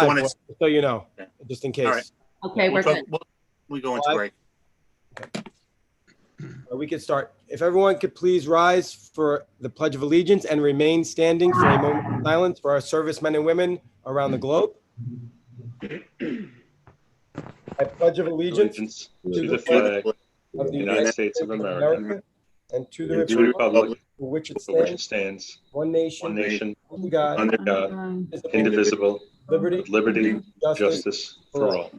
Live, Just so you know, Okay. just in case. All right. Okay, we're good. We go into Live? break. We could start. If everyone could please rise for the Pledge of Allegiance and remain standing for a moment of silence for our servicemen and women around the globe. I pledge of allegiance to the flag of the United States of America and to the and to the republic republic for which it for which it stands, stands, one one nation, nation, under God, under God, indivisible, liberty, with liberty, justice justice for all.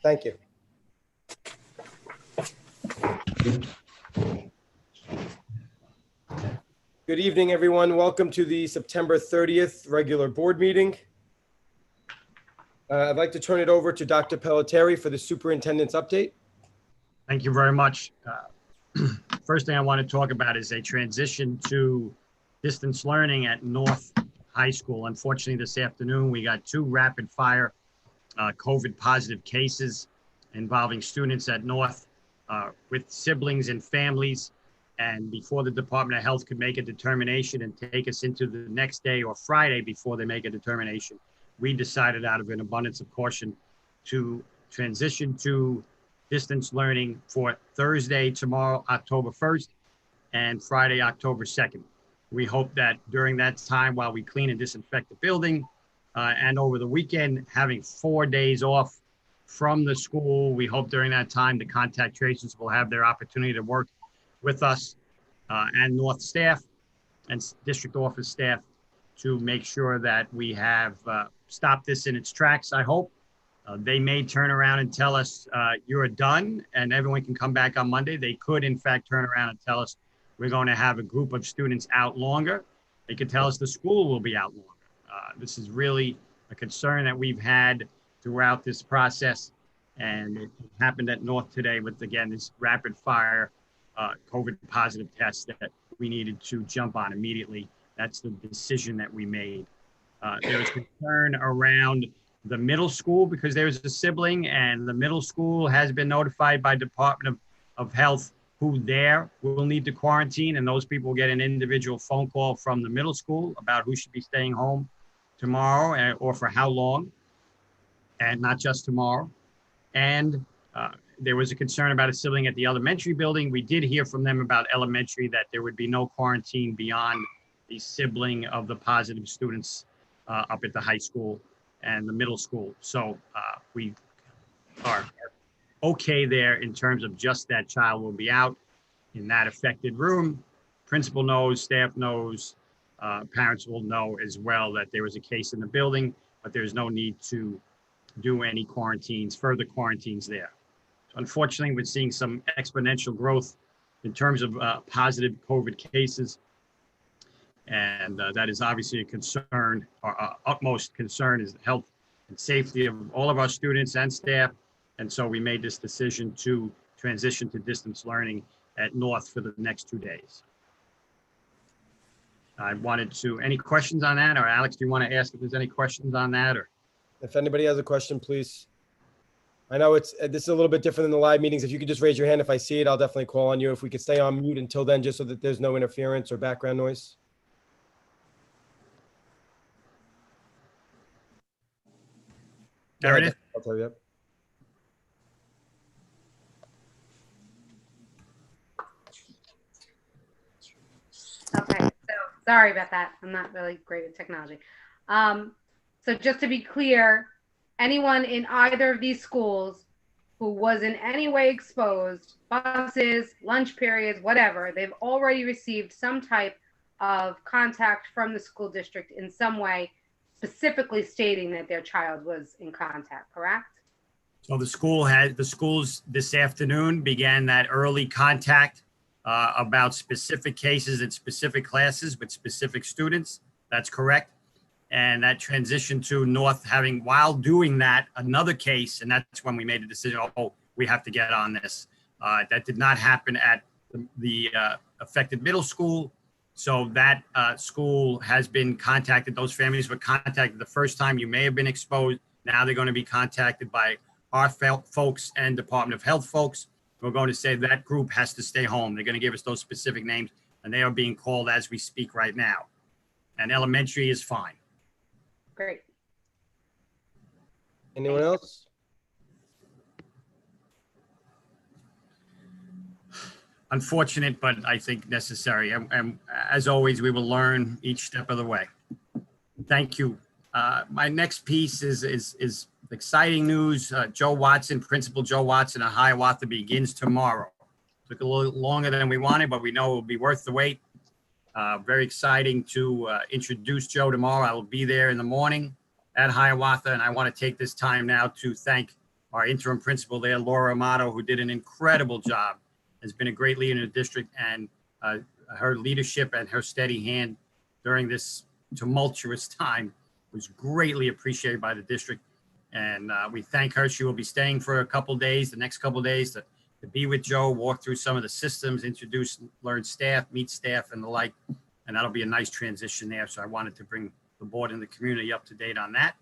Thank you. Good evening, everyone. Welcome to the September 30th regular board meeting. I'd like to turn it over to Dr. Pelletieri for the superintendent's update. Thank you very much. First thing I want to talk about is a transition to distance learning at North High School. Unfortunately, this afternoon, we got two rapid fire COVID positive cases involving students at North with siblings and families. And before the Department of Health could make a determination and take us into the next day or Friday before they make a determination, we decided out of an abundance of caution to transition to distance learning for Thursday, tomorrow, October 1st, and Friday, October 2nd. We hope that during that time, while we clean and disinfect the building, and over the weekend, having 4 days off from the school, we hope during that time the contact tracers will have their opportunity to work with us and North staff and district office staff to make sure that we have stopped this in its tracks, I hope. They may turn around and tell us you're done and everyone can come back on Monday. They could, in fact, turn around and tell us we're going to have a group of students out longer. They could tell us the school will be out longer. This is really a concern that we've had throughout this process. And it happened at North today with, again, this rapid fire COVID positive test that we needed to jump on immediately. That's the decision that we made. There's concern around the middle school because there's a sibling and the middle school has been notified by Department of Health who there will need to quarantine, and those people will get an individual phone call from the middle school about who should be staying home tomorrow or for how long, and not just tomorrow. And there was a concern about a sibling at the elementary building. We did hear from them about elementary that there would be no quarantine beyond the sibling of the positive students up at the high school and the middle school. So we are okay there in terms of just that child will be out in that affected room. Principal knows, staff knows, parents will know as well that there was a case in the building, but there's no need to do any quarantines, further quarantines there. So unfortunately, we're seeing some exponential growth in terms of positive COVID cases. And that is obviously a concern. Our utmost concern is the health and safety of all of our students and staff. And so we made this decision to transition to distance learning at North for the next 2 days. I wanted to, any questions on that? Or Alex, do you want to ask if there's any questions on that? Or If anybody has a question, please. I know this is a little bit different than the live meetings. If you could just raise your hand. If I see it, I'll definitely call on you. If we could stay on mute until then, just so that there's no interference or background noise. there it is. I'll tell you. Okay, so sorry about that. I'm not really great at technology. So just to be clear, anyone in either of these schools who was in any way exposed, buses, lunch periods, whatever, they've already received some type of contact from the school district in some way, specifically stating that their child was in contact, correct? So the schools this afternoon began that early contact about specific cases in specific classes with specific students. That's correct. And that transition to North having, while doing that, another case, and that's when we made a decision, oh, we have to get on this. That did not happen at the affected middle school. So that school has been contacted. Those families were contacted the first time. You may have been exposed. Now they're going to be contacted by our folks and Department of Health folks. We're going to say that group has to stay home. They're going to give us those specific names, and they are being called as we speak right now. And elementary is fine. Great. Anyone else? Unfortunate, but I think necessary. And as always, we will learn each step of the way. Thank you. My next piece is exciting news. Joe Watson, Principal Joe Watson at Hiawatha begins tomorrow. Took a little longer than we wanted, but we know it will be worth the wait. Very exciting to introduce Joe tomorrow. I will be there in the morning at Hiawatha, and I want to take this time now to thank our interim principal there, Laura Amato, who did an incredible job, has been a great leader in the district, and her leadership and her steady hand during this tumultuous time was greatly appreciated by the district. And we thank her. She will be staying for a couple days, the next couple days, to be with Joe, walk through some of the systems, introduce, learn staff, meet staff and the like. And that'll be a nice transition there. So I wanted to bring the board and the community up to date on that.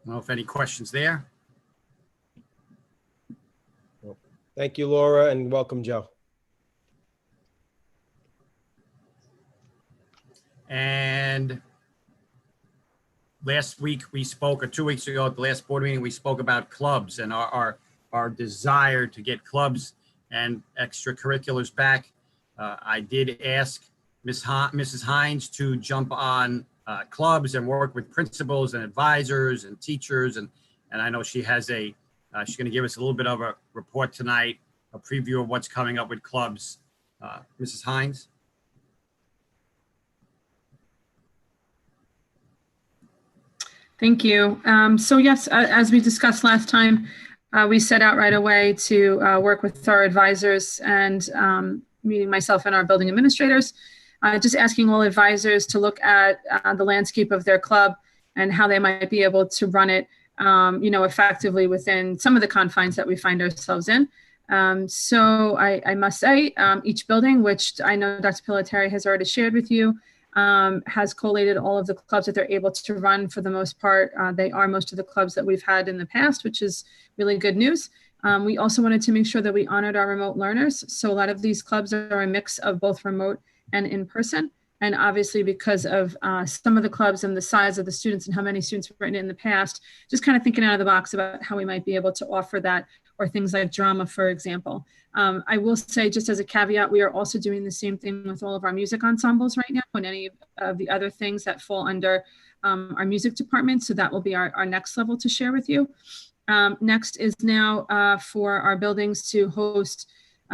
I don't know if any questions there. Thank you, Laura, and welcome, Joe. And last week we spoke, or 2 weeks ago at the last board meeting, we spoke about clubs and our desire to get clubs and extracurriculars back. I did ask Mrs. Hines to jump on clubs and work with principals and advisors and teachers. And I know she has she's going to give us a little bit of a report tonight, a preview of what's coming up with clubs. Mrs. Hines? Thank you. So yes, as we discussed last time, we set out right away to work with our advisors and meeting myself and our building administrators, just asking all advisors to look at the landscape of their club and how they might be able to run it, effectively within some of the confines that we find ourselves in. So I must say, each building, which I know Dr. Pilateri has already shared with you, has collated all of the clubs that they're able to run for the most part. They are most of the clubs that we've had in the past, which is really good news. We also wanted to make sure that we honored our remote learners. So a lot of these clubs are a mix of both remote and in person. And obviously because of some of the clubs and the size of the students and how many students we've written in the past, just kind of thinking out of the box about how we might be able to offer that, or things like drama, for example. I will say, just as a caveat, we are also doing the same thing with all of our music ensembles right now and any of the other things that fall under our music department. So that will be our next level to share with you. Next is now for our buildings to host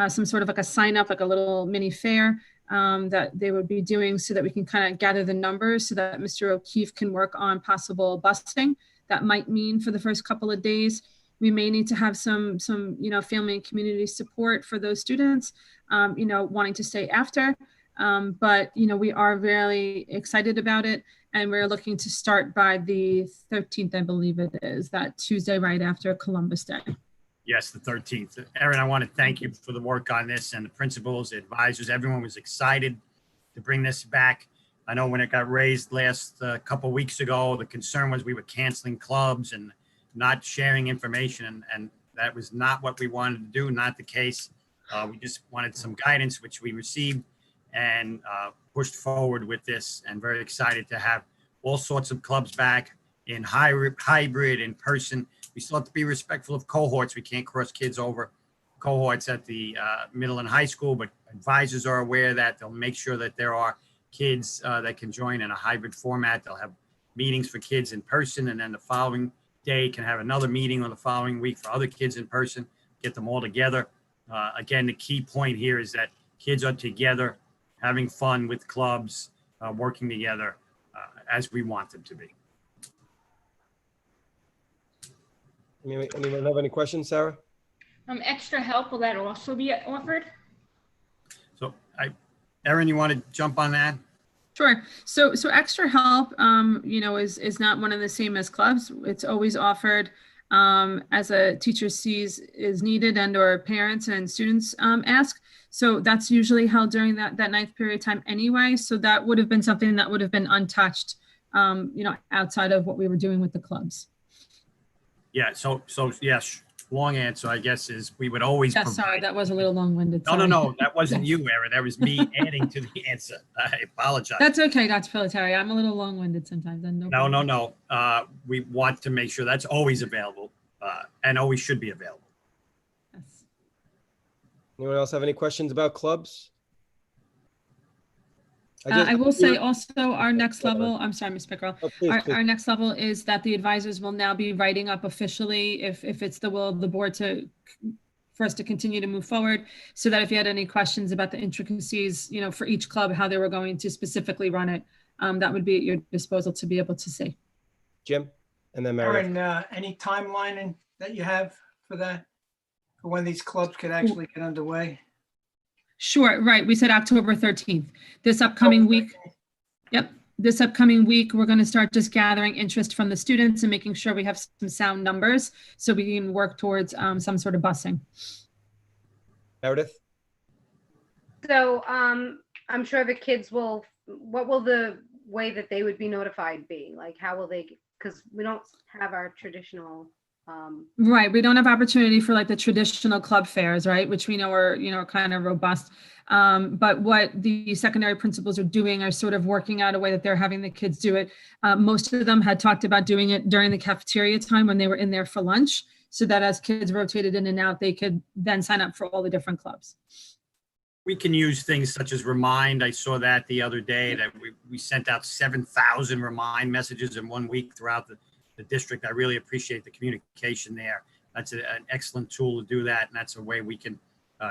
some sort of like a sign up, like a little mini fair that they would be doing, so that we can kind of gather the numbers so that Mr. O'Keefe can work on possible busing. That might mean for the first couple of days, we may need to have some family and community support for those students, wanting to stay after. But we are very excited about it. And we're looking to start by the 13th, I believe it is, that Tuesday right after Columbus Day. Yes, the 13th. Erin, I want to thank you for the work on this, and the principals, the advisors, everyone was excited to bring this back. I know when it got raised last couple weeks ago, the concern was we were canceling clubs and not sharing information, and that was not what we wanted to do, not the case. We just wanted some guidance, which we received, and pushed forward with this, and very excited to have all sorts of clubs back in hybrid, in person. We still have to be respectful of cohorts. We can't cross kids over cohorts at the middle and high school, but advisors are aware that they'll make sure that there are kids that can join in a hybrid format. They'll have meetings for kids in person, and then the following day can have another meeting on the following week for other kids in person, get them all together. Again, the key point here is that kids are together, having fun with clubs, working together as we want them to be. Anyone have any questions, Sarah? Extra help, will that also be offered? So Erin, you want to jump on that? Sure. So extra help, is not one and the same as clubs. It's always offered as a teacher sees is needed, and or parents and students ask. So that's usually held during that ninth period of time anyway. So that would have been something that would have been untouched, outside of what we were doing with the clubs. Yeah. So yes, long answer, I guess, is we would always. Yeah, sorry, provide- that was a little long-winded. No, no, sorry. no, that wasn't you, Aaron. That was me adding to the answer. I apologize. That's okay, Dr. Pelletieri. I'm a little long-winded sometimes. And No, problem. no, no. We want to make sure that's always available and always should be available. Yes. Anyone else have any questions about clubs? I will say also our next level, I'm sorry, Ms. Pickrell. Oh, please, please. Our next level is that the advisors will now be writing up officially if it's the will of the board for us to continue to move forward, so that if you had any questions about the intricacies, you know, for each club, how they were going to specifically run it, that would be at your disposal to be able to see. Jim, and then Meredith. Aaron, any timeline that you have for that? For when these clubs could actually get underway? Sure, right. We said October 13th. This upcoming week. Yep. This upcoming week, we're going to start just gathering interest from the students and making sure we have some sound numbers so we can work towards some sort of busing. Meredith? So I'm sure the kids will, what will the way that they would be notified be? Like, how will they, because we don't have our traditional. Right. We don't have opportunity for like the traditional club fairs, right? Which we know are, you know, kind of robust. But what the secondary principals are doing are sort of working out a way that they're having the kids do it. Most of them had talked about doing it during the cafeteria time when they were in there for lunch, so that as kids rotated in and out, they could then sign up for all the different clubs. We can use things such as Remind. I saw that the other day that we sent out 7,000 Remind messages in 1 week throughout the district. I really appreciate the communication there. That's an excellent tool to do that. And that's a way we can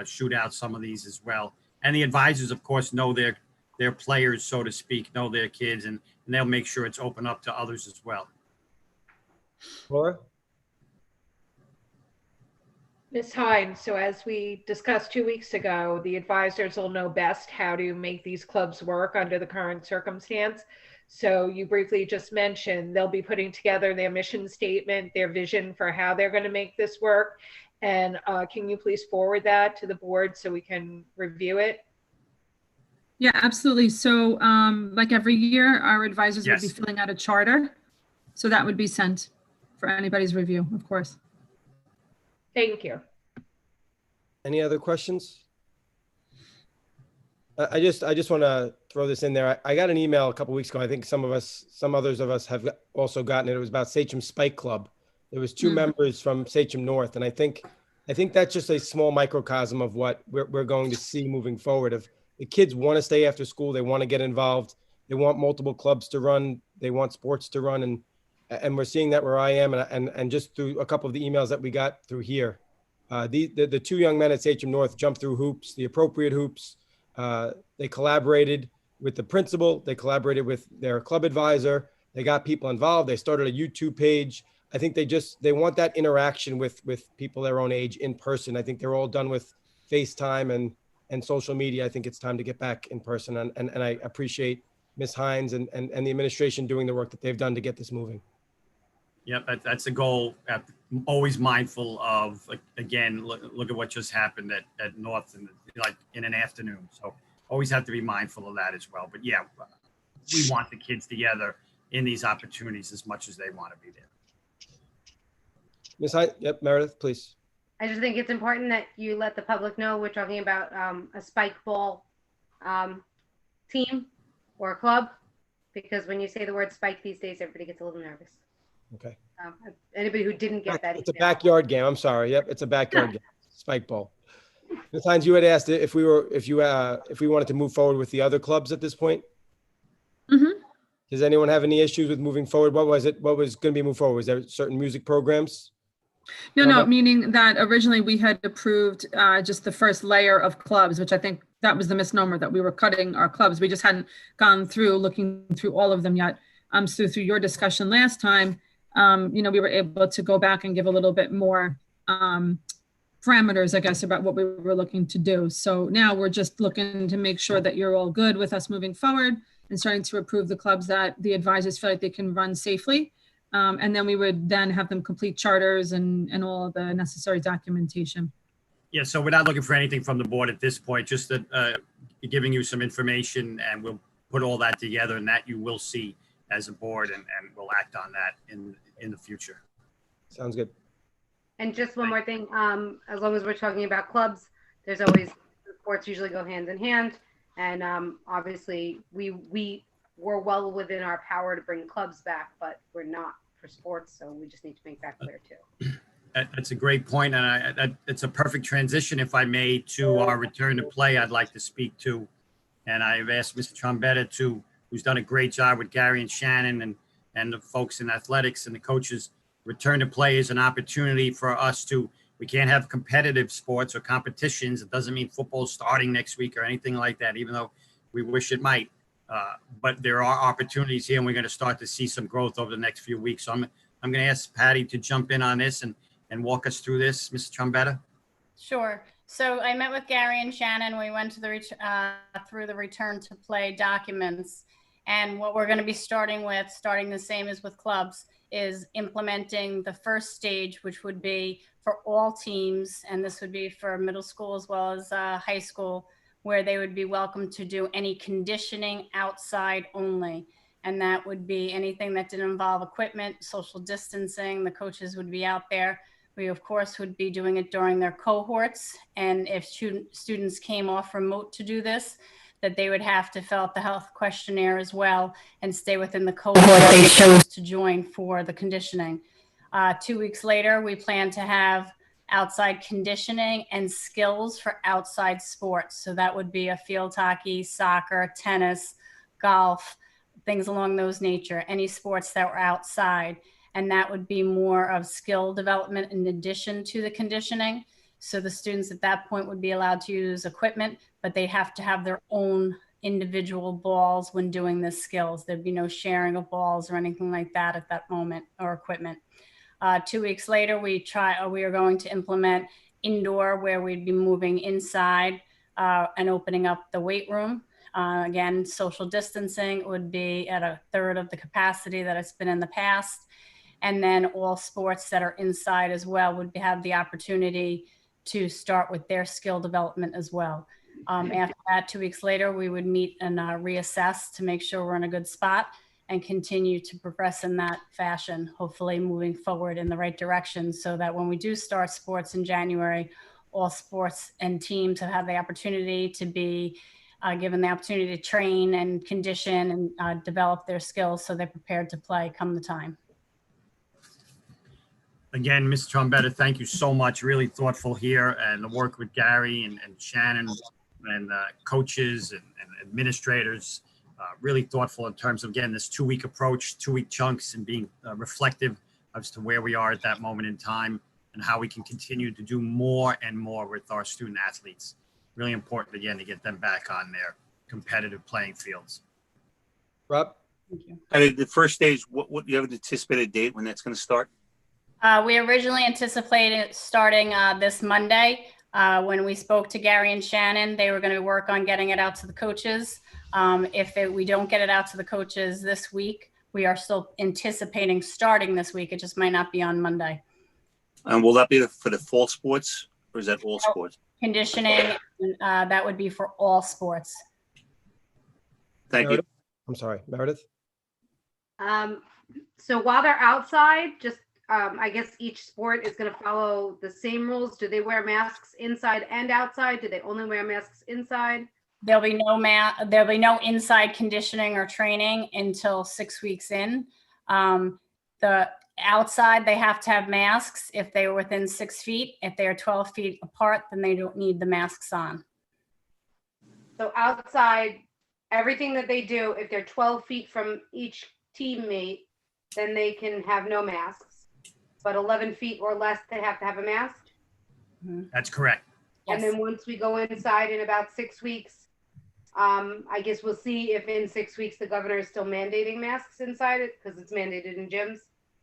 shoot out some of these as well. And the advisors, of course, know their players, so to speak, know their kids, and they'll make sure it's open up to others as well. Laura? Ms. Hines, so as we discussed 2 weeks ago, the advisors will know best how to make these clubs work under the current circumstance. So you briefly just mentioned they'll be putting together their mission statement, their vision for how they're going to make this work. And can you please forward that to the board so we can review it? Yeah, absolutely. So like every year, our advisors would be Yes. filling out a charter. So that would be sent for anybody's review, of course. Thank you. Any other questions? I just want to throw this in there. I got an email a couple weeks ago. I think some others of us have also gotten it. It was about Sachem Spike Club. There was two members from Sachem North, and I think that's just a small microcosm of what we're going to see moving forward. If the kids want to stay after school, they want to get involved, they want multiple clubs to run, they want sports to run, and we're seeing that where I am, and just through a couple of the emails that we got through here, the two young men at Sachem North jumped through hoops, the appropriate hoops. They collaborated with the principal. They collaborated with their club advisor. They got people involved. They started a YouTube page. I think they want that interaction with people their own age in person. I think they're all done with FaceTime and social media. I think it's time to get back in person. And I appreciate Ms. Hines and the administration doing the work that they've done to get this moving. Yep, that's a goal. Always mindful of, again, look at what just happened at North in an afternoon. So always have to be mindful of that as well. But yeah, we want the kids together in these opportunities as much as they want to be there. Ms. Hines, yep, Meredith, please. I just think it's important that you let the public know we're talking about a spike ball team or club, because when you say the word spike these days, everybody gets a little nervous. Okay. Anybody who didn't get that, It's a backyard game. I'm sorry. Yep, it's a backyard game. Spike ball. Ms. Hines, you had asked if we wanted to move forward with the other clubs at this point. Mm-hmm. Does anyone have any issues with moving forward? What was it? What was going to be moved forward? Was there certain music programs? No, meaning that originally we had approved just the first layer of clubs, which I think that was the misnomer, that we were cutting our clubs. We just hadn't gone through looking through all of them yet. So through your discussion last time, we were able to go back and give a little bit more parameters, I guess, about what we were looking to do. So now we're just looking to make sure that you're all good with us moving forward and starting to approve the clubs that the advisors feel like they can run safely. And then we would then have them complete charters and all of the necessary documentation. Yeah, so we're not looking for anything from the board at this point, just that giving you some information, and we'll put all that together, and that you will see as a board, and we'll act on that in the future. Sounds good. And just one more thing, as long as we're talking about clubs, there's always, sports usually go hand in hand. And obviously we were well within our power to bring clubs back, but we're not for sports. So we just need to make that clear too. That's a great point, and it's a perfect transition, if I may, to our return to play I'd like to speak to. And I've asked Mr. Trombetta who's done a great job with Gary and Shannon and the folks in athletics and the coaches. Return to play is an opportunity for us we can't have competitive sports or competitions. It doesn't mean football's starting next week or anything like that, even though we wish it might. But there are opportunities here, and we're going to start to see some growth over the next few weeks. So I'm going to ask Patty to jump in on this and walk us through this, Mr. Trombetta. Sure. So I met with Gary and Shannon. We went to through the return to play documents. And what we're going to be starting the same as with clubs, is implementing the first stage, which would be for all teams. And this would be for middle school as well as high school, where they would be welcome to do any conditioning outside only. And that would be anything that didn't involve equipment, social distancing. The coaches would be out there. We, of course, would be doing it during their cohorts. And if students came off remote to do this, that they would have to fill out the health questionnaire as well and stay within the cohort they chose to join for the conditioning. 2 weeks later, we plan to have outside conditioning and skills for outside sports. So that would be a field hockey, soccer, tennis, golf, things along those nature, any sports that were outside. And that would be more of skill development in addition to the conditioning. So the students at that point would be allowed to use equipment, but they have to have their own individual balls when doing the skills. There'd be no sharing of balls or anything like that at that moment, or equipment. 2 weeks later, we are going to implement indoor, where we'd be moving inside and opening up the weight room. Again, social distancing would be at a third of the capacity that it's been in the past. And then all sports that are inside as well would have the opportunity to start with their skill development as well. After that, 2 weeks later, we would meet and reassess to make sure we're in a good spot and continue to progress in that fashion, hopefully moving forward in the right direction, so that when we do start sports in January, all sports and teams have had the opportunity to be given the opportunity to train and condition and develop their skills so they're prepared to play come the time. Again, Mr. Trombetta, thank you so much. Really thoughtful here, and the work with Gary and Shannon and coaches and administrators, really thoughtful in terms of, again, this 2 week approach, 2 week chunks, and being reflective as to where we are at that moment in time and how we can continue to do more and more with our student athletes. Really important, again, to get them back on their competitive playing fields. Rob? Thank you. And the first stage, what do you have an anticipated date when that's going to start? We originally anticipated starting this Monday. When we spoke to Gary and Shannon, they were going to work on getting it out to the coaches. If we don't get it out to the coaches this week, we are still anticipating starting this week. It just might not be on Monday. And will that be for the fall sports, or is that all sports? Conditioning, that would be for all sports. Thank you. I'm sorry, Meredith? So while they're outside, just I guess each sport is going to follow the same rules. Do they wear masks inside and outside? Do they only wear masks inside? There'll be no inside conditioning or training until 6 weeks in. The outside, they have to have masks if they are within 6 feet. If they are 12 feet apart, then they don't need the masks on. So outside, everything that they do, if they're 12 feet from each teammate, then they can have no masks. But 11 feet or less, they have to have a mask. That's correct. And then once we go inside in about 6 weeks, I guess we'll see if in 6 weeks the governor is still mandating masks inside it, because it's mandated in gyms.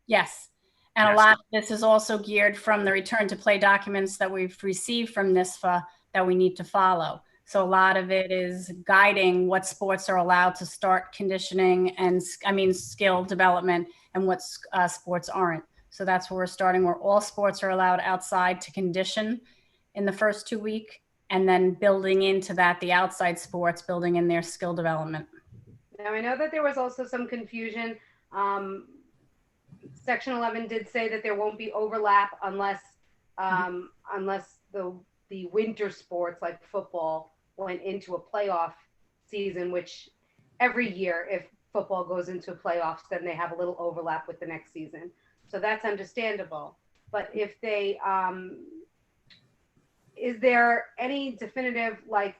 Yes. And Yes. a lot of this is also geared from the return to play documents that we've received from NISFA that we need to follow. So a lot of it is guiding what sports are allowed to start conditioning and skill development, and what sports aren't. So that's where we're starting, where all sports are allowed outside to condition in the first 2 weeks, and then building into that, the outside sports, building in their skill development. Now, I know that there was also some confusion. Section 11 did say that there won't be overlap unless unless the winter sports like football went into a playoff season, which every year, if football goes into playoffs, then they have a little overlap with the next season. So that's understandable. But if they, is there any definitive, like,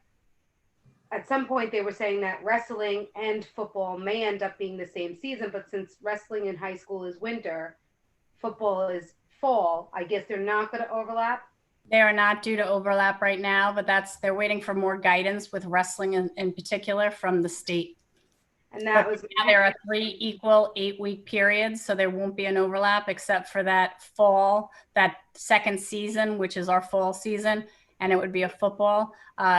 at some point they were saying that wrestling and football may end up being the same season, but since wrestling in high school is winter, football is fall, I guess they're not going to overlap? They are not due to overlap right now, but they're waiting for more guidance with wrestling in particular from the state. And that was now there are 3 equal 8-week periods, so there won't be an overlap except for that fall, that second season, which is our fall season, and it would be a football.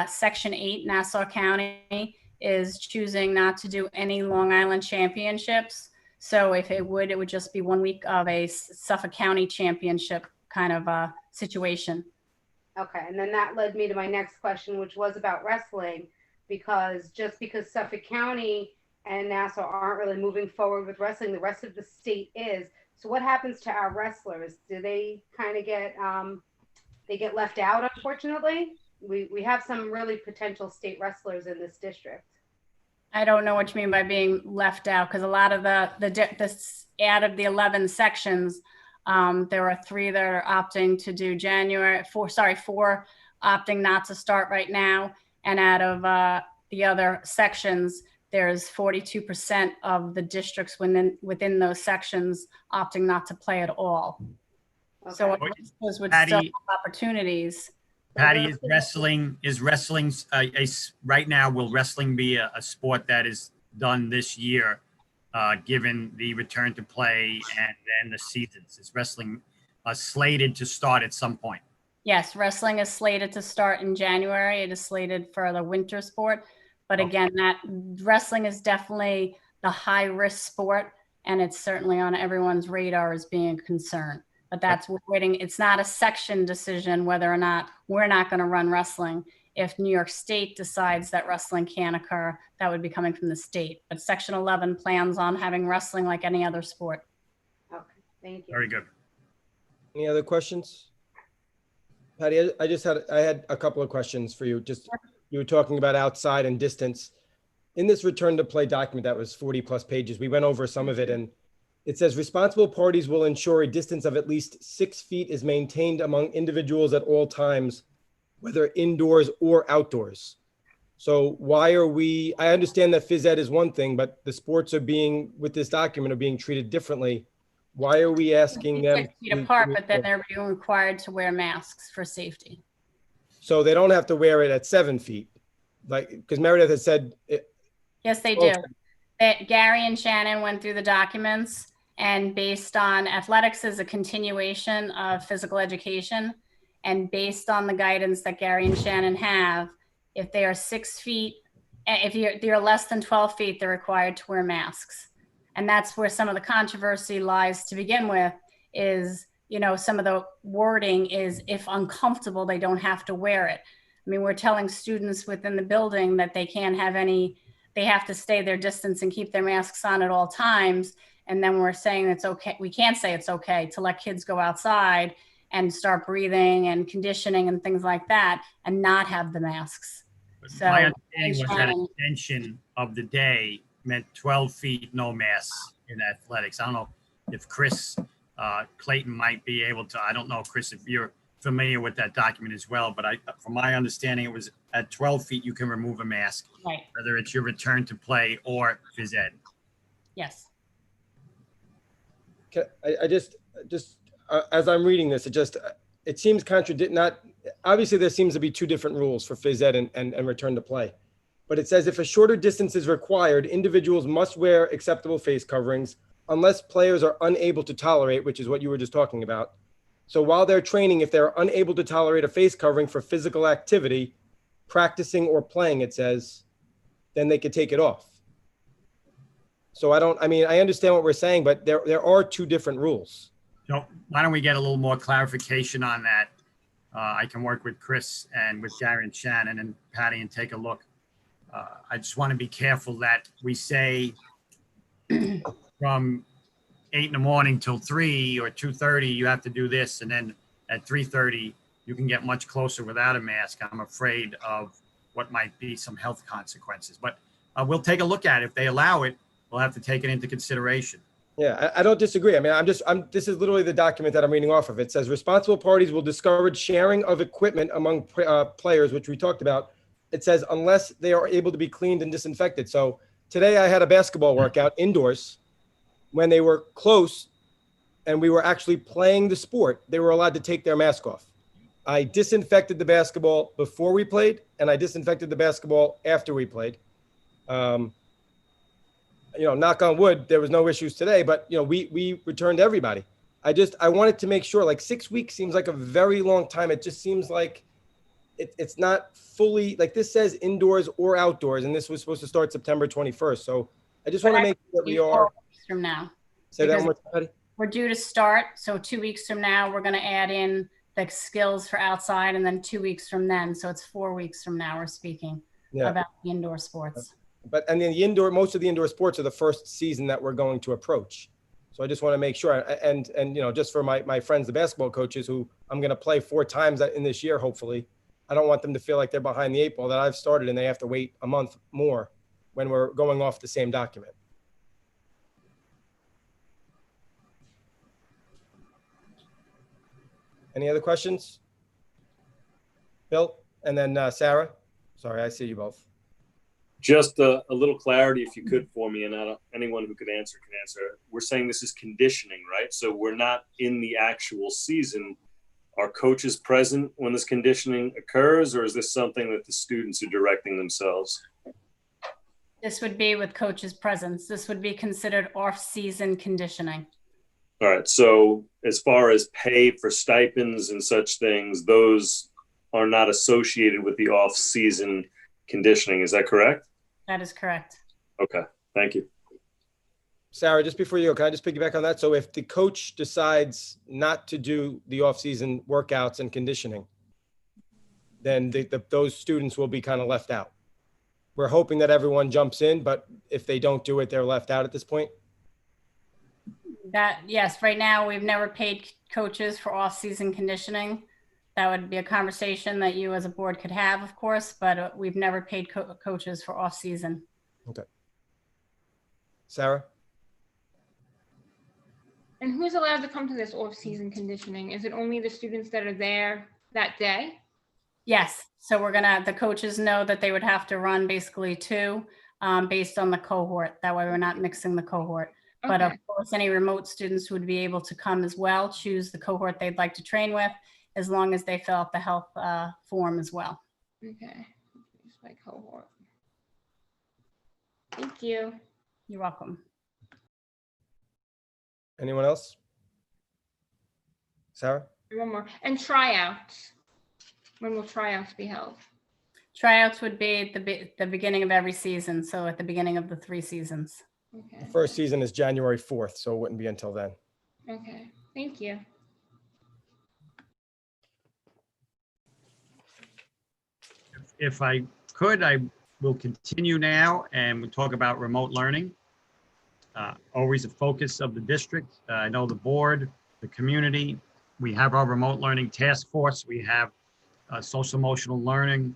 Section 8, Nassau County is choosing not to do any Long Island championships. So if it would just be 1 week of a Suffolk County championship kind of situation. Okay, and then that led me to my next question, which was about wrestling, because just because Suffolk County and Nassau aren't really moving forward with wrestling, the rest of the state is. So what happens to our wrestlers? Do they kind of get they get left out? Unfortunately, we have some really potential state wrestlers in this district. I don't know what you mean by being left out, because a lot of the out of the 11 sections, there are 3 that are opting to do four opting not to start right now, and out of the other sections, there's 42% of the districts within those sections opting not to play at all. Okay. So those would Patty- still have opportunities. Patty, is wrestling right now, will wrestling be a sport that is done this year, given the return to play and then the seasons? Is wrestling slated to start at some point? Yes, wrestling is slated to start in January. It is slated for the winter sport. But again, that wrestling is definitely the high risk sport, and it's certainly on everyone's radar as being a concern. But we're waiting. It's not a section decision whether or not we're not going to run wrestling. If New York State decides that wrestling can occur, that would be coming from the state. But Section 11 plans on having wrestling like any other sport. Okay, thank you. Very good. Any other questions? Patty, I had a couple of questions for you. Just, you were talking about outside and distance. In this return to play document that was 40 plus pages, we went over some of it, and it says responsible parties will ensure a distance of at least 6 feet is maintained among individuals at all times, whether indoors or outdoors. So why are I understand that phys ed is one thing, but the sports with this document are being treated differently. Why are we asking them? 6 feet apart, but then they're being required to wear masks for safety. So they don't have to wear it at 7 feet, like, because Meredith has said. Yes, they do. Gary and Shannon went through the documents, and based on athletics is a continuation of physical education, and based on the guidance that Gary and Shannon have, if they are 6 feet, if you're less than 12 feet, they're required to wear masks. And that's where some of the controversy lies to begin with, is, some of the wording is if uncomfortable, they don't have to wear it. I mean, we're telling students within the building that they can't have they have to stay their distance and keep their masks on at all times. And then we're saying it's okay. We can't say it's okay to let kids go outside and start breathing and conditioning and things like that and not have the masks. So my understanding was that extension of the day meant 12 feet, no masks in athletics. I don't know if Chris Clayton might be able to. I don't know, Chris, if you're familiar with that document as well, but from my understanding, it was at 12 feet, you can remove a mask, right, whether it's your return to play or phys ed. Yes. I just as I'm reading this, it seems obviously there seems to be 2 different rules for phys ed and return to play. But it says if a shorter distance is required, individuals must wear acceptable face coverings unless players are unable to tolerate, which is what you were just talking about. So while they're training, if they're unable to tolerate a face covering for physical activity, practicing or playing, it says, then they could take it off. So I understand what we're saying, but there are 2 different rules. So why don't we get a little more clarification on that? I can work with Chris and with Gary and Shannon and Patty and take a look. I just want to be careful that we say from 8 in the morning till 3 or 2:30, you have to do this. And then at 3:30, you can get much closer without a mask. I'm afraid of what might be some health consequences, but we'll take a look at it. If they allow it, we'll have to take it into consideration. Yeah, I don't disagree. I mean, this is literally the document that I'm reading off of. It says responsible parties will discourage sharing of equipment among players, which we talked about. It says unless they are able to be cleaned and disinfected. So today I had a basketball workout indoors. When they were close and we were actually playing the sport, they were allowed to take their mask off. I disinfected the basketball before we played, and I disinfected the basketball after we played. Knock on wood, there was no issues today, but we returned everybody. I wanted to make sure, like 6 weeks seems like a very long time. It just seems like it's not fully, like this says indoors or outdoors, and this was supposed to start September 21st. So I just want to make sure that we are. 4 weeks from now. Say that one more time, Patty. We're due to start. So 2 weeks from now, we're going to add in the skills for outside, and then 2 weeks from then. So it's 4 weeks from now we're speaking about the indoor sports. And then most of the indoor sports are the first season that we're going to approach. So I just want to make sure, and just for my friends, the basketball coaches who I'm going to play 4 times in this year, hopefully, I don't want them to feel like they're behind the 8 ball, that I've started and they have to wait a month more when we're going off the same document. Any other questions? Bill, and then Sarah. Sorry, I see you both. Just a little clarity, if you could, for me, and anyone who could answer can answer. We're saying this is conditioning, right? So we're not in the actual season. Are coaches present when this conditioning occurs, or is this something that the students are directing themselves? This would be with coaches' presence. This would be considered off-season conditioning. All right. So as far as pay for stipends and such things, those are not associated with the off-season conditioning. Is that correct? That is correct. Okay. Thank you. Sarah, just before you go, can I just piggyback on that? So if the coach decides not to do the off-season workouts and conditioning, then those students will be kind of left out. We're hoping that everyone jumps in, but if they don't do it, they're left out at this point. Yes, right now we've never paid coaches for off-season conditioning. That would be a conversation that you as a board could have, of course, but we've never paid coaches for off-season. Okay. Sarah? And who's allowed to come to this off-season conditioning? Is it only the students that are there that day? Yes. So the coaches know that they would have to run basically 2 based on the cohort. That way we're not mixing the cohort. Okay. But of course, any remote students would be able to come as well, choose the cohort they'd like to train with, as long as they fill out the health form as well. Okay. Just my cohort. Thank you. You're welcome. Anyone else? Sarah? One more. And tryouts. When will tryouts be held? Tryouts would be at the beginning of every season. So at the beginning of the 3 seasons. Okay. The first season is January 4th, so it wouldn't be until then. Okay. Thank you. If I could, I will continue now and we'll talk about remote learning. Always a focus of the district. I know the board, the community, we have our remote learning task force. We have a social emotional learning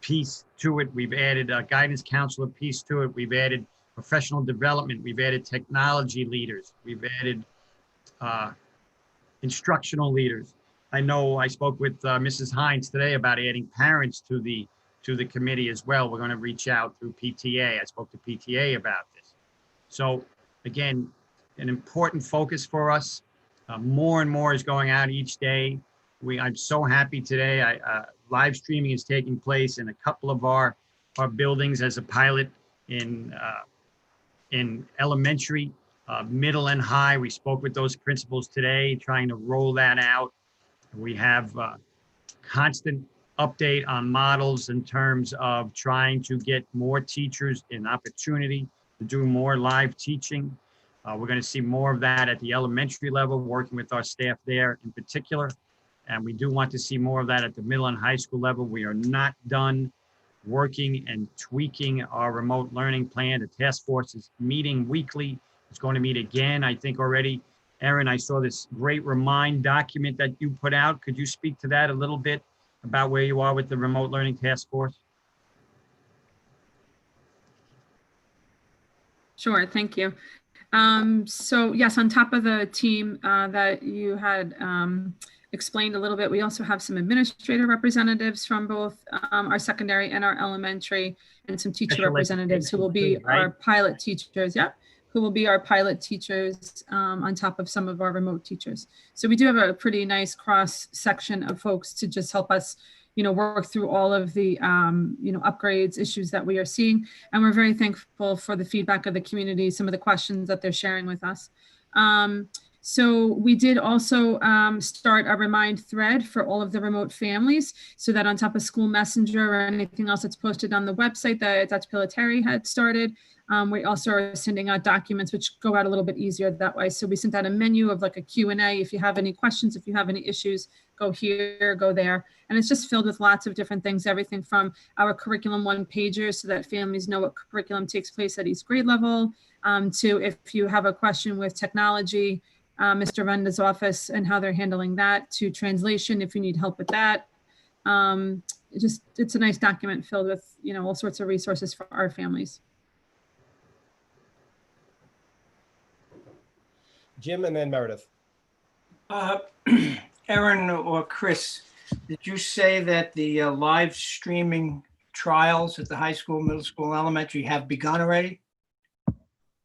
piece to it. We've added a guidance counselor piece to it. We've added professional development. We've added technology leaders. We've added instructional leaders. I know I spoke with Mrs. Hines today about adding parents to the committee as well. We're going to reach out through PTA. I spoke to PTA about this. So again, an important focus for us. More and more is going out each day. I'm so happy today. Live streaming is taking place in a couple of our buildings as a pilot in elementary, middle and high. We spoke with those principals today, trying to roll that out. We have constant update on models in terms of trying to get more teachers an opportunity to do more live teaching. We're going to see more of that at the elementary level, working with our staff there in particular. And we do want to see more of that at the middle and high school level. We are not done working and tweaking our remote learning plan. The task force is meeting weekly. It's going to meet again, I think, already Erin, I saw this great Remind document that you put out. Could you speak to that a little bit about where you are with the remote learning task force? Sure, thank you. So yes, on top of the team that you had explained a little bit, we also have some administrator representatives from both our secondary and our elementary, and some teacher Special representatives who will be education too, right? our pilot teachers. Yep, who will be our pilot teachers on top of some of our remote teachers. So we do have a pretty nice cross section of folks to just help us, work through all of the, upgrades, issues that we are seeing. And we're very thankful for the feedback of the community, some of the questions that they're sharing with us. So we did also start a Remind thread for all of the remote families, so that on top of School Messenger or anything else that's posted on the website that Dr. Pilateri had started, we also are sending out documents which go out a little bit easier that way. So we sent out a menu of like a Q&A. If you have any questions, if you have any issues, go here, go there. And it's just filled with lots of different things, everything from our curriculum one-pagers so that families know what curriculum takes place at each grade level, to if you have a question with technology, Mr. Renda's office and how they're handling that, to translation if you need help with that. It's a nice document filled with, all sorts of resources for our families. Jim and then Meredith. Erin or Chris, did you say that the live streaming trials at the high school, middle school, elementary have begun already?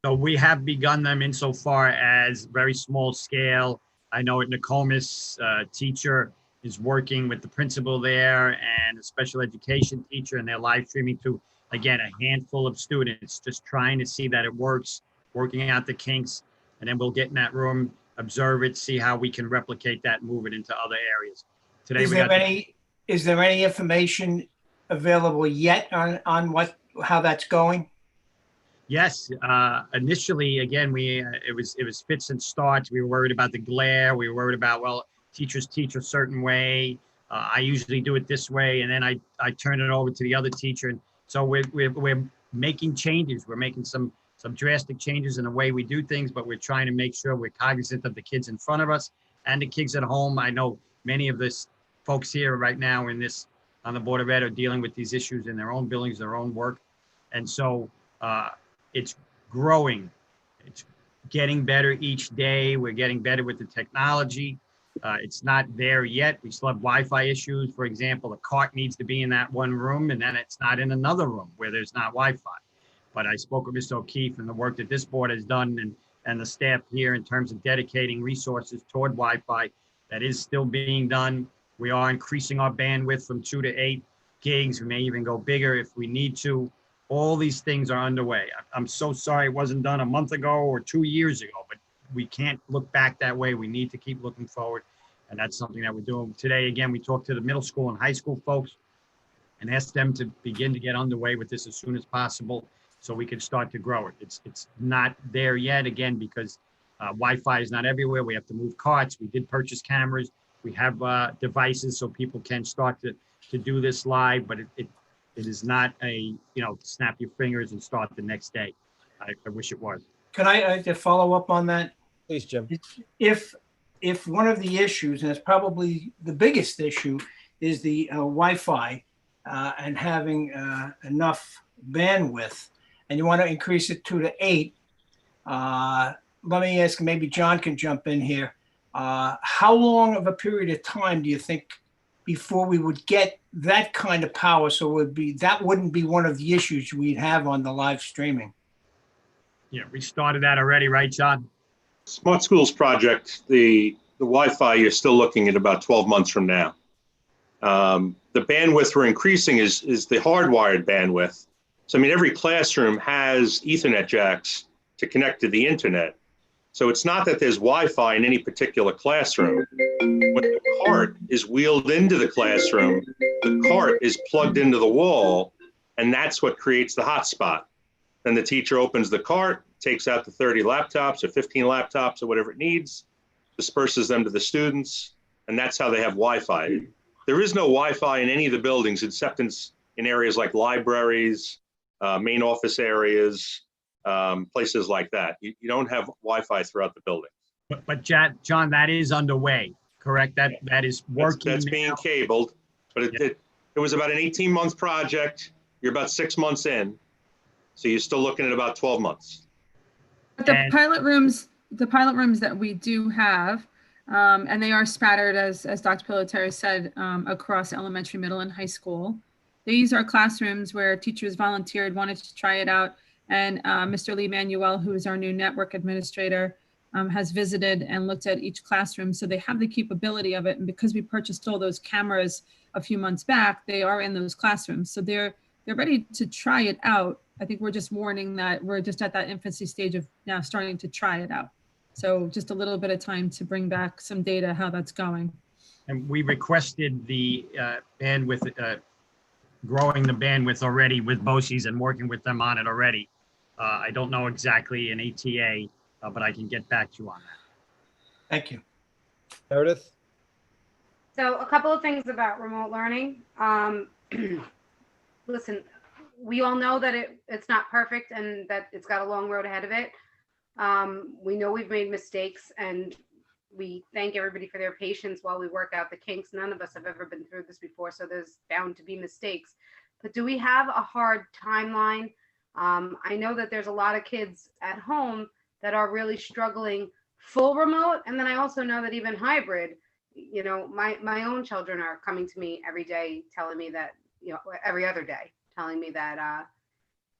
So we have begun them insofar as very small scale. I know at Nokomis, teacher is working with the principal there and a special education teacher, and they're live streaming to, again, a handful of students, just trying to see that it works, working out the kinks, and then we'll get in that room, observe it, see how we can replicate that, move it into other areas. Today, is there any information available yet on how that's going? Yes, initially, again, it was fits and starts. We were worried about the glare. We were worried about, well, teachers teach a certain way. I usually do it this way, and then I turn it over to the other teacher. And so we're making changes. We're making some drastic changes in the way we do things, but we're trying to make sure we're cognizant of the kids in front of us and the kids at home. I know many of this folks here right now on the Board of Ed are dealing with these issues in their own buildings, their own work. And so it's growing. It's getting better each day. We're getting better with the technology. It's not there yet. We still have Wi-Fi issues. For example, the cart needs to be in that one room, and then it's not in another room where there's not Wi-Fi. But I spoke with Mr. O'Keefe and the work that this board has done and the staff here in terms of dedicating resources toward Wi-Fi. That is still being done. We are increasing our bandwidth from 2 to 8 gigs. We may even go bigger if we need to. All these things are underway. I'm so sorry it wasn't done a month ago or 2 years ago, but we can't look back that way. We need to keep looking forward. And that's something that we're doing. Today, again, we talked to the middle school and high school folks and asked them to begin to get underway with this as soon as possible so we can start to grow it. It's not there yet, again, because Wi-Fi is not everywhere. We have to move carts. We did purchase cameras. We have devices so people can start to do this live, but it is not a, snap your fingers and start the next day. I wish it was. Can I to follow up on that? Please, Jim. If one of the issues, and it's probably the biggest issue, is the Wi-Fi and having enough bandwidth, and you want to increase it 2 to 8, let me ask, maybe John can jump in here. How long of a period of time do you think before we would get that kind of power? So that wouldn't be one of the issues we'd have on the live streaming. Yeah, we started that already, right, John? Smart Schools project, the Wi-Fi, you're still looking at about 12 months from now. The bandwidth we're increasing is the hardwired bandwidth. So, every classroom has Ethernet jacks to connect to the internet. So it's not that there's Wi-Fi in any particular classroom. When the cart is wheeled into the classroom, the cart is plugged into the wall, and that's what creates the hotspot. Then the teacher opens the cart, takes out the 30 laptops or 15 laptops or whatever it needs, disperses them to the students, and that's how they have Wi-Fi. There is no Wi-Fi in any of the buildings except in areas like libraries, main office areas, places like that. You don't have Wi-Fi throughout the building. But John, that is underway, correct? That is working. That's being now. cabled, but it was about an 18-month project. You're about 6 months in, so you're still looking at about 12 months. But the pilot rooms that we do have, and they are spattered, as Dr. Pilateri said, across elementary, middle, and high school. These are classrooms where teachers volunteered, wanted to try it out, and Mr. Lee Manuel, who is our new network administrator, has visited and looked at each classroom. So they have the capability of it, and because we purchased all those cameras a few months back, they are in those classrooms. So they're ready to try it out. I think we're just warning that we're just at that infancy stage of now starting to try it out. So just a little bit of time to bring back some data, how that's going. And we requested the bandwidth, growing the bandwidth already with BOCES and working with them on it already. I don't know exactly an ETA, but I can get back to you on that. Thank you. Meredith? So a couple of things about remote learning. Listen, we all know that it's not perfect and that it's got a long road ahead of it. We know we've made mistakes, and we thank everybody for their patience while we work out the kinks. None of us have ever been through this before, so there's bound to be mistakes. But do we have a hard timeline? I know that there's a lot of kids at home that are really struggling full remote, and then I also know that even hybrid, you know, my own children are coming to me every day telling me that, you know, every other day telling me that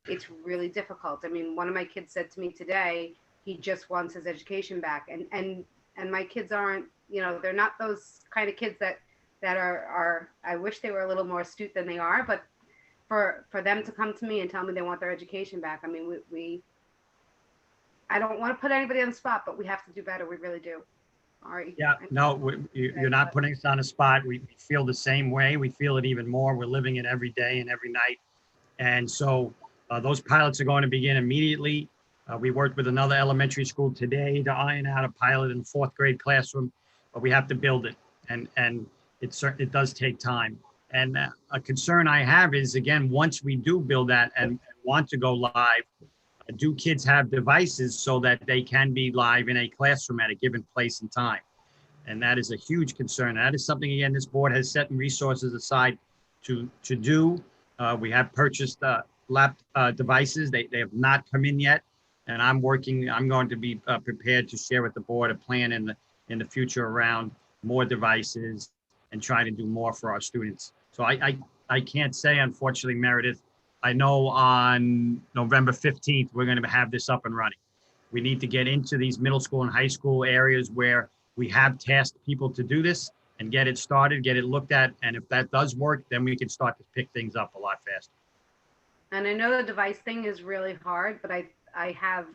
it's really difficult. I mean, one of my kids said to me today, he just wants his education back, and my kids aren't, you know, they're not those kind of kids that are, I wish they were a little more astute than they are, but for them to come to me and tell me they want their education back, I mean, I don't want to put anybody on the spot, but we have to do better. We really do. All right. Yeah, no, you're not putting us on the spot. We feel the same way. We feel it even more. We're living it every day and every night. And so those pilots are going to begin immediately. We worked with another elementary school today to iron out a pilot in the 4th grade classroom, but we have to build it. And it does take time. And a concern I have is, again, once we do build that and want to go live, do kids have devices so that they can be live in a classroom at a given place and time? And that is a huge concern. That is something, again, this board has set resources aside to do. We have purchased lap devices. They have not come in yet. And I'm going to be prepared to share with the board a plan in the future around more devices and try to do more for our students. So I can't say, unfortunately, Meredith. I know on November 15th, we're going to have this up and running. We need to get into these middle school and high school areas where we have tasked people to do this and get it started, get it looked at. And if that does work, then we can start to pick things up a lot faster. And I know the device thing is really hard, but I have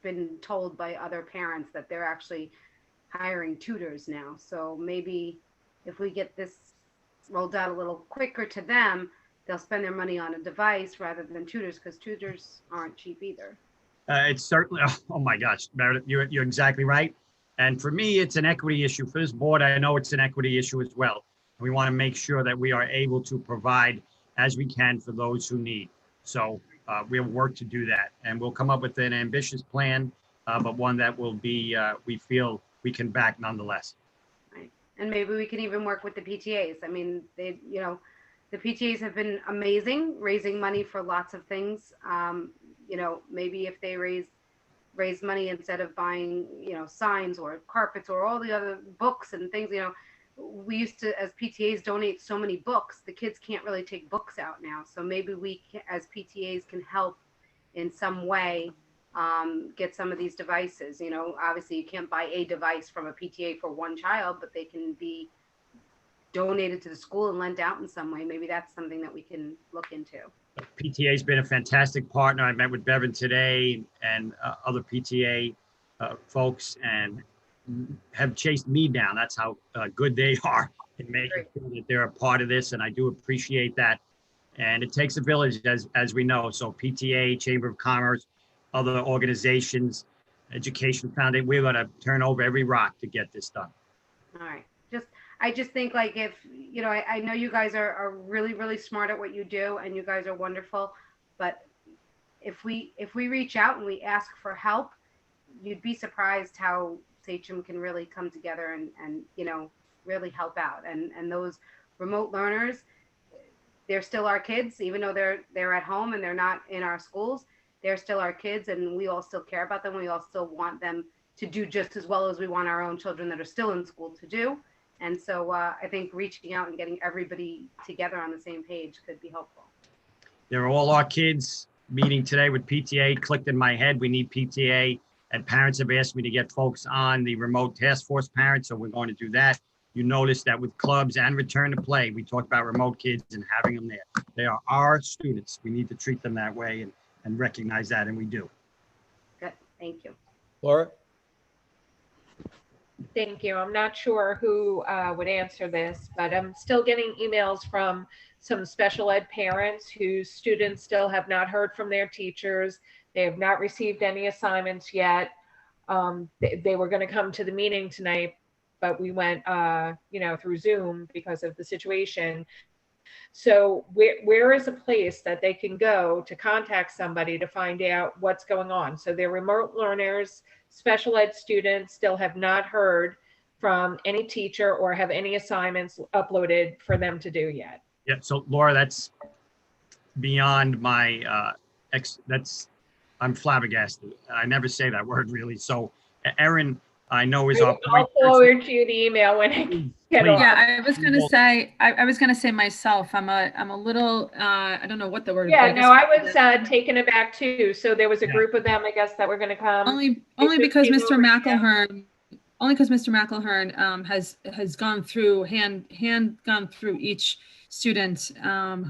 been told by other parents that they're actually hiring tutors now. So maybe if we get this rolled out a little quicker to them, they'll spend their money on a device rather than tutors, because tutors aren't cheap either. It's certainly, oh my gosh, Meredith, you're exactly right. And for me, it's an equity issue. For this board, I know it's an equity issue as well. We want to make sure that we are able to provide as we can for those who need. So we'll work to do that. And we'll come up with an ambitious plan, but one that will be, we feel we can back nonetheless. Right. And maybe we can even work with the PTAs. I mean, they, you know, the PTAs have been amazing, raising money for lots of things. You know, maybe if they raise money instead of buying, you know, signs or carpets or all the other books and things, you know, we used to, as PTAs, donate so many books. The kids can't really take books out now. So maybe we, as PTAs, can help in some way get some of these devices. You know, obviously you can't buy a device from a PTA for one child, but they can be donated to the school and lent out in some way. Maybe that's something that we can look into. PTA has been a fantastic partner. I met with Bevan today and other PTA folks, and have chased me down. That's how good they are in making sure that they're a part of this, and I do appreciate that. And it takes a village, as we know. So PTA, Chamber of Commerce, other organizations, Education Foundation, we're going to turn over every rock to get this done. All right. I just think, like, if, you know, I know you guys are really, really smart at what you do, and you guys are wonderful, but if we reach out and we ask for help, you'd be surprised how Sachem can really come together and really help out. And those remote learners, they're still our kids, even though they're at home and they're not in our schools. They're still our kids, and we all still care about them. We all still want them to do just as well as we want our own children that are still in school to do. And so I think reaching out and getting everybody together on the same page could be helpful. They're all our kids. Meeting today with PTA clicked in my head. We need PTA, and parents have asked me to get folks on the remote task force parents, so we're going to do that. You notice that with clubs and return to play, we talked about remote kids and having them there. They are our students. We need to treat them that way and recognize that, and we do. Good, thank you. Laura? Thank you. I'm not sure who would answer this, but I'm still getting emails from some special ed parents whose students still have not heard from their teachers. They have not received any assignments yet. They were going to come to the meeting tonight, but we went, through Zoom because of the situation. So where is a place that they can go to contact somebody to find out what's going on? So they're remote learners, special ed students still have not heard from any teacher or have any assignments uploaded for them to do yet. Yeah, so Laura, that's beyond my, I'm flabbergasted. I never say that word really. So Erin, I know is our I'll forward you the email when I get off. Yeah, I was gonna say myself. I'm a little. I don't know what the word. Yeah, no, I was taken aback too. So there was a group of them, I guess, that were going to come. Only because Mr. McElhern. Only because Mr. McElhern has gone through gone through each student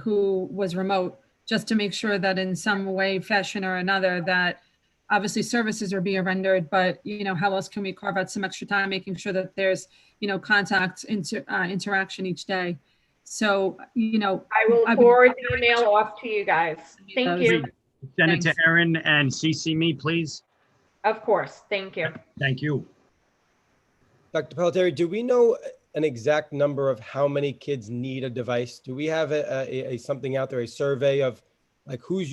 who was remote, just to make sure that in some way, fashion, or another, that obviously services are being rendered, but how else can we carve out some extra time, making sure that there's contact interaction each day. So I will forward the email off to you guys. Thank you. Send it to Erin and CC me, please. Of course. Thank you. Thank you. Dr. Pelletieri, do we know an exact number of how many kids need a device? Do we have a something out there, a survey of like who's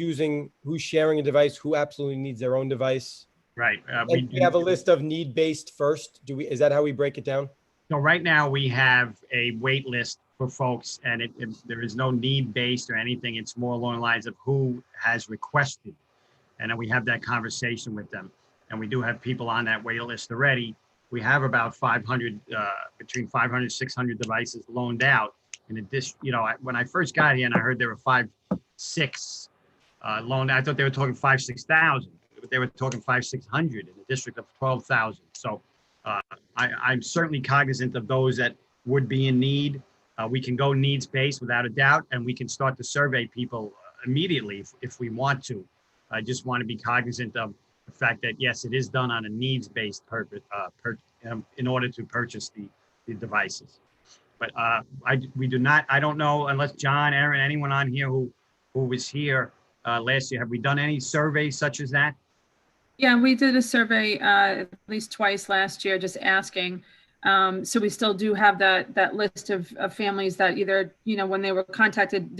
sharing a device, who absolutely needs their own device? Right. We have a list of need-based first. Is that how we break it down? So right now we have a wait list for folks, and there is no need-based or anything. It's more along the lines of who has requested. And then we have that conversation with them. And we do have people on that wait list already. We have about 500, between 500, 600 devices loaned out. In addition, when I first got here and I heard there were 5, 6 loaned, I thought they were talking 5, 6,000, but they were talking 5, 600 in a district of 12,000. So I'm certainly cognizant of those that would be in need. We can go needs-based without a doubt, and we can start to survey people immediately if we want to. I just want to be cognizant of the fact that, yes, it is done on a needs-based purpose in order to purchase the devices. But we do not, I don't know, unless John, Aaron, anyone on here who was here last year, have we done any surveys such as that? Yeah, we did a survey at least twice last year, just asking. So we still do have that list of families that either, when they were contacted,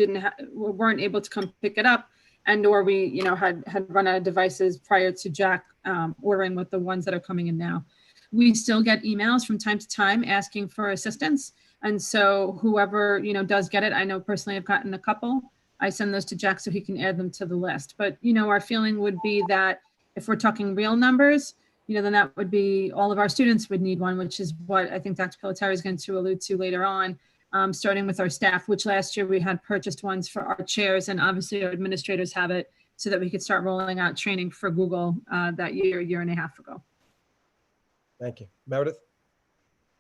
weren't able to come pick it up, and or we, had run out of devices prior to Jack ordering with the ones that are coming in now. We still get emails from time to time asking for assistance. And so whoever, does get it, I know personally I've gotten a couple. I send those to Jack so he can add them to the list. But, our feeling would be that if we're talking real numbers, then that would be all of our students would need one, which is what I think Dr. Pelletieri is going to allude to later on, starting with our staff, which last year we had purchased ones for our chairs, and obviously our administrators have it so that we could start rolling out training for Google that year and a half ago. Thank you. Meredith?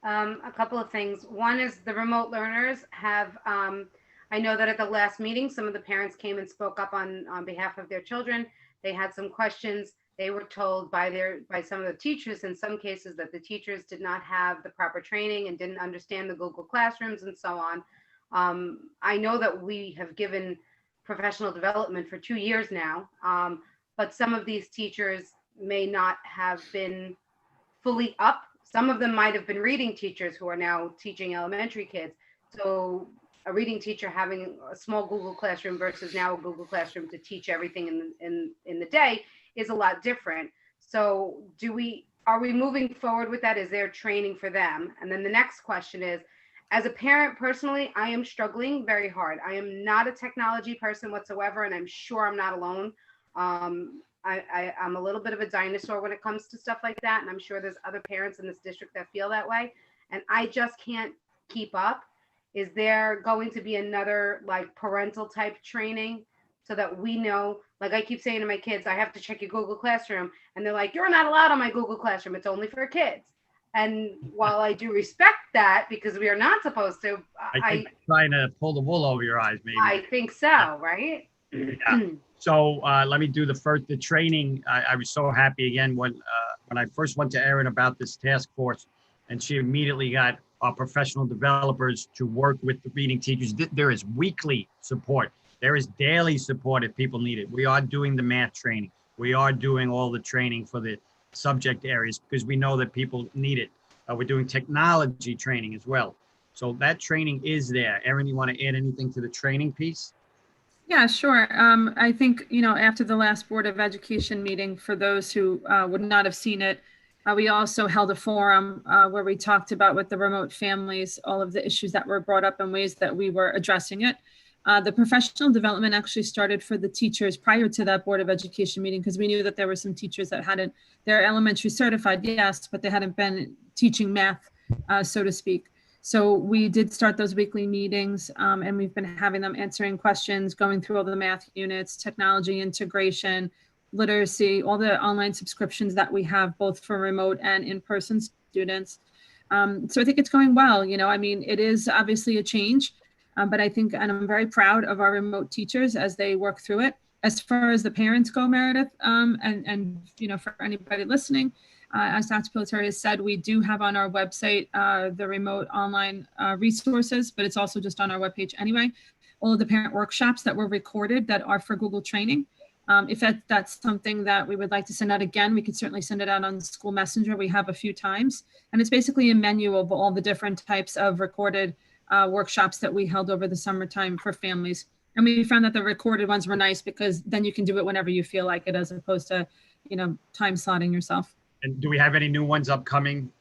A couple of things. One is the remote learners have, I know that at the last meeting, some of the parents came and spoke up on behalf of their children. They had some questions. They were told by some of the teachers in some cases that the teachers did not have the proper training and didn't understand the Google Classrooms and so on. I know that we have given professional development for 2 years now, but some of these teachers may not have been fully up. Some of them might have been reading teachers who are now teaching elementary kids. So a reading teacher having a small Google Classroom versus now a Google Classroom to teach everything in the day is a lot different. So are we moving forward with that? Is there training for them? And then the next question is, as a parent personally, I am struggling very hard. I am not a technology person whatsoever, and I'm sure I'm not alone. I'm a little bit of a dinosaur when it comes to stuff like that, and I'm sure there's other parents in this district that feel that way, and I just can't keep up. Is there going to be another like parental type training so that we know, like I keep saying to my kids, I have to check your Google Classroom, and they're like, you're not allowed on my Google Classroom. It's only for kids. And while I do respect that, because we are not supposed to, I think trying to pull the wool over your eyes, maybe. I think so, right? Yeah. So let me do the training. I was so happy again when I first went to Erin about this task force, and she immediately got our professional developers to work with the reading teachers. There is weekly support. There is daily support if people need it. We are doing the math training. We are doing all the training for the subject areas because we know that people need it. We're doing technology training as well. So that training is there. Erin, you want to add anything to the training piece? Yeah, sure. I think, after the last Board of Education meeting, for those who would not have seen it, we also held a forum where we talked about with the remote families, all of the issues that were brought up and ways that we were addressing it. The professional development actually started for the teachers prior to that Board of Education meeting, because we knew that there were some teachers that they're elementary certified, yes, but they hadn't been teaching math, so to speak. So we did start those weekly meetings, and we've been having them answering questions, going through all the math units, technology integration, literacy, all the online subscriptions that we have both for remote and in-person students. So I think it's going well. It is obviously a change. But I think, and I'm very proud of our remote teachers as they work through it. As far as the parents go, Meredith, and for anybody listening, as Dr. Pilateri has said, we do have on our website the remote online resources, but it's also just on our webpage anyway. All of the parent workshops that were recorded that are for Google training. If that's something that we would like to send out again, we could certainly send it out on School Messenger. We have a few times, and it's basically a menu of all the different types of recorded workshops that we held over the summertime for families. And we found that the recorded ones were nice because then you can do it whenever you feel like it, as opposed to, time slotting yourself. And do we have any new ones upcoming,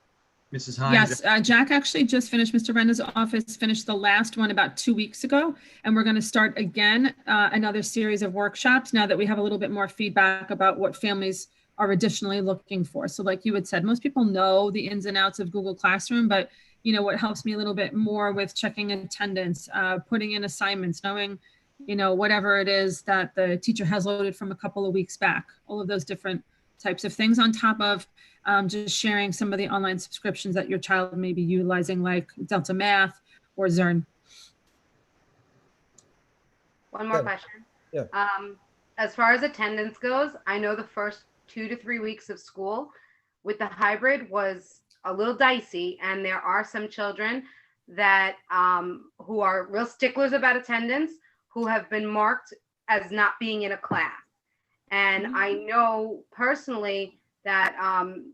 Mrs. Hines? Yes, Jack actually just finished, Mr. Renda's office finished the last one about 2 weeks ago. And we're going to start again, another series of workshops now that we have a little bit more feedback about what families are additionally looking for. So like you had said, most people know the ins and outs of Google Classroom, but what helps me a little bit more with checking attendance, putting in assignments, knowing, whatever it is that the teacher has loaded from a couple of weeks back, all of those different types of things on top of just sharing some of the online subscriptions that your child may be utilizing, like Delta Math or Zern. One more question. Yeah. As far as attendance goes, I know the first 2 to 3 weeks of school with the hybrid was a little dicey, and there are some children that who are real sticklers about attendance, who have been marked as not being in a class. And I know personally that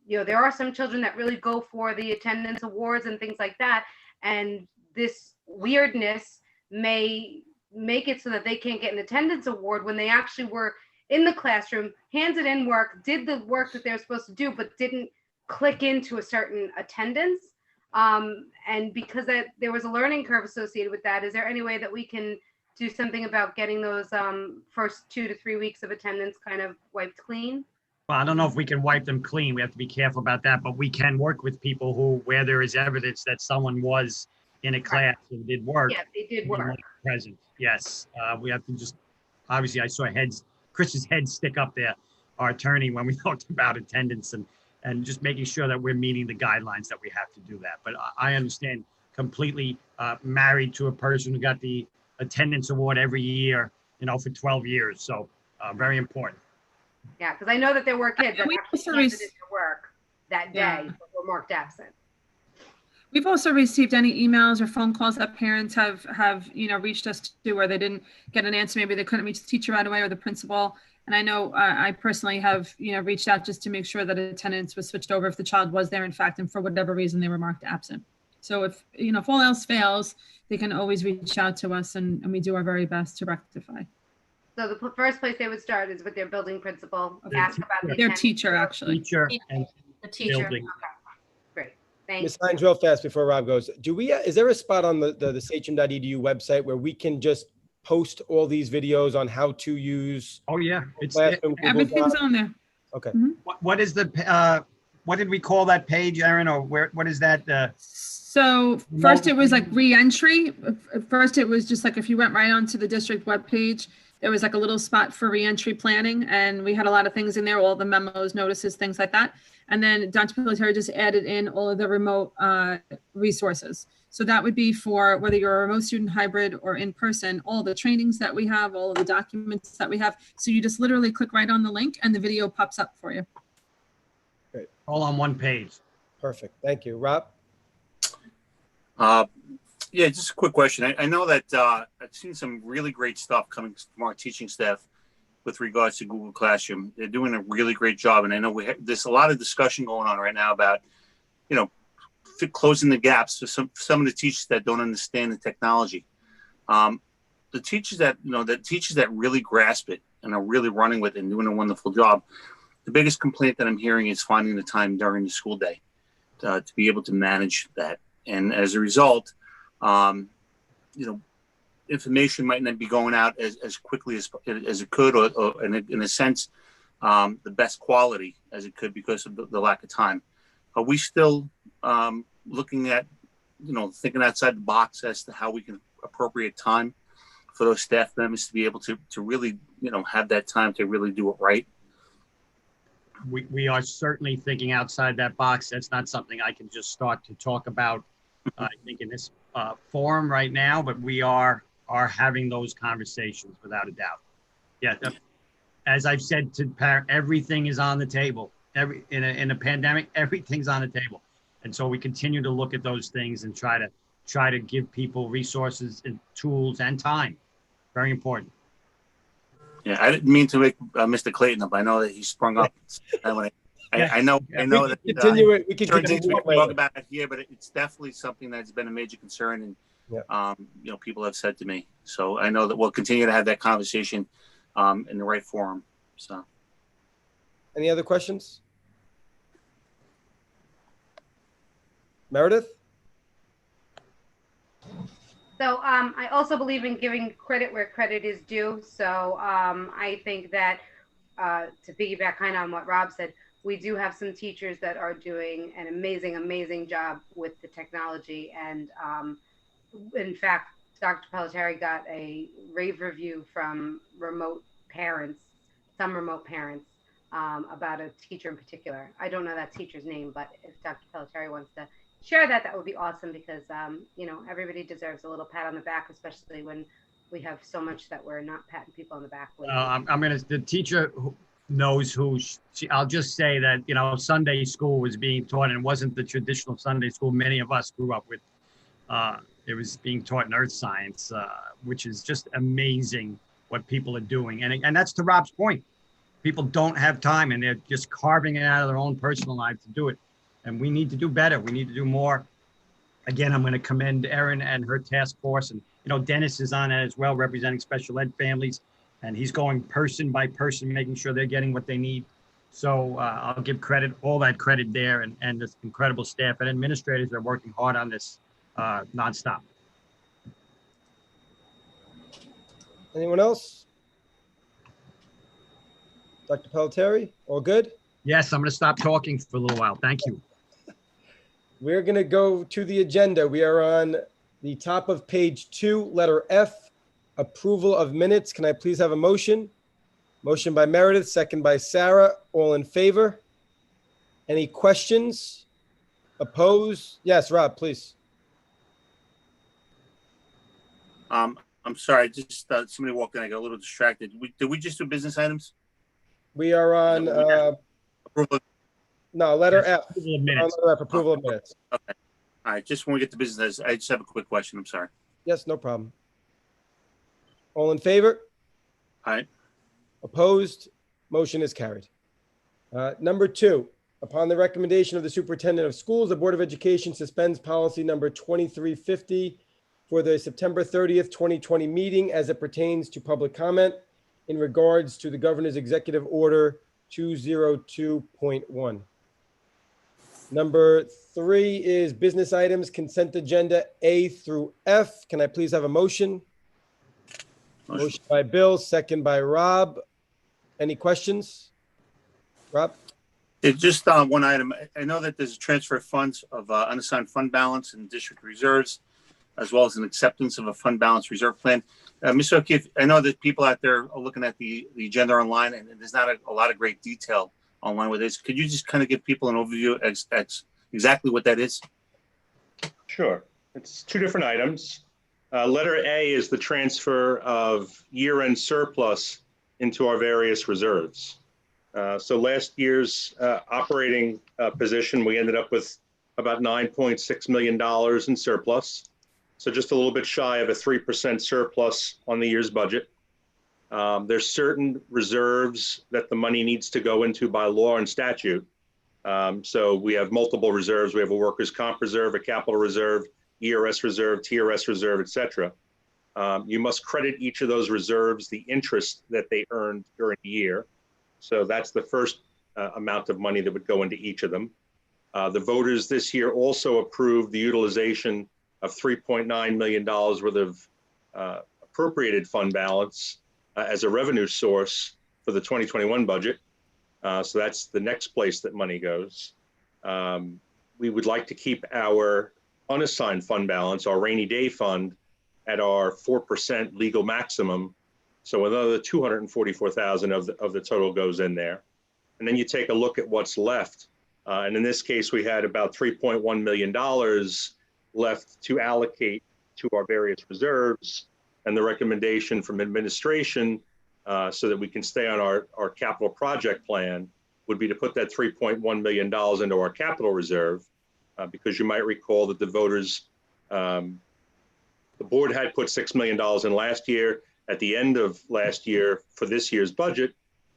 there are some children that really go for the attendance awards and things like that, and this weirdness may make it so that they can't get an attendance award when they actually were in the classroom, handed in work, did the work that they were supposed to do, but didn't click into a certain attendance. And because there was a learning curve associated with that, is there any way that we can do something about getting those first 2 to 3 weeks of attendance kind of wiped clean? Well, I don't know if we can wipe them clean. We have to be careful about that, but we can work with people where there is evidence that someone was in a class and did work. Yeah, they did work. Present. Yes. We have to just, obviously I saw Chris's head stick up there, our attorney, when we talked about attendance and just making sure that we're meeting the guidelines that we have to do that. But I understand completely, married to a person who got the attendance award every year, for 12 years. So very important. Yeah, because I know that there were kids that actually handed in their work that day but were marked absent. We've also received any emails or phone calls that parents have reached us to where they didn't get an answer. Maybe they couldn't reach the teacher right away or the principal. And I know I personally have reached out just to make sure that attendance was switched over if the child was there in fact, and for whatever reason they were marked absent. So if if all else fails, they can always reach out to us, and we do our very best to rectify. So the first place they would start is with their building principal, Their ask about the Their attendance. teacher, actually. Teacher and The teacher. building. Great, thank Ms. you. Hines, real fast before Rob goes, is there a spot on the sachem.edu website where we can just post all these videos on how to use Oh, yeah. It's, Classroom, Google Everything's Docs? on there. Okay. what is the, what did we call that page, Erin, or what is that? So first it was like re-entry. First it was just like if you went right onto the district webpage, there was like a little spot for re-entry planning, and we had a lot of things in there, all the memos, notices, things like that. And then Dr. Pelletier just added in all of the remote resources. So that would be for whether you're a remote student, hybrid, or in person, all the trainings that we have, all of the documents that we have. So you just literally click right on the link and the video pops up for you. All on one page. Perfect. Thank you. Rob? Yeah, just a quick question. I know that I've seen some really great stuff coming from our teaching staff with regards to Google Classroom. They're doing a really great job. And I know there's a lot of discussion going on right now about, closing the gaps for some of the teachers that don't understand the technology. The teachers that really grasp it and are really running with it and doing a wonderful job. The biggest complaint that I'm hearing is finding the time during the school day to be able to manage that. And as a result, information might not be going out as quickly as it could, or in a sense, the best quality as it could because of the lack of time. Are we still looking at, thinking outside the box as to how we can appropriate time for those staff members to be able to really, have that time to really do it right? We are certainly thinking outside that box. That's not something I can just start to talk about, I think, in this forum right now, but we are having those conversations without a doubt. Yeah, as I've said to parents, everything is on the table. In a pandemic, everything's on the table, and so we continue to look at those things and try to give people resources and tools and time. Very important. Yeah, I didn't mean to make Mr. Clayton up. I know that he sprung up. I know that. Continue it. We can continue it later. Talk about it here, but it's definitely something that's been a major concern, and people have said to me. So I know that we'll continue to have that conversation in the right forum. So, any other questions? Meredith? So I also believe in giving credit where credit is due. So I think that to piggyback kind of on what Rob said, we do have some teachers that are doing an amazing job with the technology. And in fact, Dr. Pelletier got a rave review from some remote parents about a teacher in particular. I don't know that teacher's name, but if Dr. Pelletier wants to share that would be awesome, because everybody deserves a little pat on the back, especially when we have so much that we're not patting people on the back. The teacher knows who I'll just say that, Sunday school was being taught, and it wasn't the traditional Sunday school many of us grew up with. It was being taught in earth science, which is just amazing what people are doing. And that's to Rob's point. People don't have time, and they're just carving it out of their own personal life to do it. And we need to do better. We need to do more. Again, I'm going to commend Erin and her task force. And, Dennis is on that as well, representing special ed families. And he's going person by person, making sure they're getting what they need. So I'll give all that credit there, and this incredible staff and administrators are working hard on this nonstop. Anyone else? Dr. Pelletier, all good? Yes, I'm going to stop talking for a little while. Thank you. We're going to go to the agenda. We are on the top of page 2, letter F, approval of minutes. Can I please have a motion? Motion by Meredith, second by Sarah. All in favor? Any questions? Opposed? Yes, Rob, please. I'm sorry. Just somebody walked in. I got a little distracted. Did we just do business items? We are on Approval. no, letter F. Approval of minutes. Letter F, approval of minutes. Okay. All right. Just when we get to business, I just have a quick question. I'm sorry. Yes, no problem. All in favor? All right. Opposed? Motion is carried. Number 2, upon the recommendation of the superintendent of schools, the Board of Education suspends policy number 2350 for the September 30th, 2020 meeting as it pertains to public comment. in regards to the Governor's Executive Order 202.1. Number 3 is business items, consent agenda A through F. Can I please have a motion? Motion by Bill, second by Rob. Any questions? Rob? It's just one item. I know that there's a transfer of funds of unassigned fund balance and district reserves, as well as an acceptance of a fund balance reserve plan. Mr. O'Keefe, I know that people out there are looking at the agenda online, and there's not a lot of great detail online with this. Could you just kind of give people an overview as exactly what that is? Sure. It's 2 different items. Letter A is the transfer of year-end surplus into our various reserves. So last year's operating position, we ended up with about $9.6 million in surplus. So just a little bit shy of a 3% surplus on the year's budget. There's certain reserves that the money needs to go into by law and statute. So we have multiple reserves. We have a workers' comp reserve, a capital reserve, ERS reserve, TRS reserve, et cetera. You must credit each of those reserves the interest that they earned during the year. So that's the first amount of money that would go into each of them. The voters this year also approved the utilization of $3.9 million worth of appropriated fund balance as a revenue source for the 2021 budget. So that's the next place that money goes. We would like to keep our unassigned fund balance, our rainy day fund, at our 4% legal maximum. So another 244,000 of the total goes in there. And then you take a look at what's left. And in this case, we had about $3.1 million left to allocate to our various reserves, and the recommendation from administration so that we can stay on our capital project plan would be to put that $3.1 million into our capital reserve, because you might recall that the voters, the board had put $6 million in last year. At the end of last year, for this year's budget,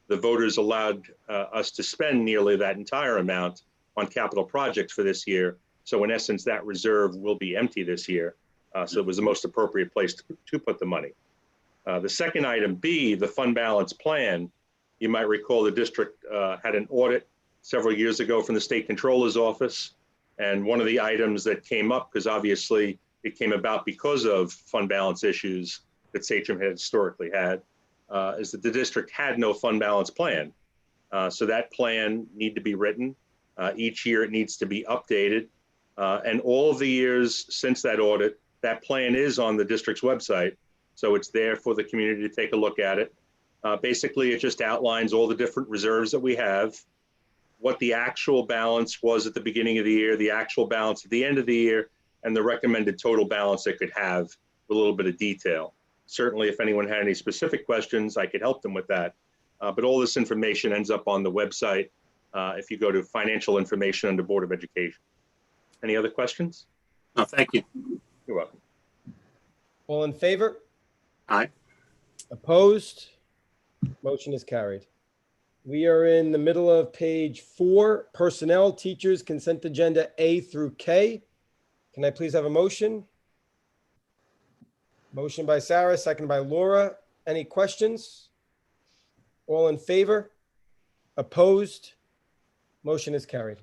the voters allowed us to spend nearly that entire amount on capital projects for this year. So in essence, that reserve will be empty this year. So it was the most appropriate place to put the money. The second item, B, the fund balance plan. You might recall the district had an audit several years ago from the state controller's office. And one of the items that came up, because obviously it came about because of fund balance issues that Sachem had historically had, is that the district had no fund balance plan. So that plan needs to be written. Each year it needs to be updated. And all of the years since that audit, that plan is on the district's website. So it's there for the community to take a look at it. Basically, it just outlines all the different reserves that we have, what the actual balance was at the beginning of the year, the actual balance at the end of the year, and the recommended total balance it could have with a little bit of detail. Certainly, if anyone had any specific questions, I could help them with that. But all this information ends up on the website if you go to financial information under Board of Education. Any other questions? No, thank you. You're welcome. All in favor? Aye. Opposed? Motion is carried. We are in the middle of page 4, personnel, teachers, consent agenda A through K. Can I please have a motion? Motion by Sarah, second by Laura. Any questions? All in favor? Opposed? Motion is carried.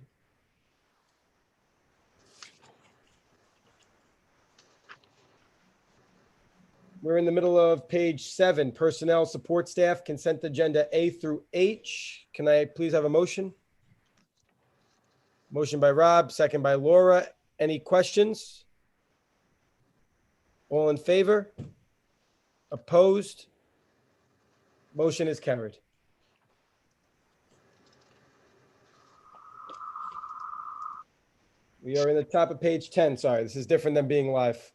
We're in the middle of page 7, personnel, support staff, consent agenda A through H. Can I please have a motion? Motion by Rob, second by Laura. Any questions? All in favor? Opposed? Motion is carried. We are in the top of page 10. Sorry, this is different than being live.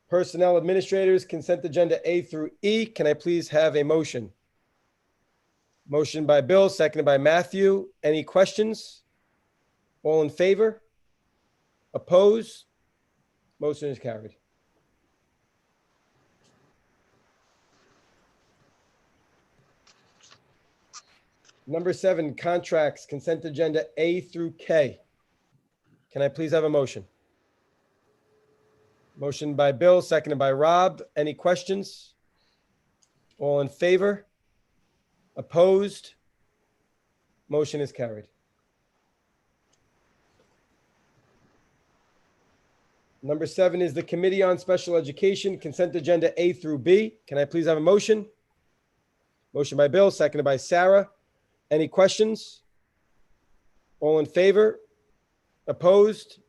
Personnel administrators, consent agenda A through E. Can I please have a motion? Motion by Bill, seconded by Matthew. Any questions? All in favor? Opposed? Motion is carried. Number 7, contracts, consent agenda A through K. Can I please have a motion? Motion by Bill, seconded by Rob. Any questions? All in favor? Opposed? Motion is carried. Number 7 is the Committee on Special Education, Consent Agenda A through B. Can I please have a motion? Motion by Bill, seconded by Sarah. Any questions? All in favor? Opposed?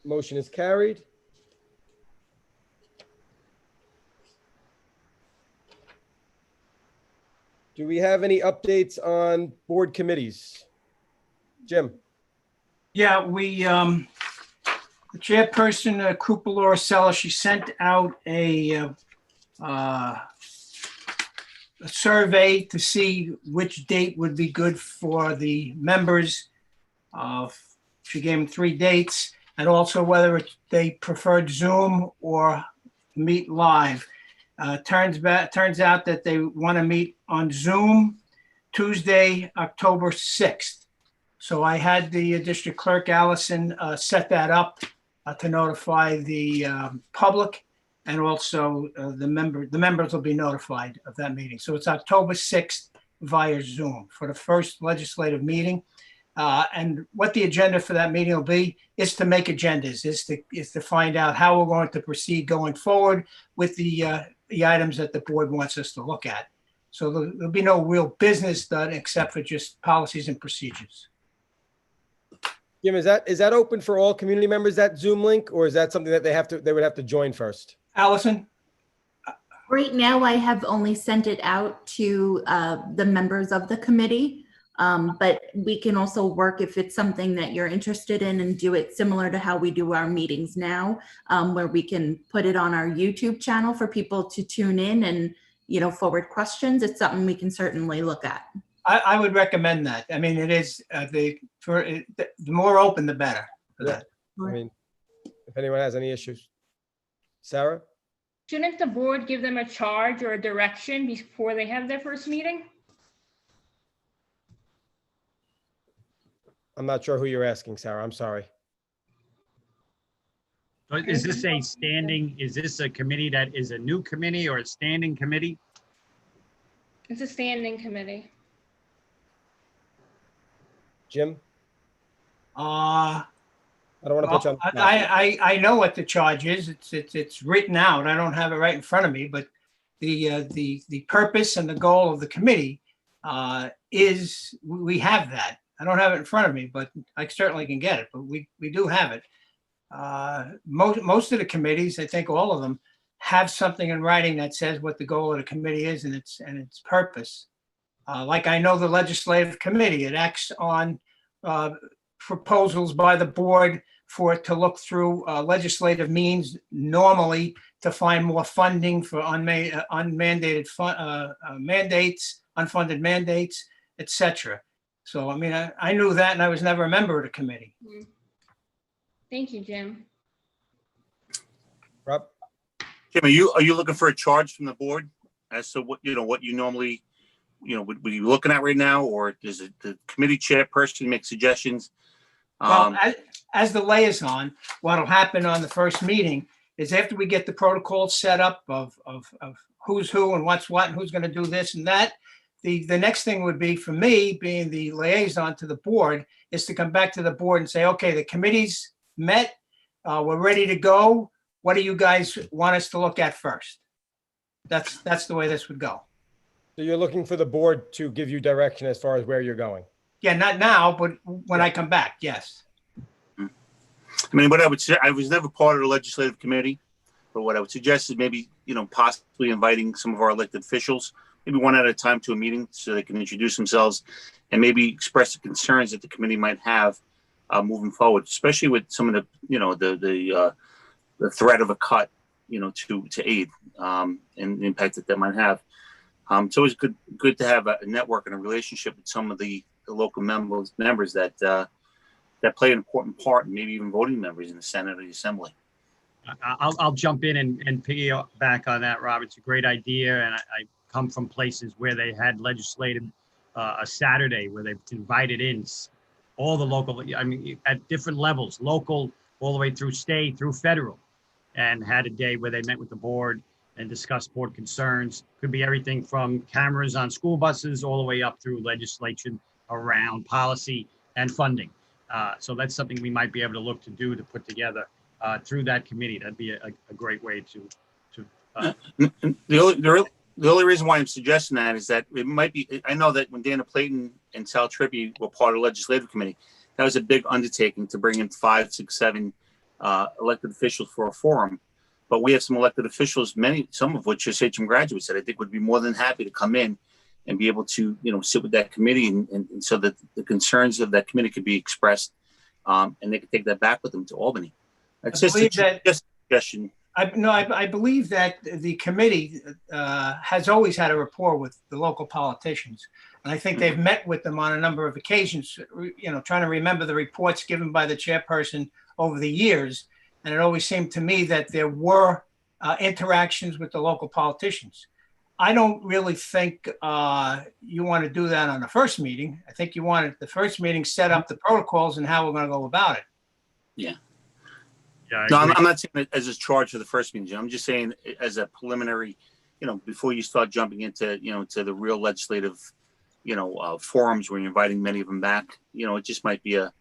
Motion is carried. Do we have any updates on board committees? Jim? Yeah, the chairperson, Krupa Sella, she sent out a survey to see which date would be good for the members. She gave them 3 dates, and also whether they preferred Zoom or meet live. Turns out that they want to meet on Zoom Tuesday, October 6th. So I had the district clerk, Allison, set that up to notify the public, and also the members will be notified of that meeting. So it's October 6th via Zoom for the first legislative meeting. And what the agenda for that meeting will be is to make agendas, is to find out how we're going to proceed going forward with the items that the board wants us to look at. So there'll be no real business done except for just policies and procedures. Jim, is that open for all community members, that Zoom link, or is that something that they would have to join first? Allison? Right now, I have only sent it out to the members of the committee, but we can also work if it's something that you're interested in and do it similar to how we do our meetings now, where we can put it on our YouTube channel for people to tune in and, forward questions. It's something we can certainly look at. I would recommend that. I mean, it is the more open, the better for that. I mean, if anyone has any issues. Sarah? Shouldn't the board give them a charge or a direction before they have their first meeting? I'm not sure who you're asking, Sarah. I'm sorry. Is this a committee that is a new committee or a standing committee? It's a standing committee. Jim? I don't want to put you on the spot. I know what the charge is. It's written out. I don't have it right in front of me, but the purpose and the goal of the committee is we have that. I don't have it in front of me, but I certainly can get it. But we do have it. Most of the committees, I think all of them, have something in writing that says what the goal of the committee is and its purpose. Like I know the legislative committee, it acts on proposals by the board for it to look through legislative means normally to find more funding for unmandated mandates, unfunded mandates, etc. So, I mean, I knew that, and I was never a member of the committee. Thank you, Jim. Rob? Jim, are you looking for a charge from the board as to what you normally, would be looking at right now, or does the committee chairperson make suggestions? Well, as the liaison, what'll happen on the first meeting is after we get the protocol set up of who's who and what's what and who's going to do this and that, the next thing would be for me, being the liaison to the board, is to come back to the board and say, okay, the committee's met, we're ready to go. What do you guys want us to look at first? That's the way this would go. So you're looking for the board to give you direction as far as where you're going? Yeah, not now, but when I come back, yes. I mean, what I would say, I was never part of the legislative committee, but what I would suggest is maybe, possibly inviting some of our elected officials, maybe one at a time, to a meeting so they can introduce themselves and maybe express the concerns that the committee might have moving forward, especially with some of the threat of a cut, to aid and the impact that might have. It's always good to have a network and a relationship with some of the local members that play an important part, and maybe even voting members in the Senate or the Assembly. I'll jump in and piggyback on that, Rob. It's a great idea, and I come from places where they had legislative a Saturday where they've invited in all the local, at different levels, local all the way through state, through federal, and had a day where they met with the board and discuss board concerns. Could be everything from cameras on school buses all the way up through legislation around policy and funding. So that's something we might be able to look to do to put together through that committee. That'd be a great way to. The only reason why I'm suggesting that is that it might be, I know that when Dana Playton and Sal Trippi were part of the legislative committee, that was a big undertaking to bring in 5, 6, 7 elected officials for a forum. But we have some elected officials, some of which are Sachem graduates, that I think would be more than happy to come in and be able to, sit with that committee and so that the concerns of that committee could be expressed, and they could take that back with them to Albany. That's just a suggestion. I believe that the committee has always had a rapport with the local politicians. And I think they've met with them on a number of occasions, trying to remember the reports given by the chairperson over the years. And it always seemed to me that there were interactions with the local politicians. I don't really think you want to do that on the first meeting. I think you want the first meeting set up the protocols and how we're going to go about it. Yeah. Yeah, No, I'm not saying it as a charge for the first meeting. I'm just saying as a preliminary, before you start jumping into, to the real legislative, forums where you're inviting many of them back, it just might be a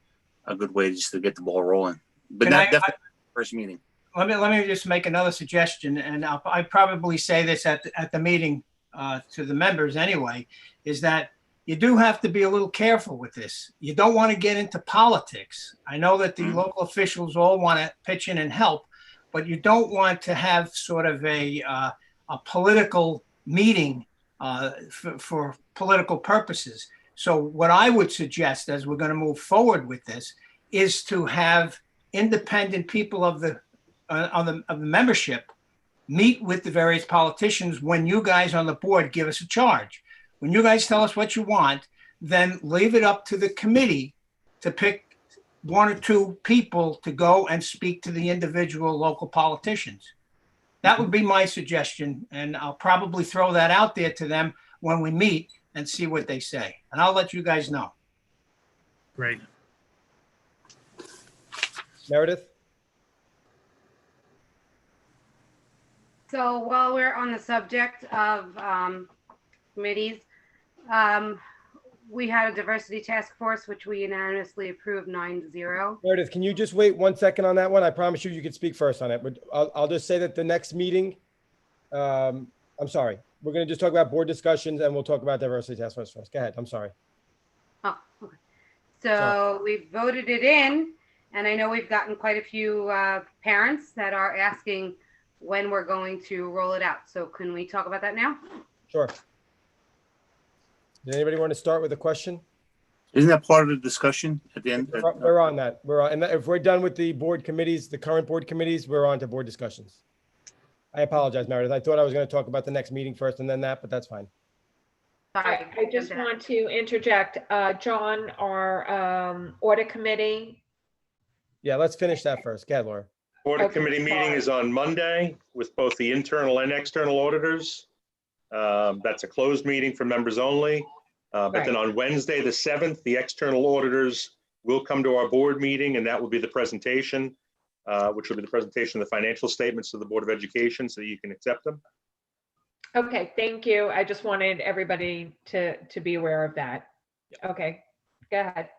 good way just to get the ball rolling. But definitely first meeting. Let me just make another suggestion, and I probably say this at the meeting to the members anyway, is that you do have to be a little careful with this. You don't want to get into politics. I know that the local officials all want to pitch in and help, but you don't want to have sort of a political meeting for political purposes. So what I would suggest as we're going to move forward with this is to have independent people of the membership meet with the various politicians when you guys on the board give us a charge. When you guys tell us what you want, then leave it up to the committee to pick 1 or 2 people to go and speak to the individual local politicians. That would be my suggestion, and I'll probably throw that out there to them when we meet and see what they say. And I'll let you guys know. Great. Meredith? So while we're on the subject of committees, we had a diversity task force, which we unanimously approved 9-0. Meredith, can you just wait 1 second on that one? I promise you could speak first on it, but I'll just say that the next meeting, I'm sorry, we're going to just talk about board discussions and we'll talk about diversity task force first. Go ahead. I'm sorry. Oh, okay. So we voted it in, and I know we've gotten quite a few parents that are asking when we're going to roll it out. So can we talk about that now? Sure. Did anybody want to start with a question? Isn't that part of the discussion at the end? We're on that. And if we're done with the board committees, the current board committees, we're on to board discussions. I apologize, Meredith. I thought I was going to talk about the next meeting first and then that, but that's fine. Sorry. I just want to interject, John, our audit committee. Yeah, let's finish that first. Go ahead, Laura. Audit committee meeting is on Monday with both the internal and external auditors. That's a closed meeting for members only. But then on Wednesday, the 7th, the external auditors will come to our board meeting, and that will be the presentation, which will be the presentation of the financial statements to the Board of Education so that you can accept them. Okay, thank you. I just wanted everybody to be aware of that. Okay, go ahead.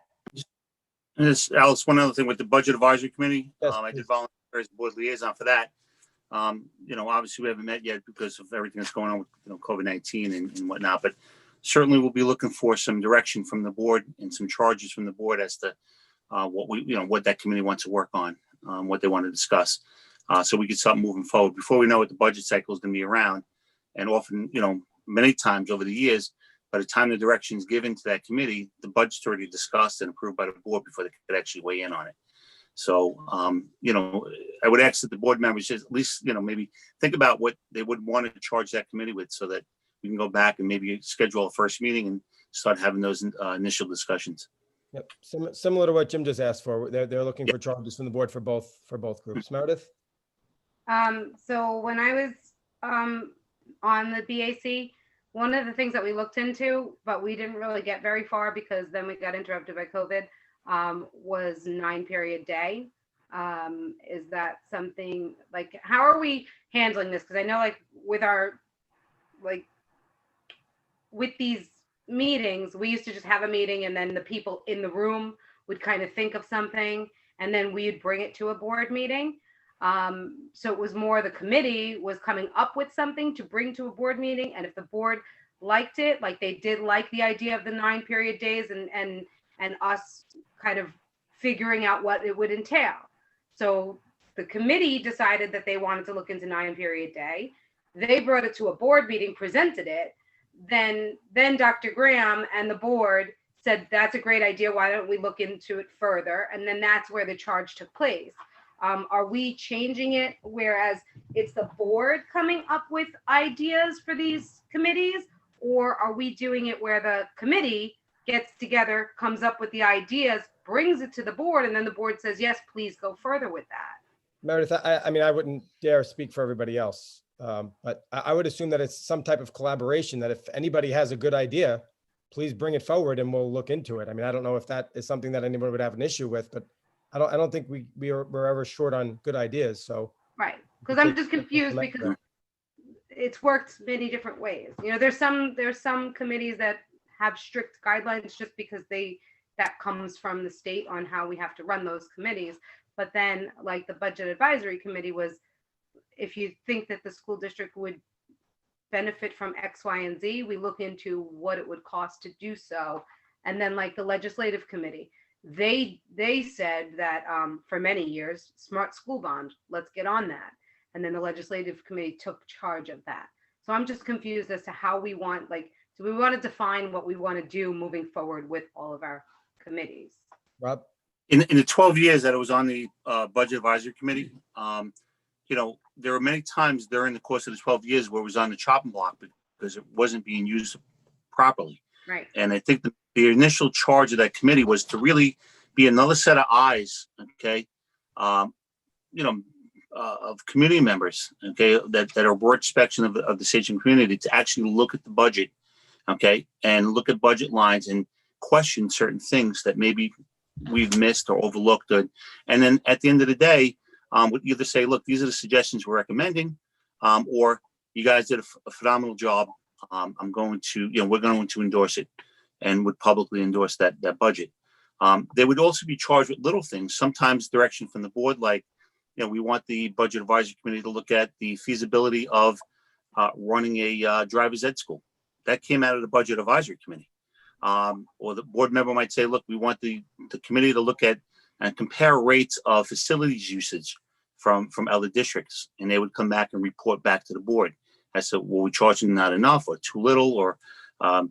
And this, Alice, one other thing with the Budget Advisory Committee, Yes, I did volunteer as board liaison for that. Obviously we haven't met yet because of everything that's going on with COVID-19 and whatnot, but certainly we'll be looking for some direction from the board and some charges from the board as to what that committee wants to work on, what they want to discuss, so we can start moving forward before we know what the budget cycle is going to be around. And often, many times over the years, by the time the direction is given to that committee, the budget's already discussed and approved by the board before they could actually weigh in on it. So, I would ask that the board members just at least, maybe think about what they would want to charge that committee with so that we can go back and maybe schedule a first meeting and start having those initial discussions. Yep. Similar to what Jim just asked for. They're looking for charges from the board for both groups. Meredith? So when I was on the BAC, one of the things that we looked into, but we didn't really get very far because then we got interrupted by COVID, was 9-period day. Is that something like, how are we handling this? Because I know like with our, like with these meetings, we used to just have a meeting and then the people in the room would kind of think of something and then we'd bring it to a board meeting. So it was more the committee was coming up with something to bring to a board meeting. And if the board liked it, like they did like the idea of the 9 period days and us kind of figuring out what it would entail. So the committee decided that they wanted to look into 9 period day. They brought it to a board meeting, presented it. Then Dr. Graham and the board said, that's a great idea. Why don't we look into it further? And then that's where the charge took place. Are we changing it whereas it's the board coming up with ideas for these committees? Or are we doing it where the committee gets together, comes up with the ideas, brings it to the board, and then the board says, yes, please go further with that? Meredith, I mean, I wouldn't dare speak for everybody else, but I would assume that it's some type of collaboration, that if anybody has a good idea, please bring it forward and we'll look into it. I mean, I don't know if that is something that anyone would have an issue with, but I don't think we're ever short on good ideas. So right, because I'm just confused because it's worked many different ways. You know, there's some committees that have strict guidelines just because that comes from the state on how we have to run those committees. But then like the budget advisory committee was, if you think that the school district would benefit from X, Y, and Z, we look into what it would cost to do so. And then like the legislative committee, they said that for many years, smart school bond, let's get on that. And then the legislative committee took charge of that. So I'm just confused as to how we want, like, do we want to define what we want to do moving forward with all of our committees? Rob? In the 12 years that I was on the budget advisory committee, you know, there were many times during the course of the 12 years where it was on the chopping block because it wasn't being used properly. Right. And I think the initial charge of that committee was to really be another set of eyes, okay, you know, of community members, okay, that are a broad spectrum of the Sachem community to actually look at the budget, okay, and look at budget lines and question certain things that maybe we've missed or overlooked. And then at the end of the day, we'd either say, look, these are the suggestions we're recommending, or you guys did a phenomenal job. I'm going to, you know, we're going to endorse it and would publicly endorse that budget. They would also be charged with little things, sometimes direction from the board, like, you know, we want the budget advisory committee to look at the feasibility of running a driver's ed school. That came out of the budget advisory committee. Or the board member might say, look, we want the committee to look at and compare rates of facilities usage from other districts. And they would come back and report back to the board as to, were we charging not enough or too little or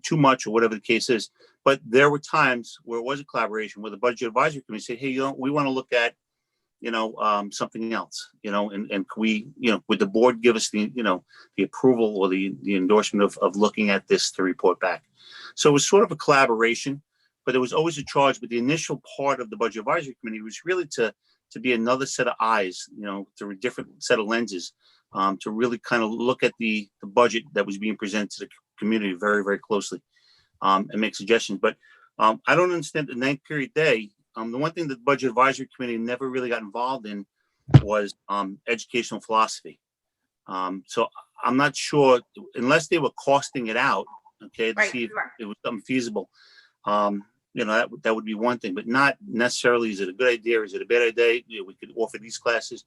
too much or whatever the case is. But there were times where it was a collaboration where the budget advisory committee said, hey, you know, we want to look at, you know, something else, you know, and can we, you know, would the board give us the, you know, the approval or the endorsement of looking at this to report back? So it was sort of a collaboration, but there was always a charge. But the initial part of the budget advisory committee was really to be another set of eyes, you know, through a different set of lenses, to really kind of look at the budget that was being presented to the community very, very closely, and make suggestions. But I don't understand the 9 period day. The one thing that the budget advisory committee never really got involved in was educational philosophy. So I'm not sure, unless they were costing it out, okay, to see if it was something feasible. You know, that would be one thing, but not necessarily, is it a good idea? Is it a bad idea? You know, we could offer these classes.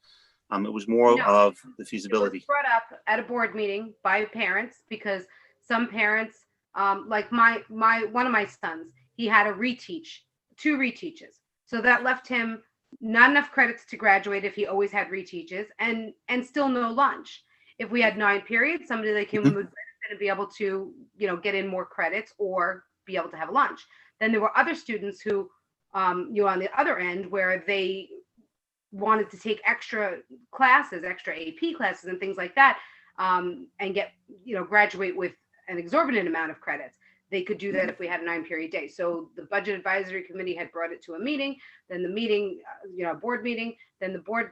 It was more of the feasibility. It was brought up at a board meeting by parents because some parents, like one of my sons, he had a two reteaches. So that left him not enough credits to graduate if he always had reteaches and still no lunch. If we had 9 periods, somebody like him would benefit and be able to, you know, get in more credits or be able to have lunch. Then there were other students who, you know, on the other end where they wanted to take extra classes, extra AP classes and things like that, and get, you know, graduate with an exorbitant amount of credits. They could do that if we had a 9 period day. So the budget advisory committee had brought it to a meeting, then the meeting, you know, board meeting, then the board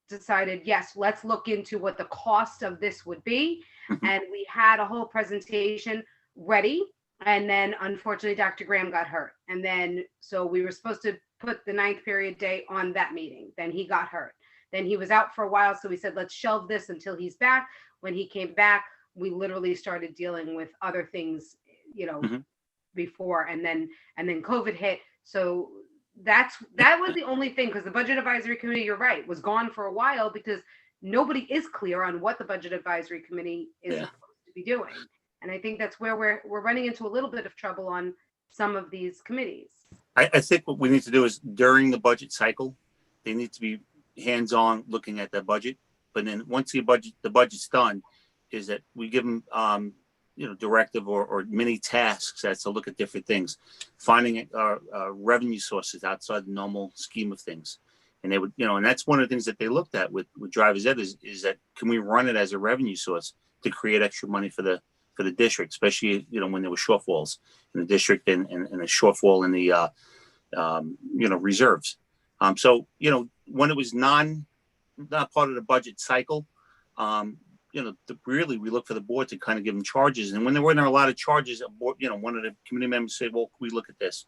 decided, yes, let's look into what the cost of this would be. And we had a whole presentation ready. And then unfortunately, Dr. Graham got hurt. And then, so we were supposed to put the ninth period day on that meeting. Then he got hurt. Then he was out for a while. So we said, let's shelve this until he's back. When he came back, we literally started dealing with other things, before, and then COVID hit. So that was the only thing, because the Budget Advisory Committee, you're right, was gone for a while because nobody is clear on what the Budget Advisory Committee is supposed to be doing. And I think that's where we're running into a little bit of trouble on some of these committees. I think what we need to do is during the budget cycle, they need to be hands-on looking at that budget. But then once the budget's done, is that we give them, directive or mini tasks that's to look at different things, finding revenue sources outside the normal scheme of things. And they would, and that's one of the things that they looked at with Driver's Ed is that can we run it as a revenue source to create extra money for the district, especially, when there were shortfalls in the district and a shortfall in the, reserves. So, when it was not part of the budget cycle, really we look for the board to kind of give them charges. And when there weren't a lot of charges, one of the committee members said, well, can we look at this?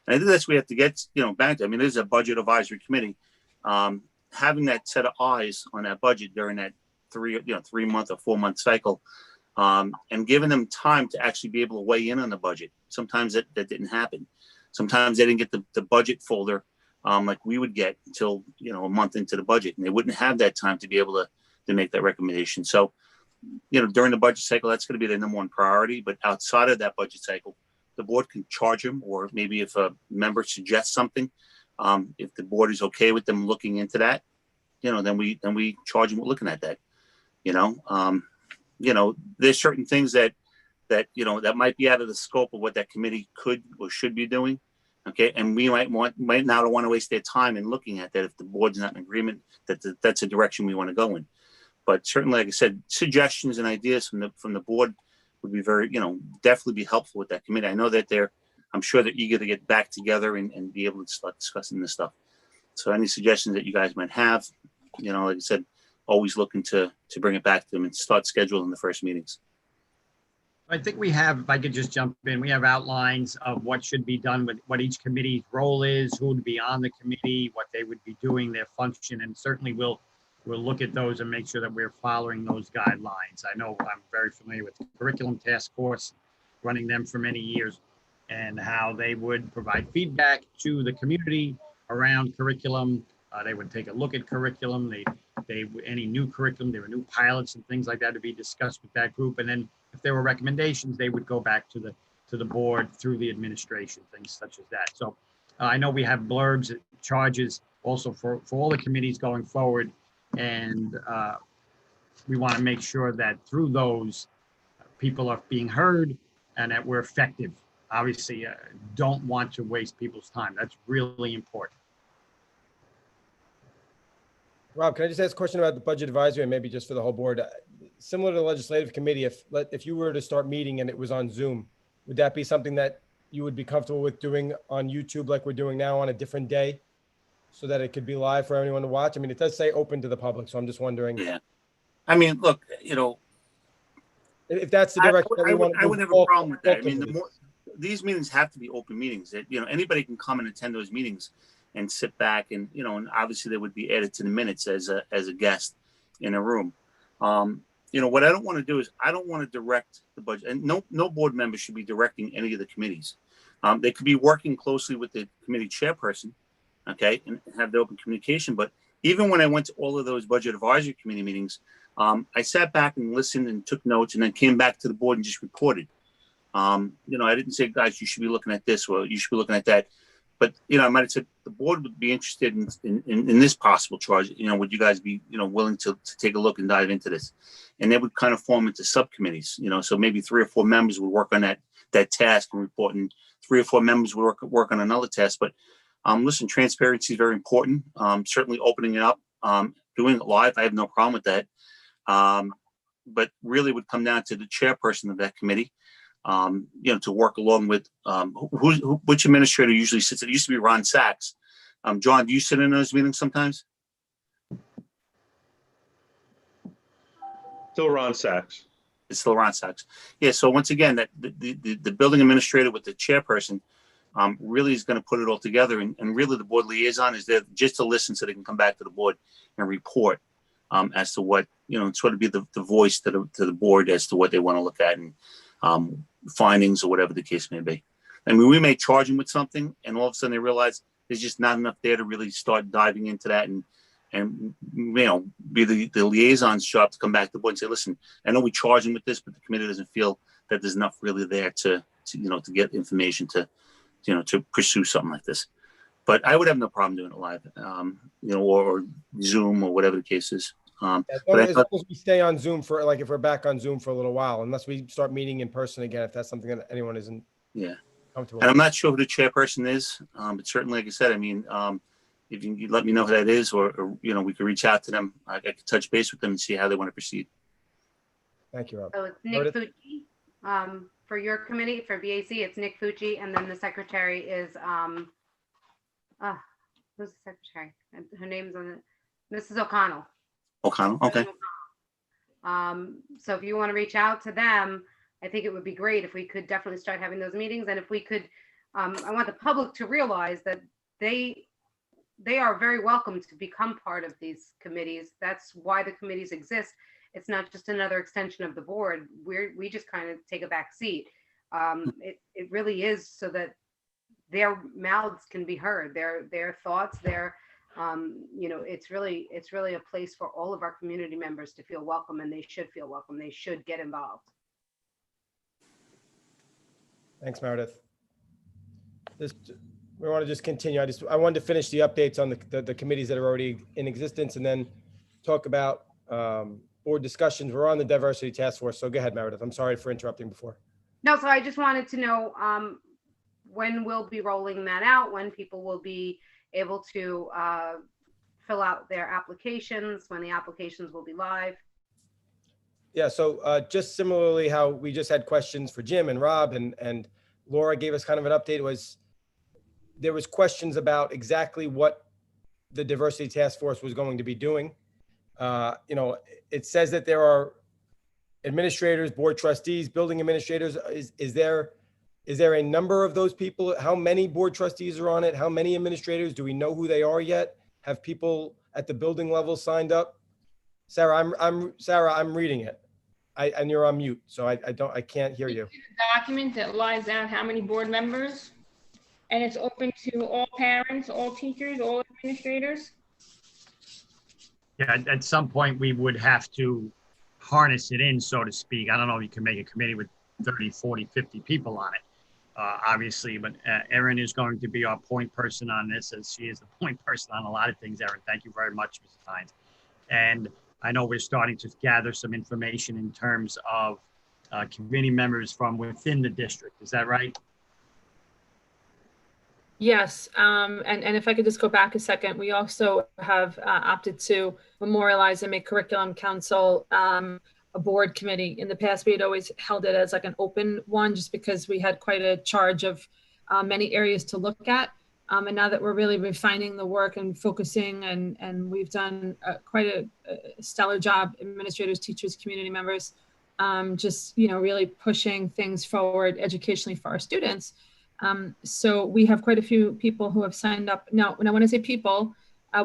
And I think that's we have to get, back to. I mean, there's a budget advisory committee. Having that set of eyes on that budget during that 3-month or 4-month cycle, and giving them time to actually be able to weigh in on the budget. Sometimes that didn't happen. Sometimes they didn't get the budget folder like we would get until, a month into the budget, and they wouldn't have that time to be able to make that recommendation. So, during the budget cycle, that's going to be the number one priority. But outside of that budget cycle, the board can charge them, or maybe if a member suggests something, if the board is okay with them looking into that, then we charge them with looking at that. There's certain things that might be out of the scope of what that committee could or should be doing. Okay, and we might not want to waste their time in looking at that if the board's not in agreement that that's a direction we want to go in. But certainly, like I said, suggestions and ideas from the board would be very, definitely be helpful with that committee. I know that I'm sure they're eager to get back together and be able to start discussing this stuff. So any suggestions that you guys might have, like I said, always looking to bring it back to them and start scheduling the first meetings. I think we have, if I could just jump in, we have outlines of what should be done with what each committee's role is, who would be on the committee, what they would be doing, their function, and certainly we'll look at those and make sure that we're following those guidelines. I know I'm very familiar with the curriculum task force, running them for many years, and how they would provide feedback to the community around curriculum. They would take a look at curriculum. They any new curriculum, there were new pilots and things like that to be discussed with that group. And then if there were recommendations, they would go back to the board through the administration, things such as that. So I know we have blurbs, charges also for all the committees going forward. And we want to make sure that through those, people are being heard and that we're effective. Obviously, don't want to waste people's time. That's really important. Rob, can I just ask a question about the budget advisory and maybe just for the whole board? Similar to the legislative committee, if you were to start meeting and it was on Zoom, would that be something that you would be comfortable with doing on YouTube like we're doing now on a different day so that it could be live for anyone to watch? I mean, it does say open to the public, so I'm just wondering. Yeah. I mean, look, if that's the direction I wouldn't have a problem with that. I mean, these meetings have to be open meetings. That anybody can come and attend those meetings and sit back and and obviously they would be added to the minutes as a guest in a room. What I don't want to do is I don't want to direct the budget, and no board member should be directing any of the committees. They could be working closely with the committee chairperson, okay, and have the open communication. But even when I went to all of those budget advisory committee meetings, I sat back and listened and took notes and then came back to the board and just reported. I didn't say, guys, you should be looking at this or you should be looking at that. But, I might have said the board would be interested in this possible charge. Would you guys be, willing to take a look and dive into this? And they would kind of form into subcommittees, so maybe 3 or 4 members would work on that task and report, and 3 or 4 members would work on another task. But listen, transparency is very important. Certainly opening it up, doing it live, I have no problem with that. But really would come down to the chairperson of that committee. To work along with which administrator usually sits. It used to be Ron Sachs. John, do you sit in those meetings sometimes? Still Ron Sachs. It's still Ron Sachs. Yeah. So once again, that the building administrator with the chairperson, really is going to put it all together. And really the board liaison is there just to listen so they can come back to the board and report as to what, sort of be the voice to the board as to what they want to look at and findings or whatever the case may be. I mean, we may charge them with something and all of a sudden they realize there's just not enough there to really start diving into that and be the liaison's job to come back to the board and say, listen, I know we charge them with this, but the committee doesn't feel that there's enough really there to get information to pursue something like this. But I would have no problem doing it live, or Zoom or whatever the case is. As long as we stay on Zoom for, like, if we're back on Zoom for a little while, unless we start meeting in person again, if that's something that anyone isn't comfortable And I'm with. not sure who the chairperson is, but certainly, like I said, I mean, if you can let me know who that is, or we could reach out to them. I could touch base with them and see how they want to proceed. Thank you, Rob. So it's Nick Fucci for your committee, for BAC. It's Nick Fucci, and then the secretary is who's the secretary? Her name's on it. Mrs. O'Connell. O'Connell, okay. So if you want to reach out to them, I think it would be great if we could definitely start having those meetings. And if we could, I want the public to realize that they are very welcome to become part of these committees. That's why the committees exist. It's not just another extension of the board. We just kind of take a back seat. It really is so that their mouths can be heard, their thoughts, it's really a place for all of our community members to feel welcome, and they should feel welcome. They should get involved. Thanks, Meredith. We want to just continue. I wanted to finish the updates on the committees that are already in existence, and then talk about board discussions. We're on the diversity task force, so go ahead, Meredith. I'm sorry for interrupting before. No, so I just wanted to know when we'll be rolling that out, when people will be able to fill out their applications, when the applications will be live. Yeah, so just similarly how we just had questions for Jim and Rob and Laura gave us kind of an update, there was questions about exactly what the diversity task force was going to be doing. It says that there are administrators, board trustees, building administrators. Is there a number of those people? How many board trustees are on it? How many administrators? Do we know who they are yet? Have people at the building level signed up? Sarah, I'm reading it. And you're on mute, so I can't hear you. Document that lies out how many board members, and it's open to all parents, all teachers, all administrators. Yeah, at some point we would have to harness it in, so to speak. I don't know if you can make a committee with 30, 40, 50 people on it, obviously, but Erin is going to be our point person on this, as she is the point person on a lot of things. Erin, thank you very much, Mrs. Hines. And I know we're starting to gather some information in terms of committee members from within the district. Is that right? Yes, and if I could just go back a second, we also have opted to memorialize and make curriculum council a board committee. In the past, we had always held it as like an open one, just because we had quite a charge of many areas to look at. And now that we're really refining the work and focusing, and we've done quite a stellar job, administrators, teachers, community members, just really pushing things forward educationally for our students. So we have quite a few people who have signed up. Now, when I say people,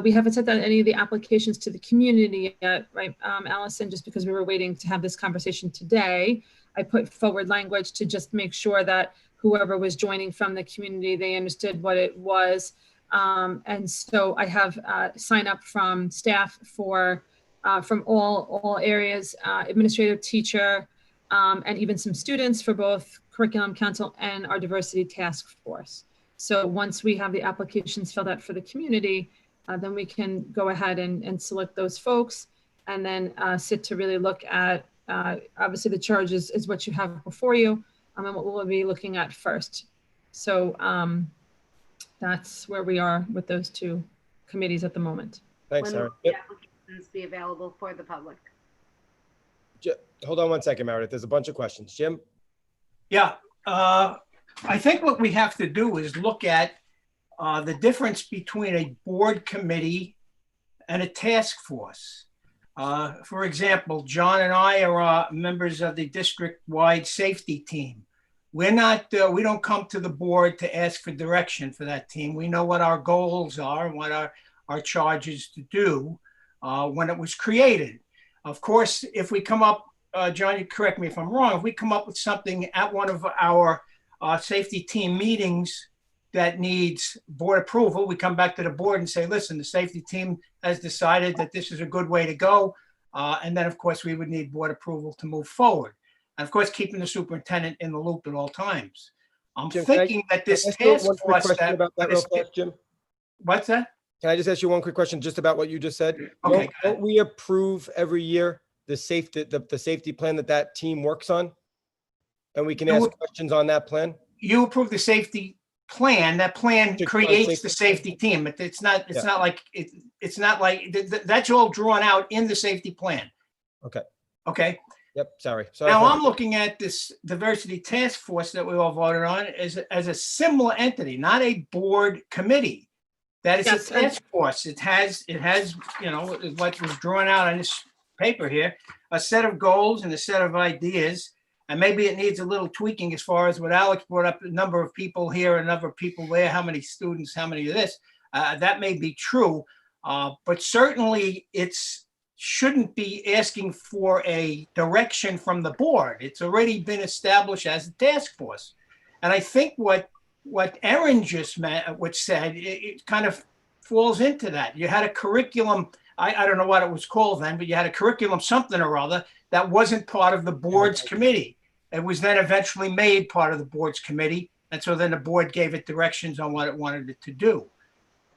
we haven't sent out any of the applications to the community yet, right, Allison, just because we were waiting to have this conversation today. I put forward language to just make sure that whoever was joining from the community, they understood what it was. And so I have sign up from staff from all areas, administrative, teacher, and even some students for both curriculum council and our diversity task force. So once we have the applications filled out for the community, then we can go ahead and select those folks, and then sit to really look at, obviously the charge is what you have before you, and what we'll be looking at first. So that's where we are with those two committees at the moment. Thanks, Sarah. When will the applications be available for the public? Hold on one second, Meredith. There's a bunch of questions. Jim? Yeah, I think what we have to do is look at the difference between a board committee and a task force. For example, John and I are members of the district-wide safety team. We're not, we don't come to the board to ask for direction for that team. We know what our goals are and what our charge is to do when it was created. Of course, if we come up, John, you correct me if I'm wrong, if we come up with something at one of our safety team meetings that needs board approval, we come back to the board and say, listen, the safety team has decided that this is a good way to go. And then, of course, we would need board approval to move forward. And of course, keeping the superintendent in the loop at all times. I'm Jim, thinking that this can I ask task one quick force question about that real fast, Jim? What's that? Can I just ask you one quick question just about what you just said? Okay. Don't we approve every year the safety plan that team works on? And we can ask questions on that plan? You approve the safety plan. That plan creates the safety team. It's not like that's all drawn out in the safety plan. Okay. Okay. Yep. Sorry. Now I'm looking at this diversity task force that we all voted on as a similar entity, not a board committee. That is a task force. It has, you know, what was drawn out on this paper here, a set of goals and a set of ideas. And maybe it needs a little tweaking as far as what Alex brought up, the number of people here, a number of people there, how many students, how many of this. That may be true, but certainly shouldn't be asking for a direction from the board. It's already been established as a task force. And I think what Erin just said, it kind of falls into that. You had a curriculum, I don't know what it was called then, but you had a curriculum something or other that wasn't part of the board's committee. It was then eventually made part of the board's committee. And so then the board gave it directions on what it wanted it to do.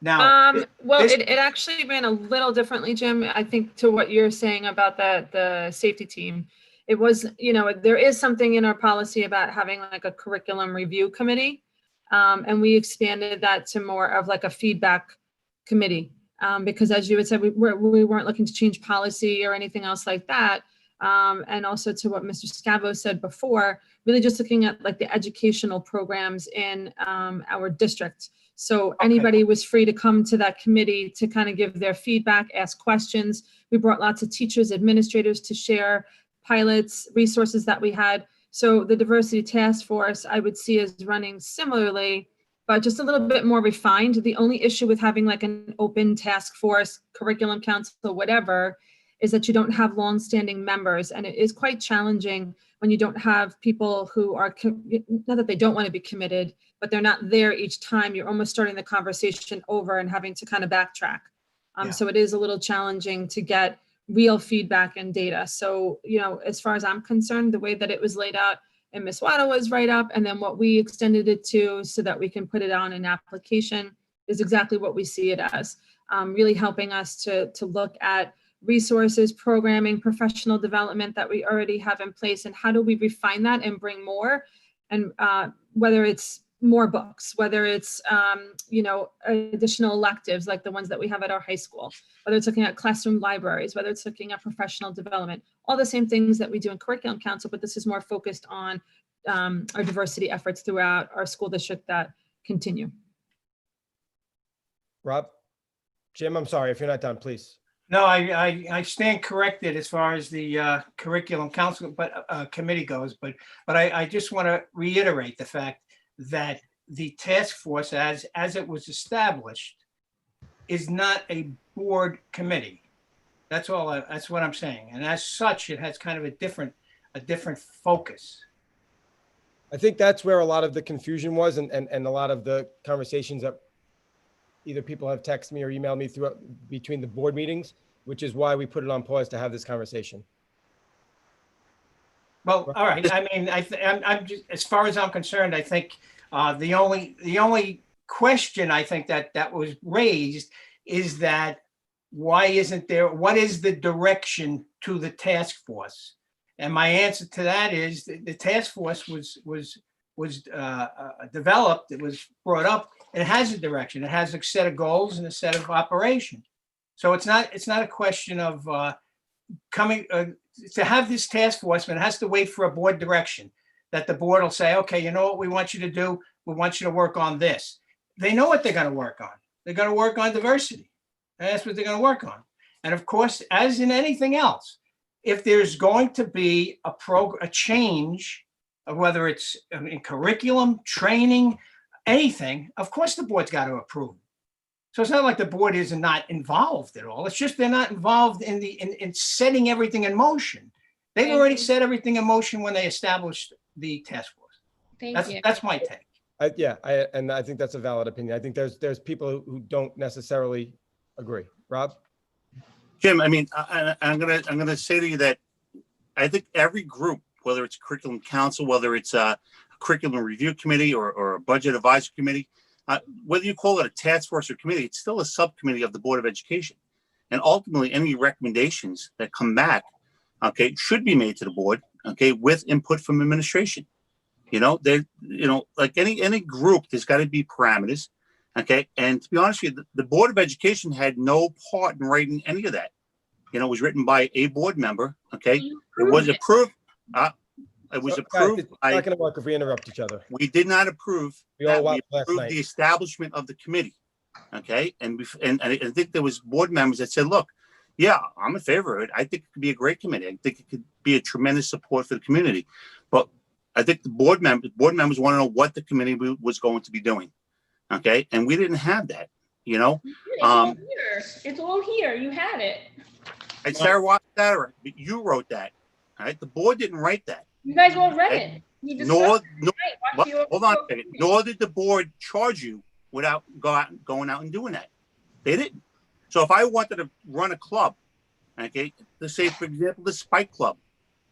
Now, it actually ran a little differently, Jim. I think to what you're saying about the safety team, it was, you know, there is something in our policy about having like a curriculum review committee. And we expanded that to more of like a feedback committee. Because as you had said, we weren't looking to change policy or anything else like that. And also to what Mr. Scavo said before, really just looking at like the educational programs in our district. So anybody was free to come to that committee to kind of give their feedback, ask questions. We brought lots of teachers, administrators to share pilots, resources that we had. So the diversity task force I would see as running similarly, but just a little bit more refined. The only issue with having like an open task force, curriculum council, whatever, is that you don't have longstanding members. And it is quite challenging when you don't have people who are, not that they don't want to be committed, but they're not there each time. You're almost starting the conversation over and having to kind of backtrack. So it is a little challenging to get real feedback and data. So, you know, as far as I'm concerned, the way that it was laid out and Ms. Waddle was right up, and then what we extended it to so that we can put it on an application is exactly what we see it as, really helping us to look at resources, programming, professional development that we already have in place, and how do we refine that and bring more, and whether it's more books, whether it's, you know, additional electives like the ones that we have at our high school, whether it's looking at classroom libraries, whether it's looking at professional development, all the same things that we do in curriculum council, but this is more focused on our diversity efforts throughout our school district that continue. Rob? Jim, I'm sorry, if you're not done, please. No, I stand corrected as far as the curriculum council committee goes, but I just want to reiterate the fact that the task force as it was established is not a board committee. That's all. That's what I'm saying. And as such, it has kind of a different focus. I think that's where a lot of the confusion was, and a lot of the conversations that either people have texted me or emailed me throughout between the board meetings, which is why we put it on pause to have this conversation. Well, all right. I mean, I'm just, as far as I'm concerned, I think the only question I think that was raised is that why isn't there? What is the direction to the task force? And my answer to that is the task force was developed. It was brought up. It has a direction. It has a set of goals and a set of operation. So it's not a question of coming to have this task force, but it has to wait for a board direction that the board will say, okay, you know what we want you to do? We want you to work on this. They know what they're going to work on. They're going to work on diversity. And that's what they're going to work on. And of course, as in anything else, if there's going to be a change whether it's in curriculum, training, anything, of course the board's got to approve. So it's not like the board is not involved at all. It's just they're not involved in setting everything in motion. They've already set everything in motion when they established the task force. Thank you. That's my take. And I think that's a valid opinion. I think there's people who don't necessarily agree. Rob? Jim, I mean, I'm gonna say to you that I think every group, whether it's a curriculum council, whether it's a curriculum review committee or a budget advisory committee, whether you call it a task force or committee, it's still a subcommittee of the Board of Education. And ultimately, any recommendations that come back, okay, should be made to the board, okay, with input from administration. Like any group, there's got to be parameters, okay. And to be honest with you, the Board of Education had no part in writing any of that. It was written by a board member, okay. It was approved. It was approved. It's not going to work if we interrupt each other. We did not approve. We all We watched last approved night. the establishment of the committee, okay. And I think there was board members that said, "Look, yeah, I'm in favor of it. I think it could be a great committee. I think it could be a tremendous support for the community." But I think the board members want to know what the committee was going to be doing, okay. And we didn't have that, It's all here. It's all here. You had it. Sarah watched that, but you wrote that, all right. The board didn't write that. You guys all read it. You discussed it. Right. Hold on a second. Nor did the board charge you without going out and doing that. They didn't. So if I wanted to run a club, okay, let's say, for example, the Spike Club,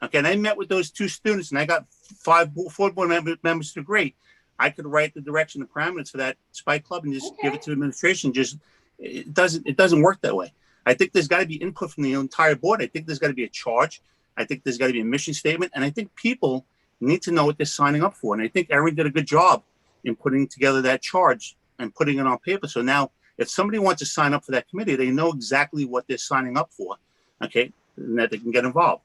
okay, and I met with those two students and I got four board members to agree, I could write the direction, the parameters for that Spike Club and just give it to administration. It doesn't work that way. I think there's got to be input from the entire board. I think there's got to be a charge. I think there's got to be a mission statement. And I think people need to know what they're signing up for. And I think Erin did a good job in putting together that charge and putting it on paper. So now if somebody wants to sign up for that committee, they know exactly what they're signing up for, okay, and that they can get involved.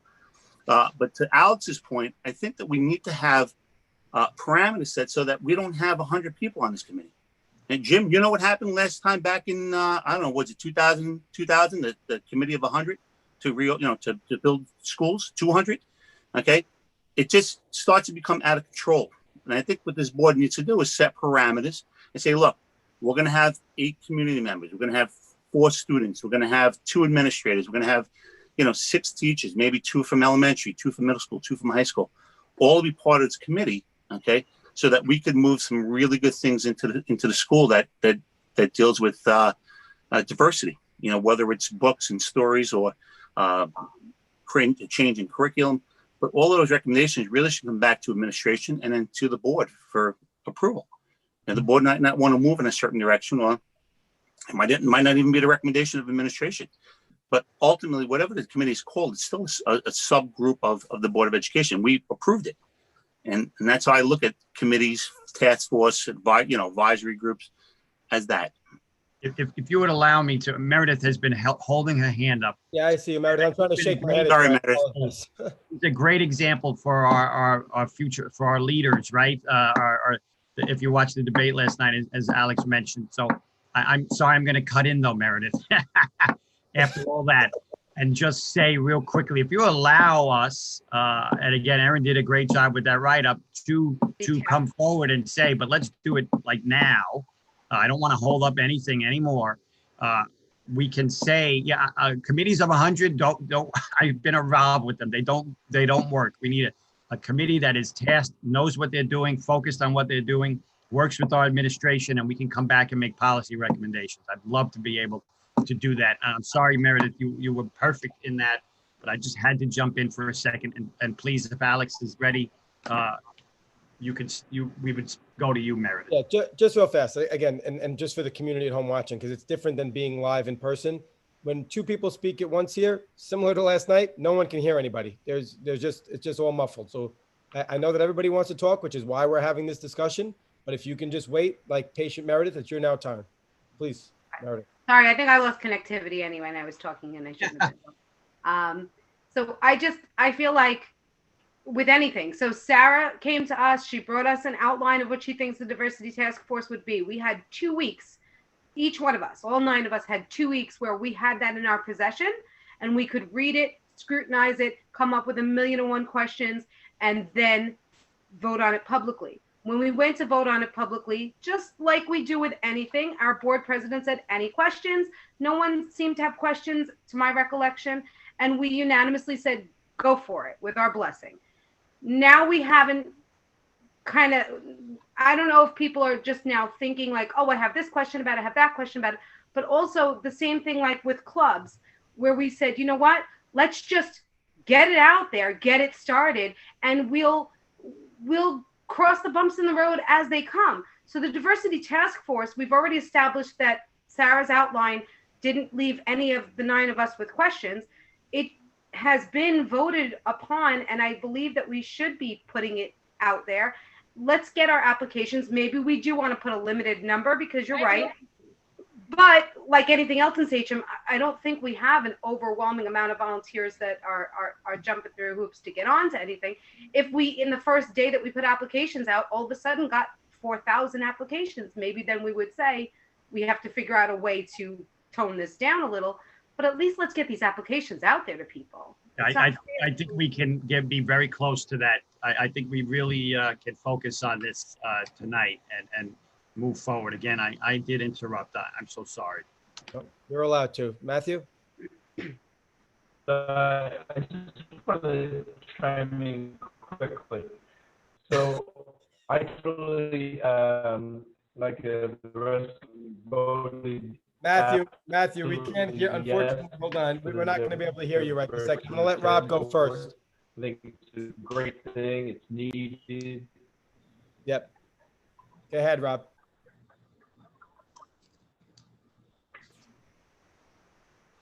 But to Alex's point, I think that we need to have parameters set so that we don't have 100 people on this committee. And Jim, you know what happened last time back in, I don't know, was it 2000, the committee of 100 to build schools, 200, okay? It just starts to become out of control. And I think what this board needs to do is set parameters and say, look, we're going to have 8 community members. We're going to have 4 students. We're going to have 2 administrators. We're going to have, 6 teachers, maybe 2 from elementary, 2 from middle school, 2 from high school, all be part of this committee, okay? So that we could move some really good things into the school that deals with diversity, whether it's books and stories or creating a change in curriculum. But all of those recommendations really should come back to administration and then to the board for approval. And the board might not want to move in a certain direction, or it might not even be the recommendation of administration. But ultimately, whatever the committee is called, it's still a subgroup of the Board of Education. We approved it. And that's how I look at committees, task force, advisory groups as that. If you would allow me to, Meredith has been holding her hand up. Yeah, I see you, Meredith. I'm trying to shake my head. Sorry, Meredith. It's a great example for our future, for our leaders, right? If you watched the debate last night, as Alex mentioned. So I'm sorry, I'm going to cut in though, Meredith, after all that. And just say real quickly, if you allow us, and again, Erin did a great job with that write-up, to come forward and say, but let's do it like now. I don't want to hold up anything anymore. We can say, yeah, committees of 100 don't. I've been involved with them. They don't work. We need a committee that is tasked, knows what they're doing, focused on what they're doing, works with our administration, and we can come back and make policy recommendations. I'd love to be able to do that. I'm sorry, Meredith, you were perfect in that, but I just had to jump in for a second. And please, if Alex is ready, we would go to you, Meredith. Yeah, just real fast again, and just for the community at home watching, because it's different than being live in person. When 2 people speak at once here, similar to last night, no one can hear anybody. It's just all muffled. So I know that everybody wants to talk, which is why we're having this discussion. But if you can just wait, like patient Meredith, it's your now turn. Please, Meredith. Sorry, I think I lost connectivity anyway, and I was talking and I shouldn't have been. So I feel like with anything. So Sarah came to us, she brought us an outline of what she thinks the diversity task force would be. We had 2 weeks, each one of us, all 9 of us had 2 weeks where we had that in our possession and we could read it, scrutinize it, come up with 1,000,001 questions, and then vote on it publicly. When we went to vote on it publicly, just like we do with anything, our board president said, any questions? No one seemed to have questions, to my recollection. And we unanimously said, go for it with our blessing. Now we haven't kind of, I don't know if people are just now thinking like, oh, I have this question about it, I have that question about it. But also the same thing like with clubs, where we said, you know what, let's just get it out there, get it started, and we'll cross the bumps in the road as they come. So the diversity task force, we've already established that Sarah's outline didn't leave any of the 9 of us with questions. It has been voted upon, and I believe that we should be putting it out there. Let's get our applications. Maybe we do want to put a limited number, because you're right. But like anything else in Sachem, I don't think we have an overwhelming amount of volunteers that are jumping through hoops to get onto anything. If we, in the first day that we put applications out, all of a sudden got 4,000 applications, maybe then we would say we have to figure out a way to tone this down a little. But at least let's get these applications out there to people. I think we can be very close to that. I think we really can focus on this tonight and move forward. Again, I did interrupt. I'm so sorry. You're allowed to. Matthew? I just want to chime in quickly. So I totally, like the rest voted. Matthew, we can't hear, unfortunately, hold on. We're not going to be able to hear you right this second. I'm going to let Rob go first. I think it's a great thing. It's needed. Yep. Go ahead, Rob.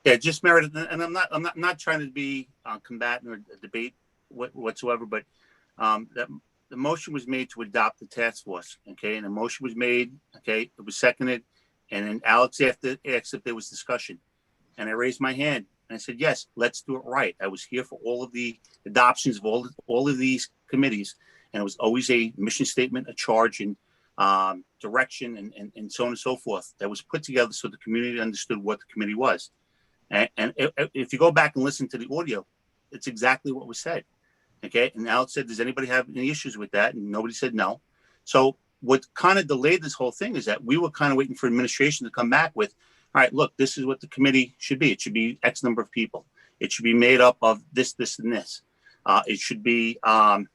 Yeah, just Meredith, and I'm not trying to be combatant or debate whatsoever, but that the motion was made to adopt the task force, okay, and the motion was made, okay, it was seconded, and then Alex asked if there was discussion, and I raised my hand and I said, yes, let's do it right. I was here for all of the adoptions of all of these committees, and it was always a mission statement, a charge, and direction, and so on and so forth that was put together so the community understood what the committee was. And if you go back and listen to the audio, it's exactly what was said. Okay. And Alex said, does anybody have any issues with that? And nobody said no. So what kind of delayed this whole thing is that we were kind of waiting for administration to come back with, all right, look, this is what the committee should be. It should be X number of people. It should be made up of this, this, and this. It should be, it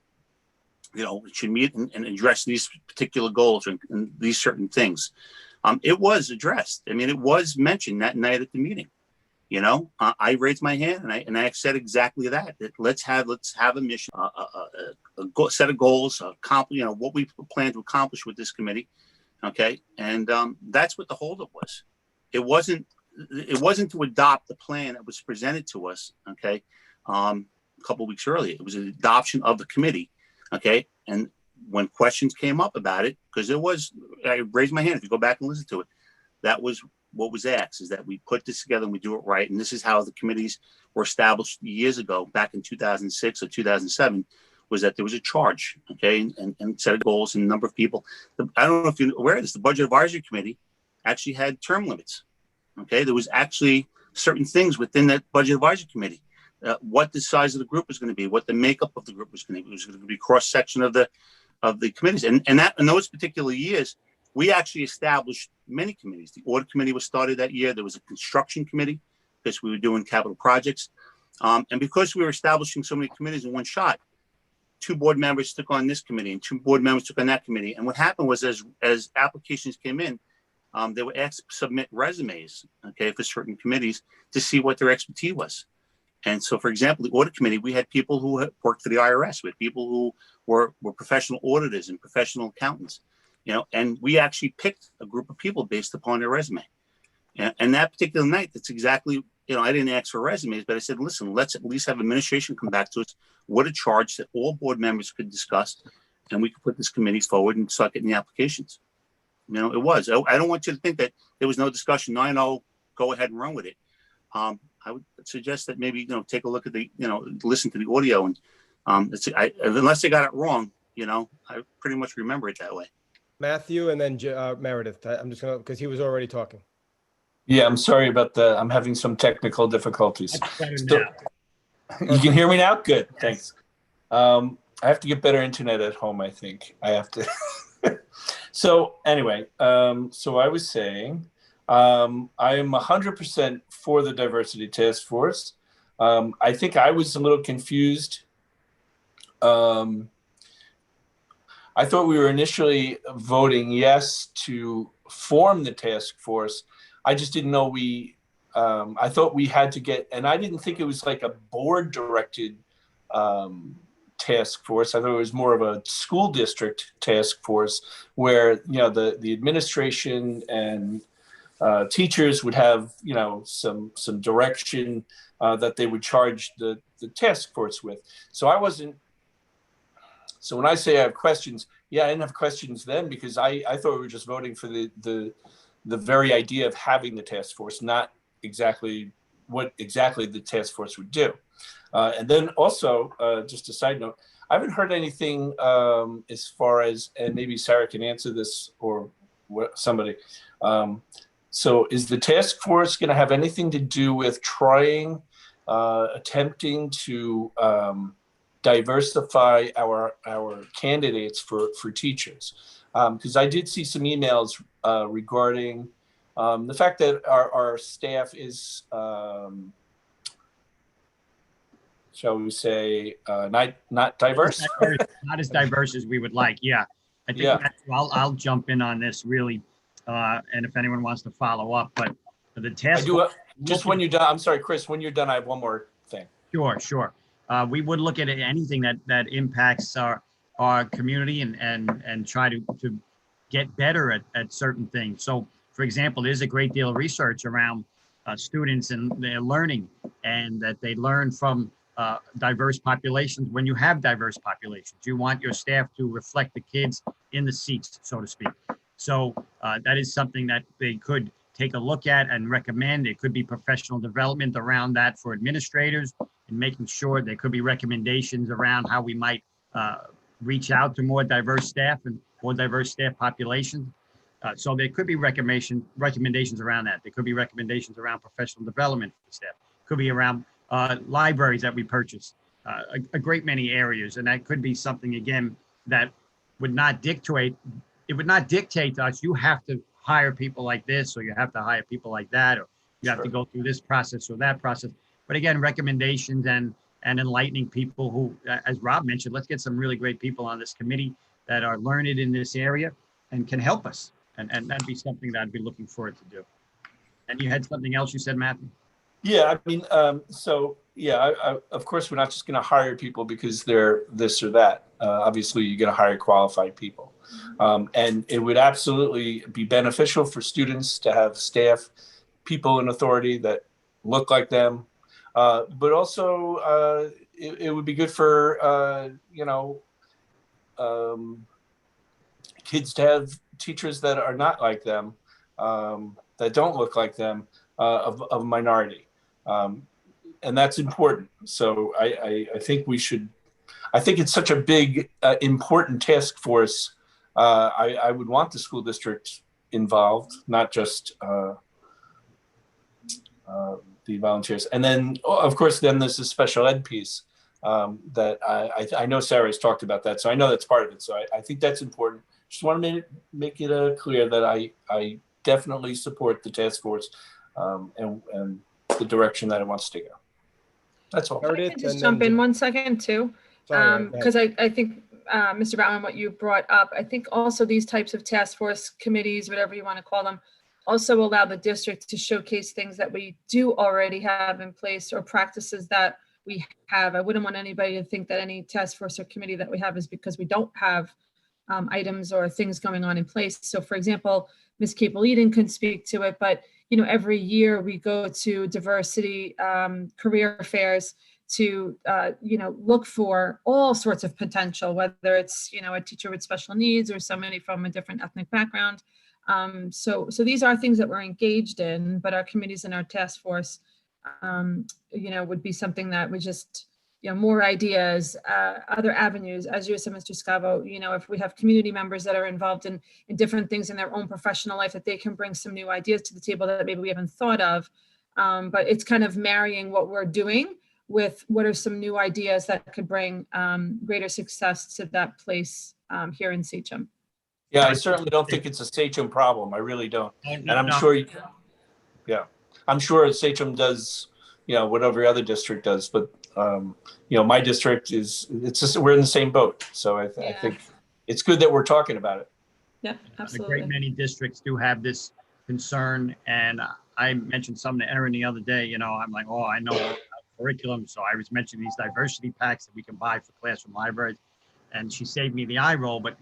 should meet and address these particular goals and these certain things. It was addressed. I mean, it was mentioned that night at the meeting. I raised my hand and I said exactly that let's have a mission, a set of goals, what we plan to accomplish with this committee. Okay. And that's what the holdup was. It wasn't to adopt the plan that was presented to us. Okay. A couple of weeks earlier, it was an adoption of the committee. Okay. And when questions came up about it, because I raised my hand, if you go back and listen to it, that was what was asked, is that we put this together and we do it right. And this is how the committees were established years ago, back in 2006 or 2007, was that there was a charge, okay, and set of goals and a number of people. I don't know if you're aware of this, the Budget Advisory Committee actually had term limits, okay? There was actually certain things within that Budget Advisory Committee, what the size of the group was going to be, what the makeup of the group was going to be. It was going to be cross-section of the committees. And in those particular years, we actually established many committees. The Audit Committee was started that year. There was a Construction Committee because we were doing capital projects. And because we were establishing so many committees in one shot, 2 board members took on this committee and 2 board members took on that committee. And what happened was as applications came in, they were asked to submit resumes, okay, for certain committees to see what their expertise was. And so, for example, the Audit Committee, we had people who had worked for the IRS. We had people who were professional auditors and professional accountants. And we actually picked a group of people based upon their resume. And that particular night, that's exactly, I didn't ask for resumes, but I said, listen, let's at least have administration come back to us with a charge that all board members could discuss, and we could put this committee forward and start getting the applications. It was. I don't want you to think that there was no discussion. No, I know, go ahead and run with it. I would suggest that maybe, take a look at listen to the audio, and unless I got it wrong, I pretty much remember it that way. Matthew and then Meredith. I'm just going to, because he was already talking. Yeah, I'm sorry about I'm having some technical difficulties. You You can hear me now? Good, thanks. I have to get better internet at home. I think I have to. So anyway, so I was saying, I am 100% for the diversity task force. I think I was a little confused. I thought we were initially voting yes to form the task force. I just didn't know I thought we had to get, and I didn't think it was like a board directed task force. I thought it was more of a school district task force where, the administration and teachers would have, some direction that they would charge the task force with. So when I say I have questions, I didn't have questions then because I thought we were just voting for the very idea of having the task force, not exactly what exactly the task force would do. And then also, just a side note, I haven't heard anything as far as, and maybe Sarah can answer this or somebody. So is the task force going to have anything to do with attempting to diversify our candidates for teachers? Because I did see some emails regarding the fact that our staff is, shall we say, not diverse? Not as diverse as we would like. Yeah, I think I'll jump in on this really, and if anyone wants to follow up, but the task. Just when you're done. I'm sorry, Chris. When you're done, I have one more thing. Sure. We would look at anything that impacts our community and try to get better at certain things. So, for example, there's a great deal of research around students and their learning, and that they learn from diverse populations. When you have diverse populations, you want your staff to reflect the kids in the seats, so to speak. So that is something that they could take a look at and recommend. It could be professional development around that for administrators, and making sure there could be recommendations around how we might reach out to more diverse staff and more diverse staff populations. So there could be recommendations around that. There could be recommendations around professional development for staff. Could be around libraries that we purchase, a great many areas. And that could be something, again, that would not dictate, to us, you have to hire people like this, or you have to hire people like that, or you have to go through this process or that process. But again, recommendations and enlightening people who, as Rob mentioned, let's get some really great people on this committee that are learned in this area and can help us. And that'd be something that I'd be looking forward to do. And you had something else you said, Matthew? Yeah, I mean, of course, we're not just going to hire people because they're this or that. Obviously, you're going to hire qualified people. And it would absolutely be beneficial for students to have staff, people in authority that look like them. But also, it would be good for, kids to have teachers that are not like them, that don't look like them, of minority. And that's important. So I think I think it's such a big, important task force. I would want the school district involved, not just the volunteers. And then, of course, then there's the special ed piece that I know Sarah's talked about that. So I know that's part of it. So I think that's important. Just want to make it clear that I definitely support the task force and the direction that it wants to go. That's all. I can just jump in 1 second too, because I think, Mr. Bauman, what you brought up, I think also these types of task force committees, whatever you want to call them, also allow the district to showcase things that we do already have in place or practices that we have. I wouldn't want anybody to think that any task force or committee that we have is because we don't have items or things going on in place. So for example, Ms. Capel-Eden can speak to it, but every year we go to diversity career fairs to look for all sorts of potential, whether it's a teacher with special needs or somebody from a different ethnic background. So these are things that we're engaged in, but our committees and our task force would be something that we just more ideas, other avenues, as you said, Mr. Scavo, if we have community members that are involved in different things in their own professional life, that they can bring some new ideas to the table that maybe we haven't thought of. But it's kind of marrying what we're doing with what are some new ideas that could bring greater success to that place here in Sachem. Yeah, I certainly don't think it's a Sachem problem. I really don't. And I'm No. sure, yeah, I'm sure Sachem does, what every other district does. But, my district it's just, we're in the same boat. So I think it's good that we're talking about it. Yeah, A absolutely. great many districts do have this concern. And I mentioned something to Erin the other day, I'm like, oh, I know about curriculum. So I was mentioning these diversity packs that we can buy for classroom libraries. And she saved me the eye roll, but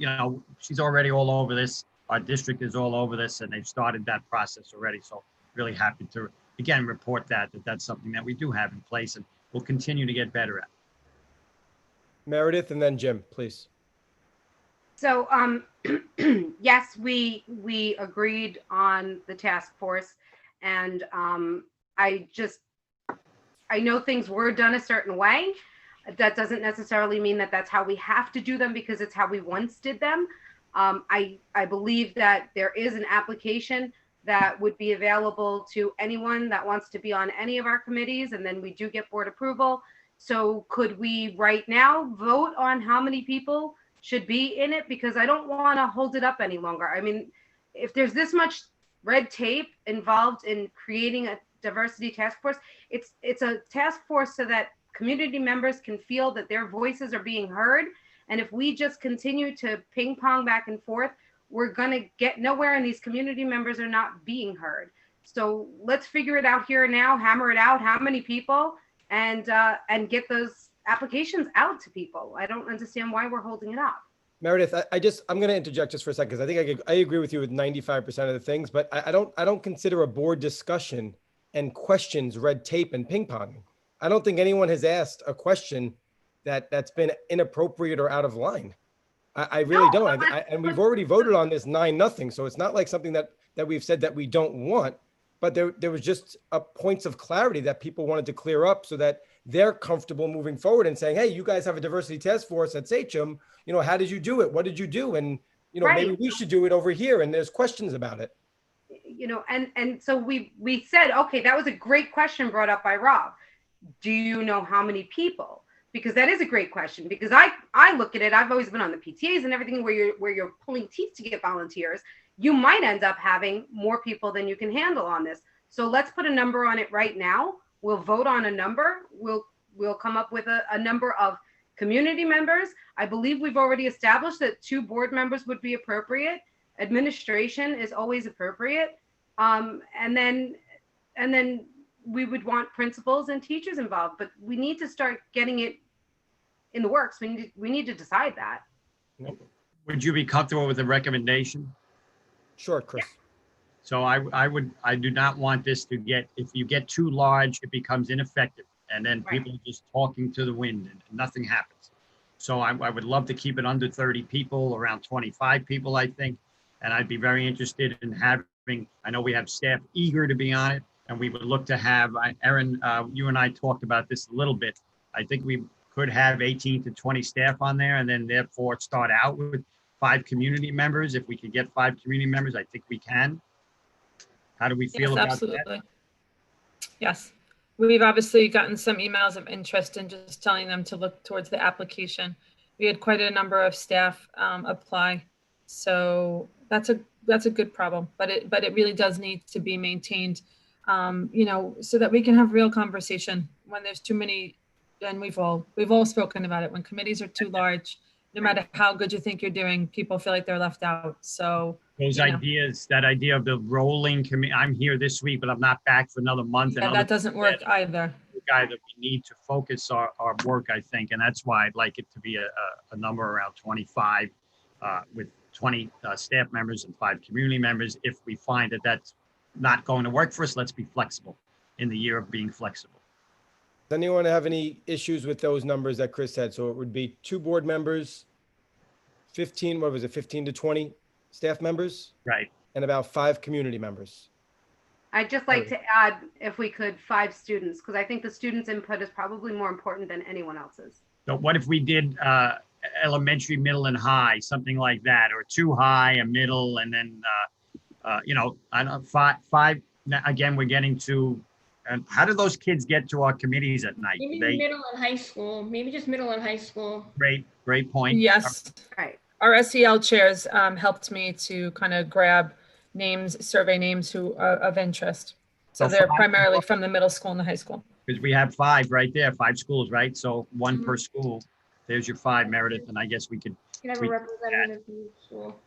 she's already all over this. Our district is all over this, and they've started that process already. So really happy to, again, report that that's something that we do have in place and we'll continue to get better at. Meredith and then Jim, please. So, yes, we agreed on the task force, and I know things were done a certain way. That doesn't necessarily mean that that's how we have to do them because it's how we once did them. I believe that there is an application that would be available to anyone that wants to be on any of our committees, and then we do get board approval. So could we right now vote on how many people should be in it? Because I don't want to hold it up any longer. I mean, if there's this much red tape involved in creating a diversity task force, it's a task force so that community members can feel that their voices are being heard. And if we just continue to ping pong back and forth, we're going to get nowhere, and these community members are not being heard. So let's figure it out here and now, hammer it out, how many people, and get those applications out to people. I don't understand why we're holding it up. Meredith, I'm going to interject just for a second, because I think I agree with you with 95% of the things, but I don't consider a board discussion and questions red tape and ping pong. I don't think anyone has asked a question that's been inappropriate or out of line. I really don't. And we've already voted on this 9-0. So it's not like something that we've said that we don't want, but there was just points of clarity that people wanted to clear up so that they're comfortable moving forward and saying, hey, you guys have a diversity task force at Sachem. How did you do it? What did you do? And, maybe we should do it over here. And there's questions about it. And so we said, okay, that was a great question brought up by Rob. Do you know how many people? Because that is a great question, because I look at it, I've always been on the PTAs and everything where you're pulling teeth to get volunteers. You might end up having more people than you can handle on this. So let's put a number on it right now. We'll vote on a number. We'll come up with a number of community members. I believe we've already established that 2 board members would be appropriate. Administration is always appropriate. And then we would want principals and teachers involved, but we need to start getting it in the works. We need to decide that. Would you be comfortable with the recommendation? Sure, Chris. So I do not want this to if you get too large, it becomes ineffective. And then people are just talking to the wind and nothing happens. So I would love to keep it under 30 people, around 25 people, I think. And I'd be very interested in having, I know we have staff eager to be on it. And we would look to have, Erin, you and I talked about this a little bit. I think we could have 18 to 20 staff on there, and then therefore start out with 5 community members. If we could get 5 community members, I think we can. How do we feel about absolutely. that? Yes. We've obviously gotten some emails of interest in just telling them to look towards the application. We had quite a number of staff apply. So that's a good problem, but it really does need to be maintained. So that we can have real conversation when there's too many, and we've all spoken about it. When committees are too large, no matter how good you think you're doing, people feel like they're left out. So those ideas, that idea of the rolling committee, I'm here this week, but I'm not back for another month. Yeah, that doesn't work either. That we need to focus our work, I think. And that's why I'd like it to be a number around 25 with 20 staff members and 5 community members. If we find that that's not going to work for us, let's be flexible in the year of being flexible. Does anyone have any issues with those numbers that Chris said? So it would be 2 board members, 15 to 20 staff members? Right. And about 5 community members. I'd just like to add, if we could, 5 students, because I think the students' input is probably more important than anyone else's. So what if we did elementary, middle, and high, something like that, or 2 high, a middle, and then I don't know, 5. Again, we're getting to And how do those kids get to our committees at night? Maybe middle and high school. Maybe just middle and high school. Great point. Yes. Right. Our SEL chairs helped me to kind of grab names, survey names who are of interest. So they're primarily from the middle school and the high school. Because we have 5 right there, 5 schools, right? So 1 per school. There's your 5, Meredith, and I guess we could. You can have a representative from each school.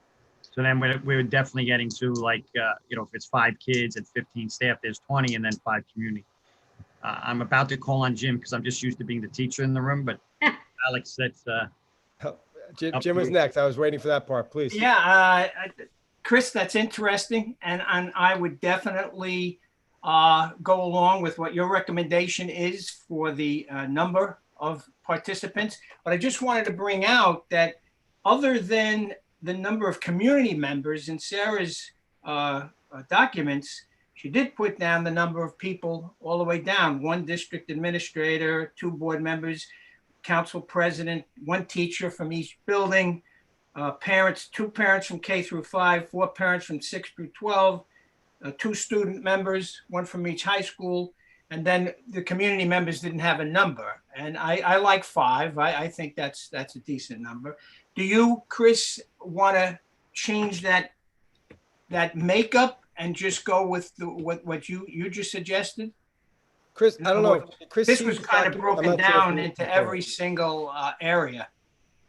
So then we're definitely getting to like, if it's 5 kids and 15 staff, there's 20 and then 5 community. I'm about to call on Jim because I'm just used to being the teacher in the room, but Alex, that's. Jim was next. I was waiting for that part, please. Yeah, Chris, that's interesting. And I would definitely go along with what your recommendation is for the number of participants. But I just wanted to bring out that other than the number of community members in Sarah's documents, she did put down the number of people all the way down: 1 district administrator, 2 board members, council president, 1 teacher from each building, parents, 2 parents from K through 5, 4 parents from 6 through 12, 2 student members, 1 from each high school. And then the community members didn't have a number. And I like 5. I think that's a decent number. Do you, Chris, want to change that makeup and just go with what you just suggested? Chris, I don't know. Chris, this was kind of broken down into every single area.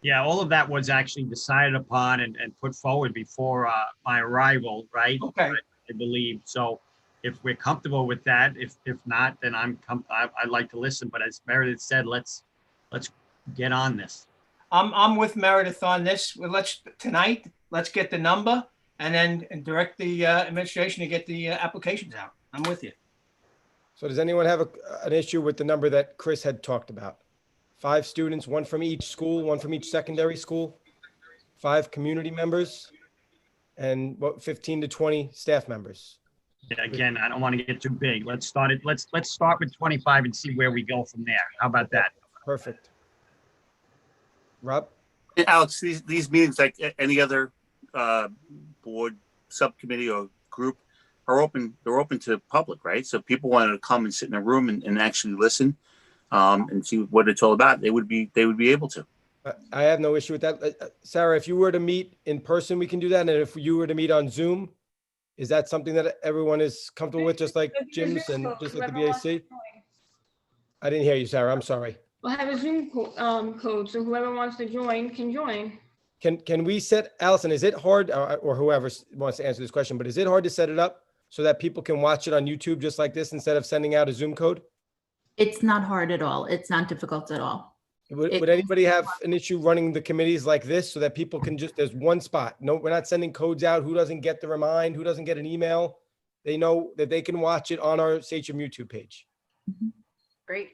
Yeah, all of that was actually decided upon and put forward before my arrival, right? Okay. I believe. So if we're comfortable with that, if not, then I'd like to listen. But as Meredith said, let's get on this. I'm with Meredith on this. Well, let's get the number and then direct the administration to get the applications out. I'm with you. So does anyone have an issue with the number that Chris had talked about? 5 students, 1 from each school, 1 from each secondary school, 5 community members, and 15 to 20 staff members. Yeah, again, I don't want to get too big. Let's start with 25 and see where we go from there. How about that? Perfect. Rob? Yeah, Alex, these meetings, like any other board, subcommittee, or group, are open. They're open to the public, right? So if people wanted to come and sit in a room and actually listen and see what it's all about, they would be able to. I have no issue with that. Sarah, if you were to meet in person, we can do that. And if you were to meet on Zoom, is that something that everyone is comfortable with, just like Jim's and just like the BAC? I didn't hear you, Sarah. I'm sorry. We'll have a Zoom code, so whoever wants to join can join. Can we set, Allison, is it hard, or whoever wants to answer this question, but is it hard to set it up so that people can watch it on YouTube just like this instead of sending out a Zoom code? It's not hard at all. It's not difficult at all. Would anybody have an issue running the committees like this so that people can there's one spot? No, we're not sending codes out. Who doesn't get the remind? Who doesn't get an email? They know that they can watch it on our Sachem YouTube page. Great.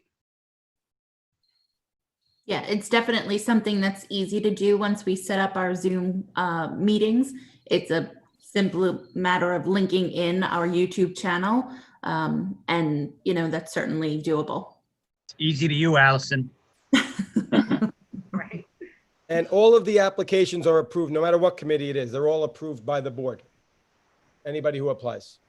Yeah, it's definitely something that's easy to do once we set up our Zoom meetings. It's a simple matter of linking in our YouTube channel. And, that's certainly doable. It's easy to you, Allison. Right. And all of the applications are approved, no matter what committee it is. They're all approved by the board. Anybody who applies.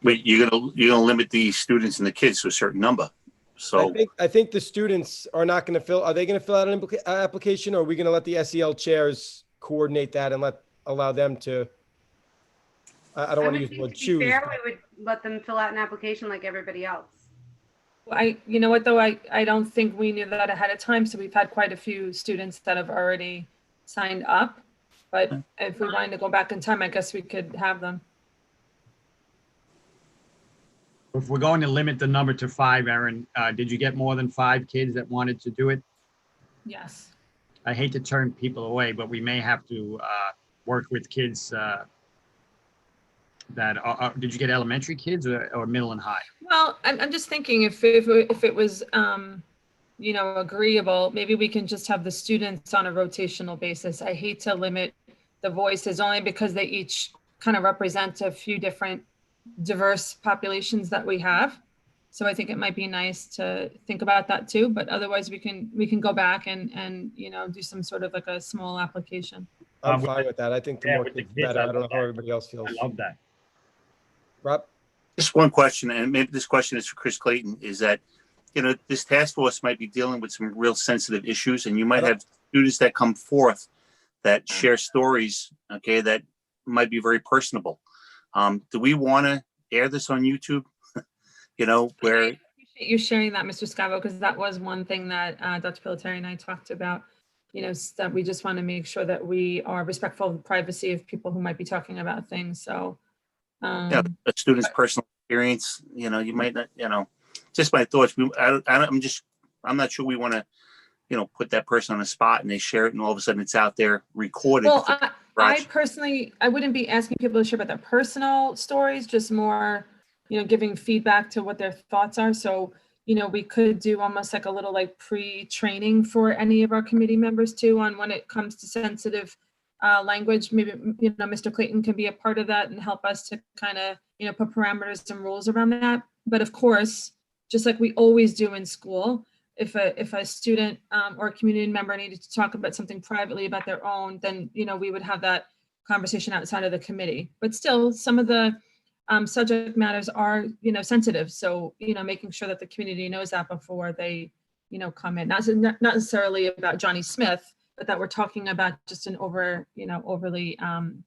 Wait, you're gonna limit the students and the kids to a certain number. So I think the students are not going to fill. Are they going to fill out an application, or are we going to let the SEL chairs coordinate that and allow them to? I don't want to use the word choose. Fair, we would let them fill out an application like everybody else. You know what though, I don't think we knew that ahead of time. So we've had quite a few students that have already signed up. But if we wanted to go back in time, I guess we could have them. If we're going to limit the number to 5, Erin, did you get more than 5 kids that wanted to do it? Yes. I hate to turn people away, but we may have to work with kids that are, did you get elementary kids or middle and high? Well, I'm just thinking if it was, agreeable, maybe we can just have the students on a rotational basis. I hate to limit the voices only because they each kind of represent a few different diverse populations that we have. So I think it might be nice to think about that too, but otherwise we can go back and do some sort of like a small application. I'm fine with that. I think the more kids, the better. I don't know how everybody else feels. I love that. Rob? Just one question, and maybe this question is for Chris Clayton, is that, this task force might be dealing with some real sensitive issues, and you might have students that come forth that share stories, okay, that might be very personable. Do we want to air this on YouTube? Where... I appreciate you sharing that, Mr. Scavo, because that was one thing that Dr. Pilateri and I talked about, that we just want to make sure that we are respectful of the privacy of people who might be talking about things. So, a student's personal experience, you might not, just my thoughts. I'm not sure we want to, put that person on the spot and they share it and all of a sudden it's out there recorded. Well, I personally, I wouldn't be asking people to share about their personal stories, just more, giving feedback to what their thoughts are. So, we could do almost like a little pre-training for any of our committee members too, on when it comes to sensitive language. Maybe, Mr. Clayton can be a part of that and help us to kind of, put parameters and rules around that. But of course, just like we always do in school, if a student or a community member needed to talk about something privately about their own, then, we would have that conversation outside of the committee. But still, some of the subject matters are, sensitive. So, making sure that the community knows that before they, come in. Not necessarily about Johnny Smith, but that we're talking about just an overly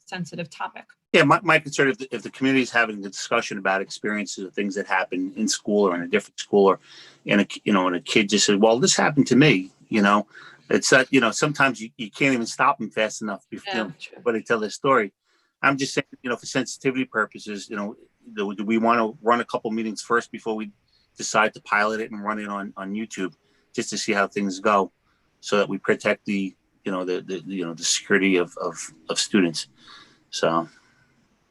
sensitive topic. Yeah, my concern, if the community is having a discussion about experiences of things that happen in school or in a different school, or and a kid just said, "Well, this happened to me," it's that sometimes you can't even stop them fast enough before they tell their story. I'm just saying, for sensitivity purposes, do we want to run a couple meetings first before we decide to pilot it and run it on YouTube, just to see how things go, so that we protect the security of students. So.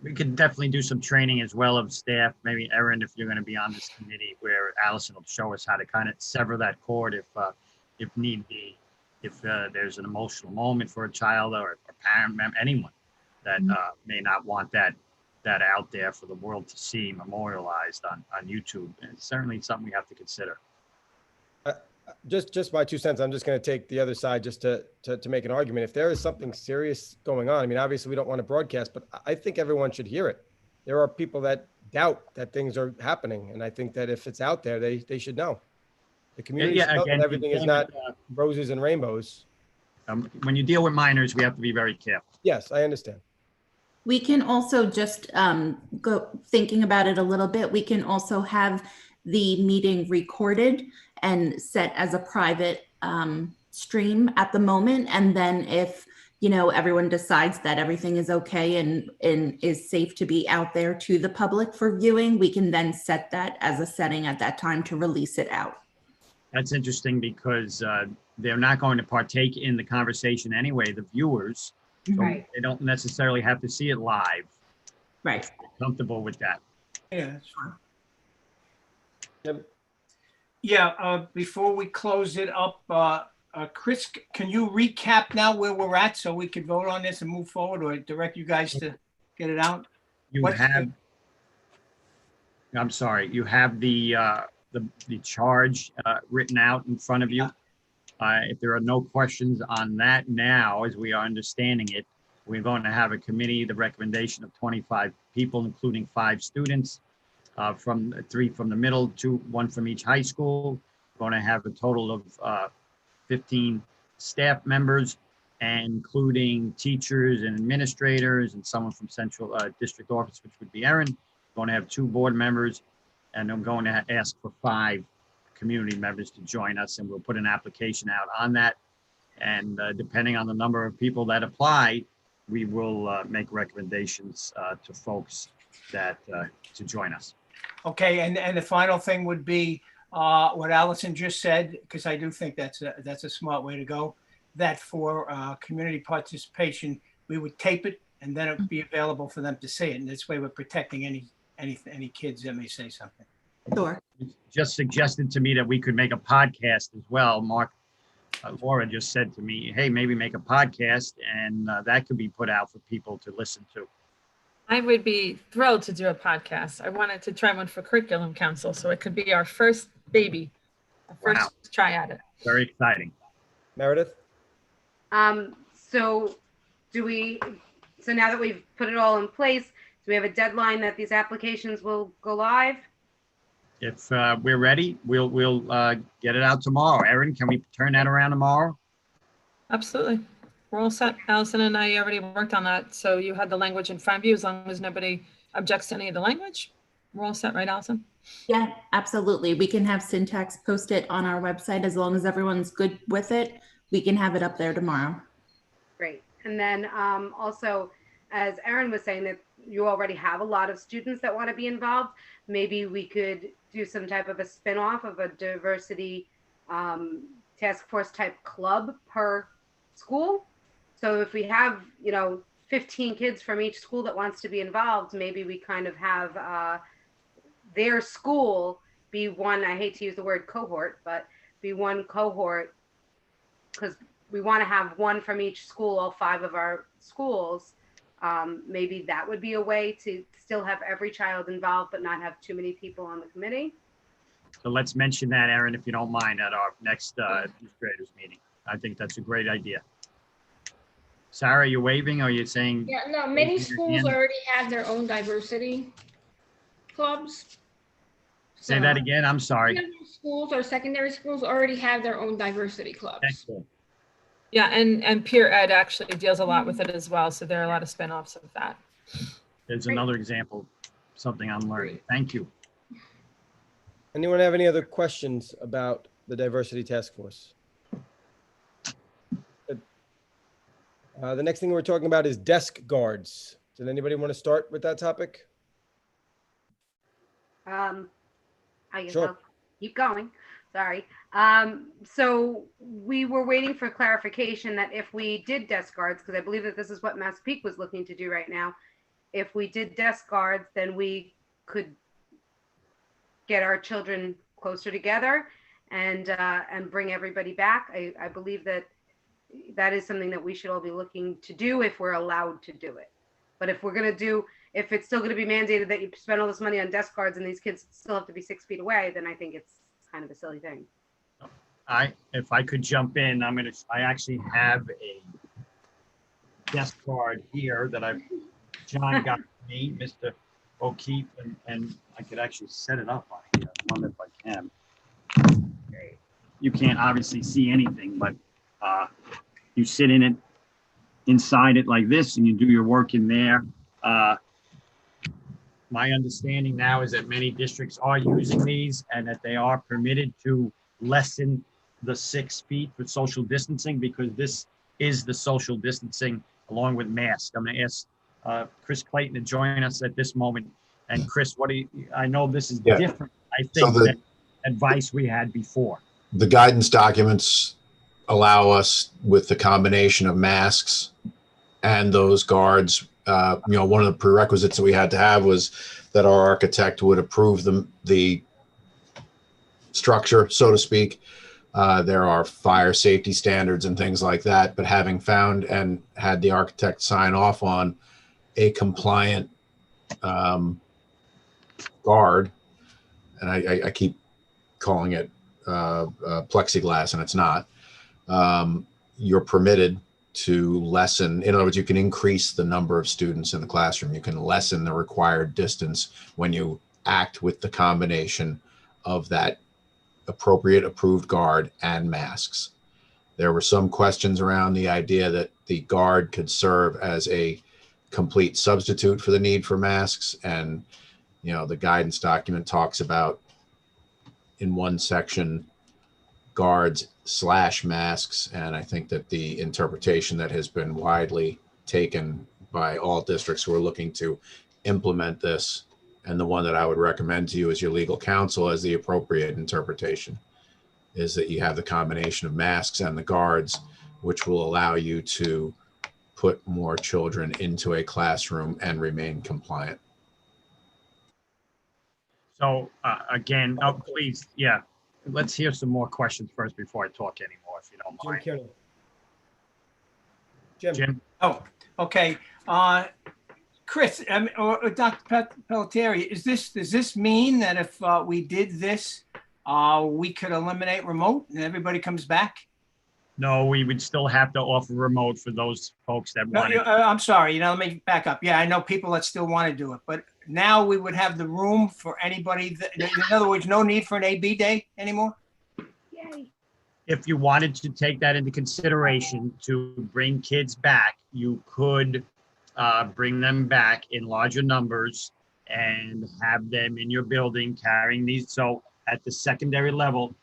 We could definitely do some training as well of staff, maybe Erin, if you're going to be on this committee, where Allison will show us how to kind of sever that cord if need be, if there's an emotional moment for a child or a parent member, anyone that may not want that out there for the world to see memorialized on YouTube. And it's certainly something we have to consider. Just my 2 cents. I'm just going to take the other side just to make an argument. If there is something serious going on, I mean, obviously we don't want to broadcast, but I think everyone should hear it. There are people that doubt that things are happening, and I think that if it's out there, they should know. The community knows that everything is not roses and rainbows. When you deal with minors, we have to be very careful. Yes, I understand. We can also just go thinking about it a little bit. We can also have the meeting recorded and set as a private stream at the moment. And then if, everyone decides that everything is okay and is safe to be out there to the public for viewing, we can then set that as a setting at that time to release it out. That's interesting because they're not going to partake in the conversation anyway, the viewers. So Right. They don't necessarily have to see it live. Right. They're comfortable with that. Yeah, that's fine. Yeah, before we close it up, Chris, can you recap now where we're at so we can vote on this and move forward, or direct you guys to get it out? I'm sorry, you have the charge written out in front of you. If there are no questions on that now, as we are understanding it, we're going to have a committee, the recommendation of 25 people, including 5 students, from 3 from the middle, 1 from each high school. We're going to have a total of 15 staff members, including teachers and administrators and someone from central district office, which would be Erin. We're going to have 2 board members, and I'm going to ask for 5 community members to join us, and we'll put an application out on that. And depending on the number of people that apply, we will make recommendations to folks that to join us. Okay, and the final thing would be what Allison just said, because I do think that's a smart way to go, that for community participation, we would tape it and then it would be available for them to see it. And this way we're protecting any kids that may say something. Sure. Just suggested to me that we could make a podcast as well. Laura just said to me, hey, maybe make a podcast, and that could be put out for people to listen to. I would be thrilled to do a podcast. I wanted to try one for Curriculum Council, so it could be our first baby, our first try at it. Very exciting. Meredith? So now that we've put it all in place, we have a deadline that these applications will go live? If we're ready, we'll get it out tomorrow. Erin, can we turn that around tomorrow? Absolutely. We're all set. Allison and I already worked on that. So you had the language in front of you. As long as nobody objects to any of the language, we're all set, right, Allison? Yeah, absolutely. We can have syntax posted on our website as long as everyone's good with it. We can have it up there tomorrow. Great. And then also, as Erin was saying, that you already have a lot of students that want to be involved. Maybe we could do some type of a spin-off of a diversity task force type club per school. So if we have, 15 kids from each school that wants to be involved, maybe we kind of have their school be one, I hate to use the word cohort, but be one cohort, because we want to have one from each school, all 5 of our schools. Maybe that would be a way to still have every child involved, but not have too many people on the committee. So let's mention that, Erin, if you don't mind, at our next administrators meeting. I think that's a great idea. Sarah, you're waving, or you're saying? Yeah, no, many schools already have their own diversity clubs. Say that again, I'm sorry. Schools or secondary schools already have their own diversity clubs. Excellent. Yeah, and peer ed actually deals a lot with it as well. So there are a lot of spinoffs of that. There's another example, something I'm learning. Thank you. Anyone have any other questions about the diversity task force? The next thing we're talking about is desk guards. Did anybody want to start with that topic? I guess Sure. I'll keep going. Sorry. So we were waiting for clarification that if we did desk guards, because I believe that this is what Mass Peak was looking to do right now. If we did desk guards, then we could get our children closer together and bring everybody back. I believe that is something that we should all be looking to do if we're allowed to do it. But if we're going to do, if it's still going to be mandated that you spend all this money on desk guards and these kids still have to be 6 feet away, then I think it's kind of a silly thing. If I could jump in, I actually have a desk card here that John got me, Mr. O'Keefe, and I could actually set it up on here. I wonder if I can. You can't obviously see anything, but you sit in it, inside it like this, and you do your work in there. My understanding now is that many districts are using these and that they are permitted to lessen the 6 feet with social distancing, because this is the social distancing along with masks. I'm going to ask Chris Clayton to join us at this moment. And Chris, I know this is different, I think, than advice we had before. The guidance documents allow us, with the combination of masks and those guards, one of the prerequisites that we had to have was that our architect would approve the structure, so to speak. There are fire safety standards and things like that, but having found and had the architect sign off on a compliant guard, and I keep calling it plexiglass, and it's not, you're permitted to lessen. In other words, you can increase the number of students in the classroom. You can lessen the required distance when you act with the combination of that appropriate approved guard and masks. There were some questions around the idea that the guard could serve as a complete substitute for the need for masks. And, the guidance document talks about, in one section, guards/masks. And I think that the interpretation that has been widely taken by all districts who are looking to implement this, and the one that I would recommend to you as your legal counsel as the appropriate interpretation, is that you have the combination of masks and the guards, which will allow you to put more children into a classroom and remain compliant. So again, please, let's hear some more questions first before I talk anymore, if you don't mind. Jim. Oh, okay. Chris, or Dr. Pelletieri, does this mean that if we did this, we could eliminate remote and everybody comes back? No, we would still have to offer remote for those folks that No, want it. I'm sorry, let me back up. Yeah, I know people that still want to do it, but now we would have the room for anybody. In other words, no need for an AB day anymore? Yay. If you wanted to take that into consideration to bring kids back, you could bring them back in larger numbers and have them in your building carrying these. So at the secondary level,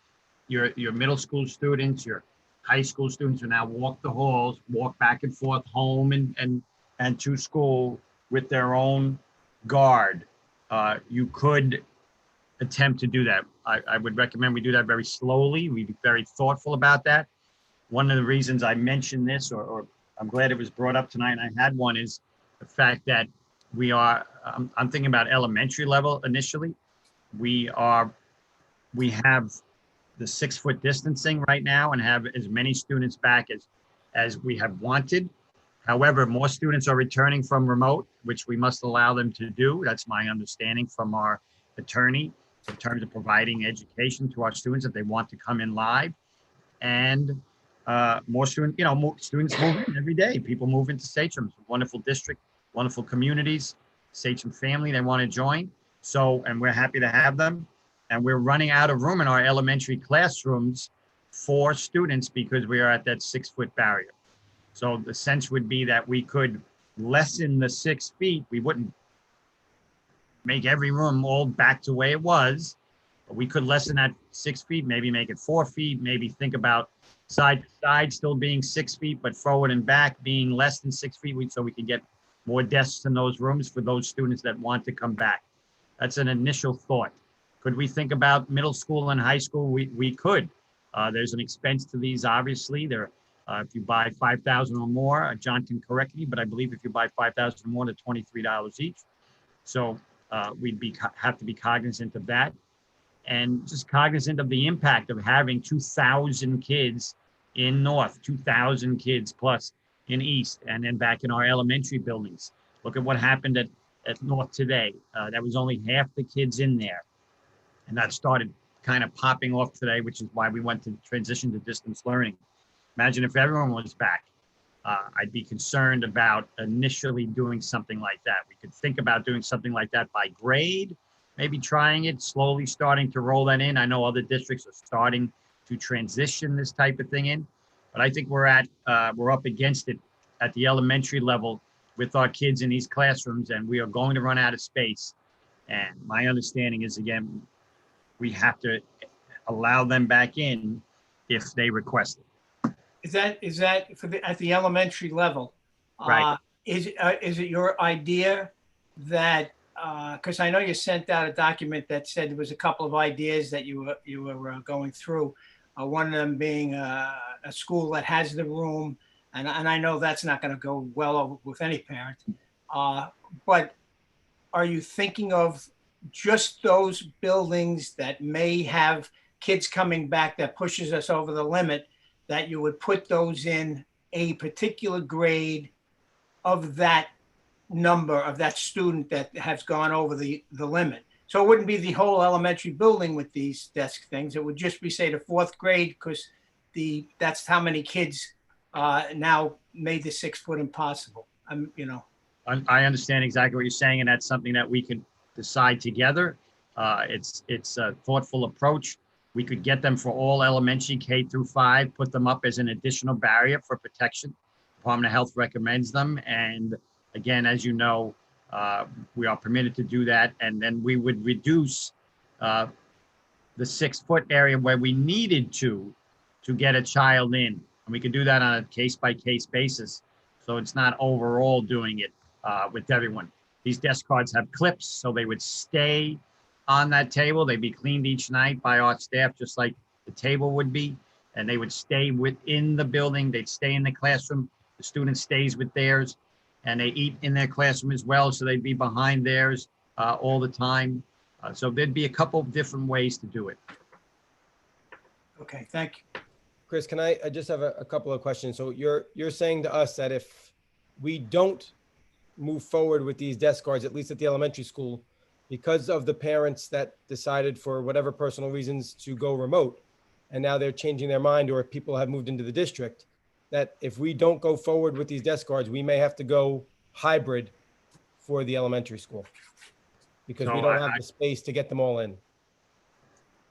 your middle school students, your high school students will now walk the halls, walk back and forth home and to school with their own guard. You could attempt to do that. I would recommend we do that very slowly. We be very thoughtful about that. One of the reasons I mentioned this, or I'm glad it was brought up tonight, and I had one, is the fact that we are, I'm thinking about elementary level initially. We have the 6-foot distancing right now and have as many students back as we have wanted. However, more students are returning from remote, which we must allow them to do. That's my understanding from our attorney in terms of providing education to our students if they want to come in live. And more students, more students move in every day. People move into Sachem, wonderful district, wonderful communities, Sachem family, they want to join. So, and we're happy to have them. And we're running out of room in our elementary classrooms for students because we are at that 6-foot barrier. So the sense would be that we could lessen the 6 feet. We wouldn't make every room all back to the way it was, but we could lessen that 6 feet, maybe make it 4 feet, maybe think about side to side still being 6 feet, but forward and back being less than 6 feet, so we can get more desks in those rooms for those students that want to come back. That's an initial thought. Could we think about middle school and high school? We could. There's an expense to these, obviously. If you buy 5,000 or more, John can correct me, but I believe if you buy 5,000 or more, they're $23 each. So we'd have to be cognizant of that, and just cognizant of the impact of having 2,000 kids in North, 2,000 kids plus in East, and then back in our elementary buildings. Look at what happened at North today. That was only half the kids in there. And that started kind of popping off today, which is why we went to transition to distance learning. Imagine if everyone was back. I'd be concerned about initially doing something like that. We could think about doing something like that by grade, maybe trying it, slowly starting to roll that in. I know other districts are starting to transition this type of thing in, but I think we're up against it at the elementary level with our kids in these classrooms, and we are going to run out of space. And my understanding is, again, we have to allow them back in if they request it. Is that for at the elementary level? Right. Is it your idea that, because I know you sent out a document that said there was a couple of ideas that you were going through, one of them being a school that has the room, and I know that's not going to go well over with any parent, but are you thinking of just those buildings that may have kids coming back that pushes us over the limit, that you would put those in a particular grade of that number of that student that has gone over the limit? So it wouldn't be the whole elementary building with these desk things. It would just be, say, the 4th grade, because that's how many kids now made the 6 foot impossible. I understand exactly what you're saying, and that's something that we could decide together. It's a thoughtful approach. We could get them for all elementary K through 5, put them up as an additional barrier for protection. Department of Health recommends them. And again, as you know, we are permitted to do that. And then we would reduce the 6 foot area where we needed to get a child in. And we could do that on a case by case basis. So it's not overall doing it with everyone. These desk cards have clips, so they would stay on that table. They'd be cleaned each night by our staff, just like the table would be. And they would stay within the building. They'd stay in the classroom. The student stays with theirs, and they eat in their classroom as well. So they'd be behind theirs all the time. So there'd be a couple of different ways to do it. Okay, thank you. Chris, can I just have a couple of questions? So you're saying to us that if we don't move forward with these desk cards, at least at the elementary school, because of the parents that decided for whatever personal reasons to go remote, and now they're changing their mind, or if people have moved into the district, that if we don't go forward with these desk guards, we may have to go hybrid for the elementary school because So we don't have the space to get them all in.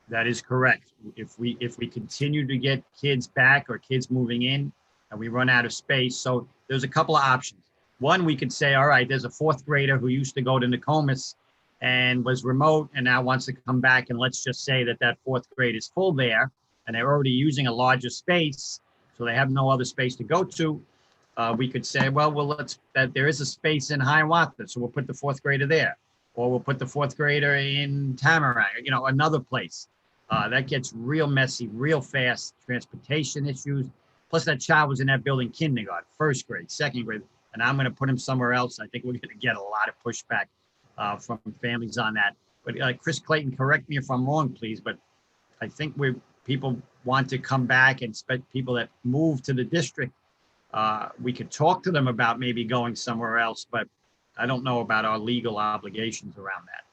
That is correct. If we continue to get kids back or kids moving in and we run out of space, so there's a couple of options. One, we could say, all right, there's a fourth grader who used to go to Nokomis and was remote and now wants to come back, and let's just say that that fourth grade is full there and they're already using a larger space, so they have no other space to go to. We could say, well, there is a space in Hiawatha, so we'll put the fourth grader there, or we'll put the fourth grader in Tamarack, another place. That gets real messy, real fast, transportation issues. Plus that child was in that building kindergarten, first grade, second grade, and I'm gonna put him somewhere else. I think we're gonna get a lot of pushback from families on that. But Chris Clayton, correct me if I'm wrong, please, but I think people want to come back, and people that move to the district, we could talk to them about maybe going somewhere else, but I don't know about our legal obligations around that.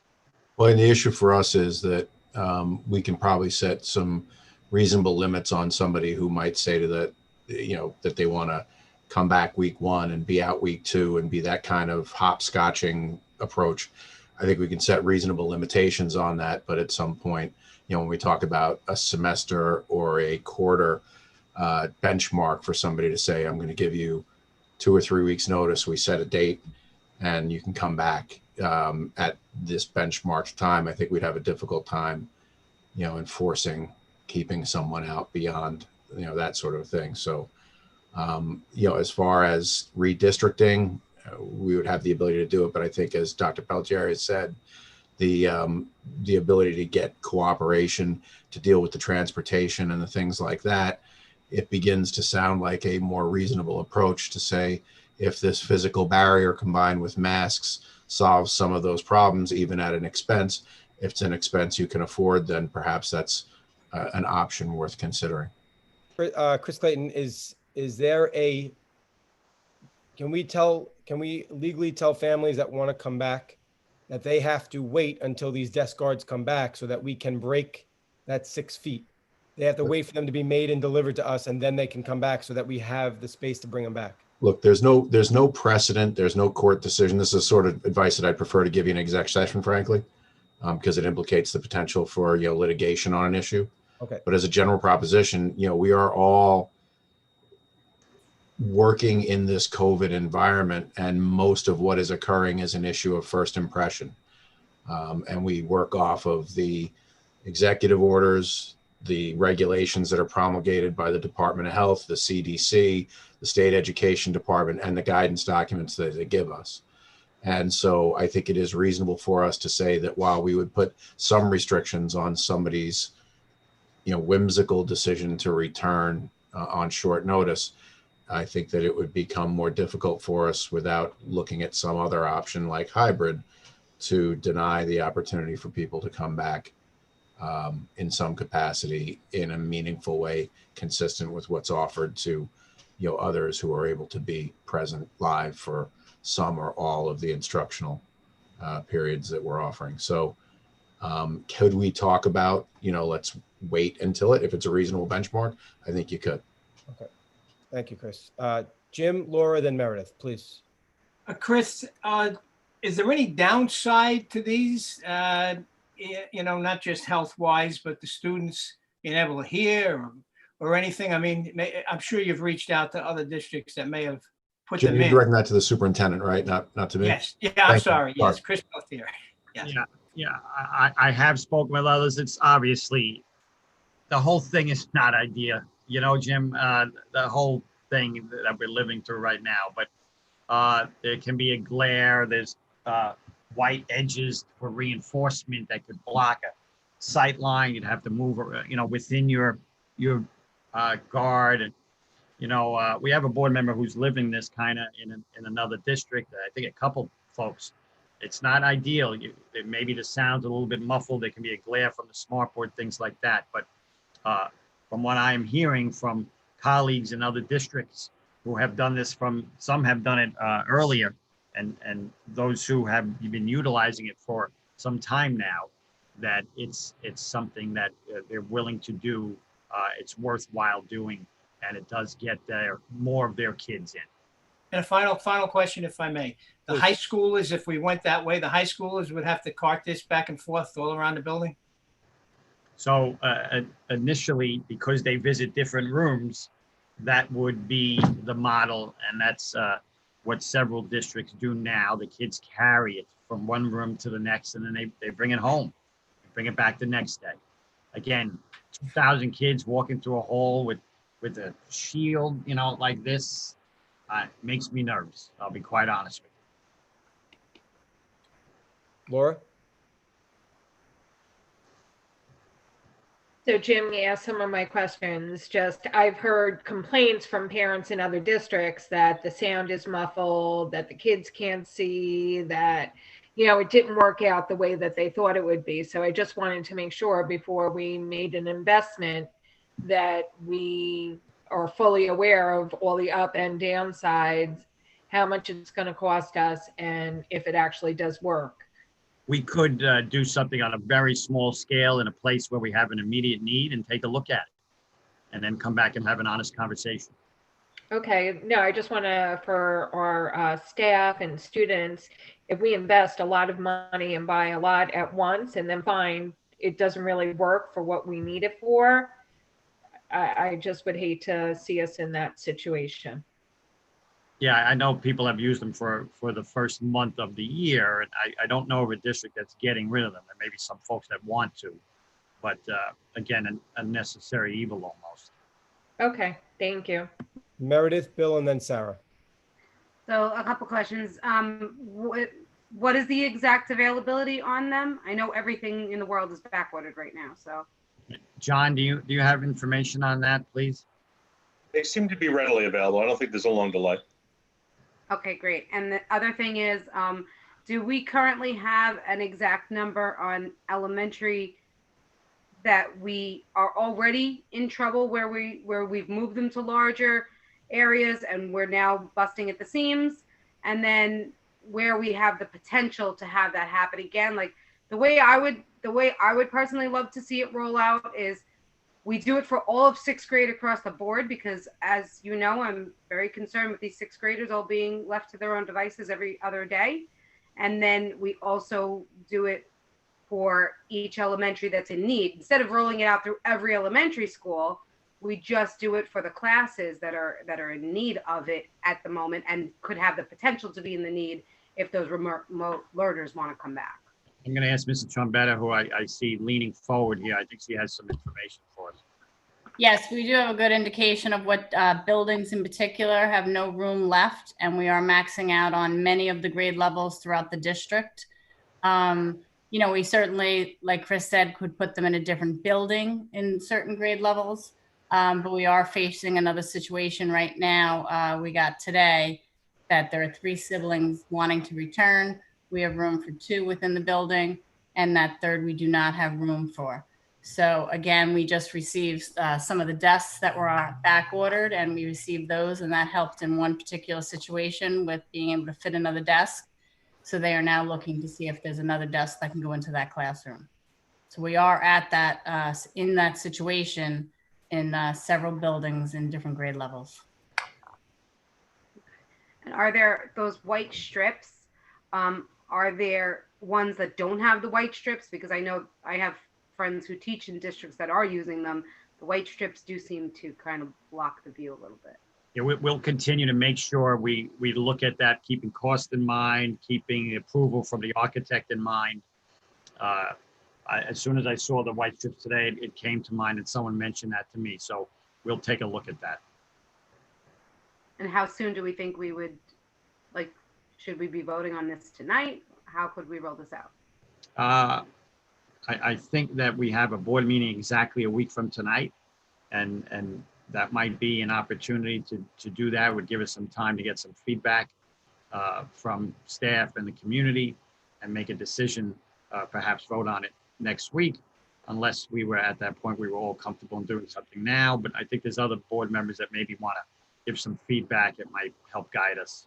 Well, and the issue for us is that we can probably set some reasonable limits on somebody who might say that they want to come back week 1 and be out week 2 and be that kind of hopscotching approach. I think we can set reasonable limitations on that, but at some point, when we talk about a semester or a quarter benchmark for somebody to say, I'm going to give you 2 or 3 weeks notice, we set a date and you can come back at this benchmark time, I think we'd have a difficult time, enforcing keeping someone out beyond, that sort of thing. So, as far as redistricting, we would have the ability to do it. But I think, as Dr. Peltier has said, the ability to get cooperation to deal with the transportation and the things like that, it begins to sound like a more reasonable approach to say, if this physical barrier combined with masks solves some of those problems, even at an expense, if it's an expense you can afford, then perhaps that's an option worth considering. Chris Clayton, can we legally tell families that want to come back that they have to wait until these desk guards come back so that we can break that 6 feet? They have to wait for them to be made and delivered to us, and then they can come back so that we have the space to bring them back. Look, there's no precedent. There's no court decision. This is sort of advice that I'd prefer to give you in exec session, frankly, because it implicates the potential for litigation on an issue. Okay. But as a general proposition, we are all working in this COVID environment, and most of what is occurring is an issue of first impression. And we work off of the executive orders, the regulations that are promulgated by the Department of Health, the CDC, the State Education Department, and the guidance documents that they give us. And so I think it is reasonable for us to say that while we would put some restrictions on somebody's, whimsical decision to return on short notice, I think that it would become more difficult for us without looking at some other option like hybrid to deny the opportunity for people to come back in some capacity in a meaningful way, consistent with what's offered to others who are able to be present live for some or all of the instructional periods that we're offering. So could we talk about, let's wait until it, if it's a reasonable benchmark? I think you could. Okay. Thank you, Chris. Jim, Laura, then Meredith, please. Chris, is there any downside to these? Not just health-wise, but the students being able to hear or anything? I mean, I'm sure you've reached out to other districts that may have put Jim, them you're in. directing that to the superintendent, right? Not to me? Yes. Yeah, I'm sorry. Yes, Chris Peltier. Yes. Yeah. I have spoken with others. It's obviously, the whole thing is not ideal. Jim, the whole thing that we're living through right now, but there can be a glare. There's white edges for reinforcement that could block a sight line. You'd have to move, within your guard. And, we have a board member who's living this kind of in another district. I think a couple folks. It's not ideal. Maybe the sound's a little bit muffled. There can be a glare from the smartboard, things like that. But from what I'm hearing from colleagues in other districts who have done this, some have done it earlier, and those who have been utilizing it for some time now, that it's something that they're willing to do it's worthwhile doing, and it does get more of their kids in. And a final question, if I may. The Please. high schoolers, if we went that way, the high schoolers would have to cart this back and forth all around the building? So initially, because they visit different rooms, that would be the model, and that's what several districts do now. The kids carry it from one room to the next, and then they bring it home, bring it back the next day. Again, 2,000 kids walking through a hall with a shield, like this, makes me nervous. I'll be quite honest with you. Laura? So Jim asked some of my questions. I've heard complaints from parents in other districts that the sound is muffled, that the kids can't see, that, it didn't work out the way that they thought it would be. So I just wanted to make sure before we made an investment that we are fully aware of all the up and downsides, how much it's going to cost us, and if it actually does work. We could do something on a very small scale in a place where we have an immediate need and take a look at it, and then come back and have an honest conversation. Okay, no, I just want to, for our staff and students, if we invest a lot of money and buy a lot at once and then find it doesn't really work for what we need it for, I just would hate to see us in that situation. Yeah, I know people have used them for the first month of the year, and I don't know of a district that's getting rid of them. There may be some folks that want to, but again, an unnecessary evil almost. Okay, thank you. Meredith, Bill, and then Sarah. So a couple questions. What is the exact availability on them? I know everything in the world is backordered right now, so. John, do you have information on that, please? They seem to be readily available. I don't think there's a long delay. Okay, great. And the other thing is, do we currently have an exact number on elementary that we are already in trouble where we've moved them to larger areas and we're now busting at the seams, and then where we have the potential to have that happen again? Like the way I would personally love to see it roll out is we do it for all of sixth grade across the board, because as you know, I'm very concerned with these sixth graders all being left to their own devices every other day. And then we also do it for each elementary that's in need. Instead of rolling it out through every elementary school, we just do it for the classes that are in need of it at the moment and could have the potential to be in the need if those remote learners want to come back. I'm going to ask Mrs. Trombetta, who I see leaning forward here. I think she has some information for us. Yes, we do have a good indication of what buildings in particular have no room left, and we are maxing out on many of the grade levels throughout the district. We certainly, like Chris said, could put them in a different building in certain grade levels, but we are facing another situation right now. We got today that there are 3 siblings wanting to return. We have room for 2 within the building, and that third we do not have room for. So again, we just received some of the desks that were back ordered, and we received those, and that helped in one particular situation with being able to fit another desk. So they are now looking to see if there's another desk that can go into that classroom. So we are at that in that situation in several buildings in different grade levels. And are there those white strips? Are there ones that don't have the white strips? Because I know I have friends who teach in districts that are using them. The white strips do seem to kind of block the view a little bit. Yeah, we'll continue to make sure we look at that, keeping cost in mind, keeping the approval from the architect in mind. As soon as I saw the white strips today, it came to mind, and someone mentioned that to me. So we'll take a look at that. And how soon do we think we would, should we be voting on this tonight? How could we roll this out? I think that we have a board meeting exactly a week from tonight, and that might be an opportunity to do that. It would give us some time to get some feedback from staff and the community and make a decision, perhaps vote on it next week, unless we were at that point, we were all comfortable in doing something now. But I think there's other board members that maybe want to give some feedback. It might help guide us.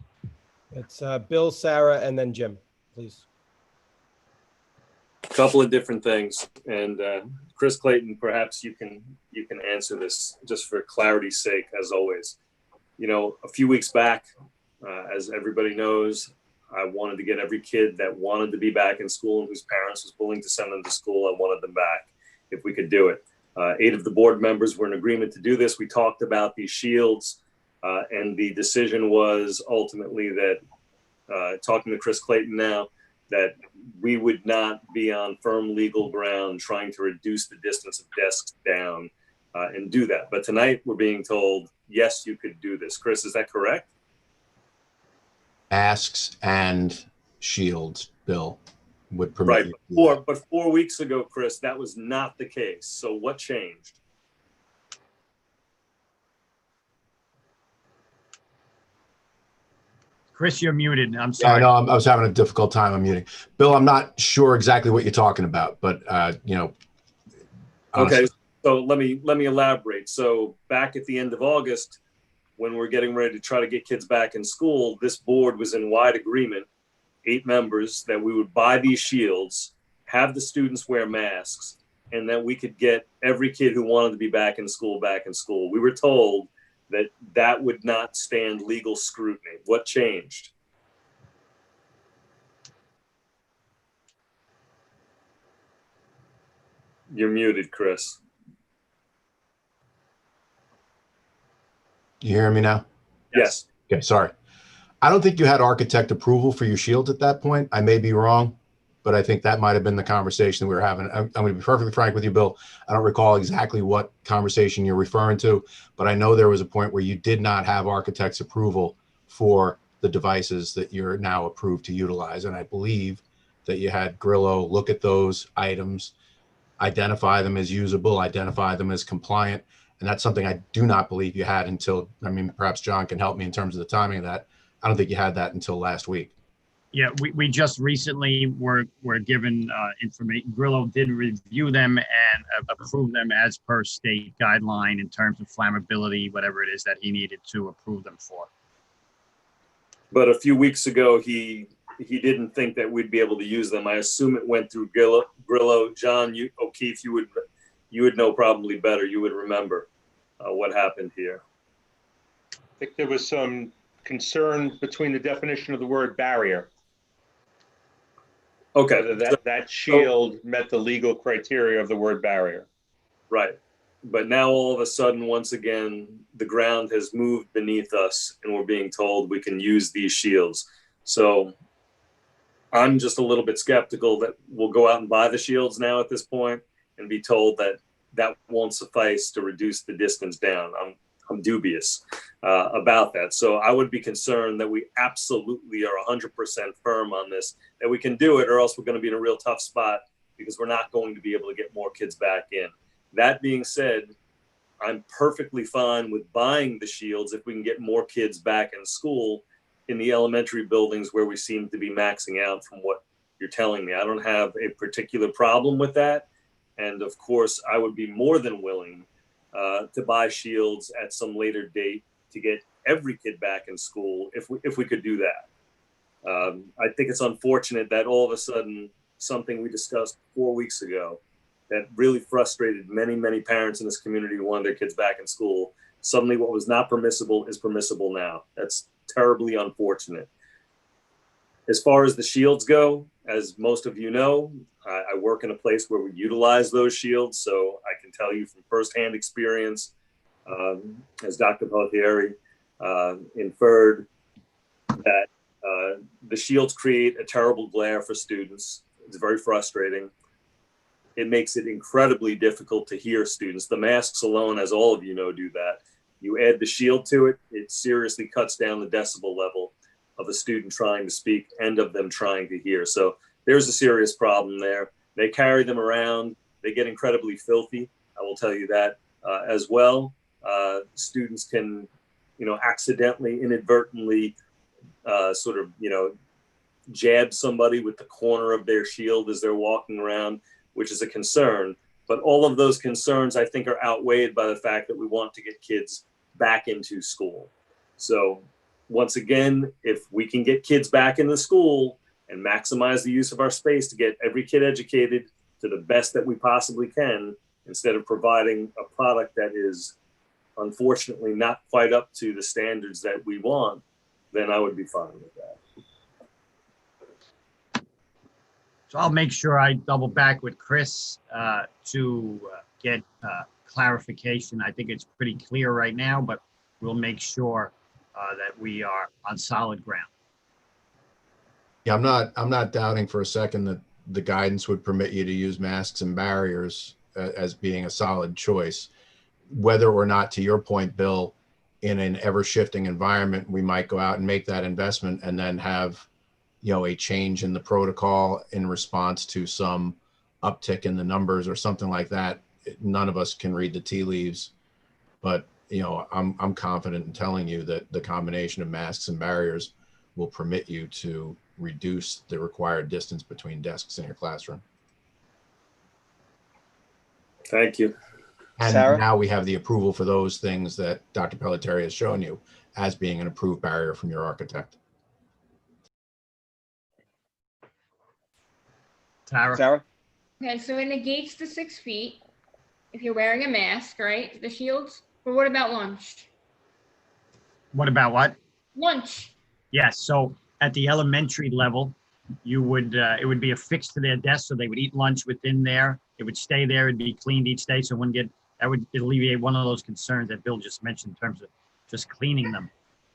It's Bill, Sarah, and then Jim, please. A couple of different things. And Chris Clayton, perhaps you can answer this just for clarity's sake, as always. You know, a few weeks back, as everybody knows, I wanted to get every kid that wanted to be back in school and whose parents was willing to send them to school. I wanted them back if we could do it. 8 of the board members were in agreement to do this. We talked about these shields, and the decision was ultimately that, talking to Chris Clayton now, that we would not be on firm legal ground trying to reduce the distance of desks down and do that. But tonight we're being told, yes, you could do this. Chris, is that correct? Masks and shields, Bill, would permit you to do that. But 4 weeks ago, Chris, that was not the case. So what changed? Chris, you're muted. I'm Yeah, I sorry. know. I was having a difficult time unmuting. Bill, I'm not sure exactly what you're talking about, but you know. Honestly. Okay, so let me elaborate. So back at the end of August, when we're getting ready to try to get kids back in school, this board was in wide agreement, 8 members, that we would buy these shields, have the students wear masks, and that we could get every kid who wanted to be back in school back in school. We were told that that would not stand legal scrutiny. What changed? You're muted, Chris. You hearing me now? Yes. Okay, sorry. I don't think you had architect approval for your shields at that point. I may be wrong, but I think that might have been the conversation we were having. I'm going to be perfectly frank with you, Bill. I don't recall exactly what conversation you're referring to, but I know there was a point where you did not have architect's approval for the devices that you're now approved to utilize. And I believe that you had Grillo look at those items, identify them as usable, identify them as compliant. And that's something I do not believe you had until, I mean, perhaps John can help me in terms of the timing of that. I don't think you had that until last week. Yeah, we just recently were given information. Grillo did review them and approve them as per state guideline in terms of flammability, whatever it is that he needed to approve them for. But a few weeks ago, he didn't think that we'd be able to use them. I assume it went through Grillo. John, O'Keefe, you would know probably better. You would remember what happened here. I think there was some concern between the definition of the word barrier. Okay. Whether that shield met the legal criteria of the word barrier. Right. But now all of a sudden, once again, the ground has moved beneath us and we're being told we can use these shields. So I'm just a little bit skeptical that we'll go out and buy the shields now at this point and be told that that won't suffice to reduce the distance down. I'm dubious about that. So I would be concerned that we absolutely are 100% firm on this, that we can do it, or else we're going to be in a real tough spot because we're not going to be able to get more kids back in. That being said, I'm perfectly fine with buying the shields if we can get more kids back in school in the elementary buildings where we seem to be maxing out from what you're telling me. I don't have a particular problem with that. And of course, I would be more than willing to buy shields at some later date to get every kid back in school if we could do that. I think it's unfortunate that all of a sudden something we discussed 4 weeks ago that really frustrated many, many parents in this community who wanted their kids back in school. Suddenly what was not permissible is permissible now. That's terribly unfortunate. As far as the shields go, as most of you know, I work in a place where we utilize those shields. So I can tell you from firsthand experience, as Dr. Peltieri inferred, that the shields create a terrible glare for students. It's very frustrating. It makes it incredibly difficult to hear students. The masks alone, as all of you know, do that. You add the shield to it, it seriously cuts down the decibel level of a student trying to speak and of them trying to hear. So there's a serious problem there. They carry them around. They get incredibly filthy. I will tell you that as well. Students can, accidentally, inadvertently jab somebody with the corner of their shield as they're walking around, which is a concern. But all of those concerns, I think, are outweighed by the fact that we want to get kids back into school. So once again, if we can get kids back into school and maximize the use of our space to get every kid educated to the best that we possibly can, instead of providing a product that is unfortunately not quite up to the standards that we want, then I would be fine with that. So I'll make sure I double back with Chris to get clarification. I think it's pretty clear right now, but we'll make sure that we are on solid ground. Yeah, I'm not doubting for a second that the guidance would permit you to use masks and barriers as being a solid choice. Whether or not, to your point, Bill, in an ever shifting environment, we might go out and make that investment and then have, you know, a change in the protocol in response to some uptick in the numbers or something like that. None of us can read the tea leaves, but you know, I'm confident in telling you that the combination of masks and barriers will permit you to reduce the required distance between desks in your classroom. Thank you. And Sarah? now we have the approval for those things that Dr. Pelletieri has shown you as being an approved barrier from your architect. Sarah? Okay, so it negates the 6 feet if you're wearing a mask, right? The shields. But what about lunch? What about what? Lunch. Yes, so at the elementary level, you would it would be affixed to their desk, so they would eat lunch within there. It would stay there. It'd be cleaned each day, so one get that would alleviate one of those concerns that Bill just mentioned in terms of just cleaning them.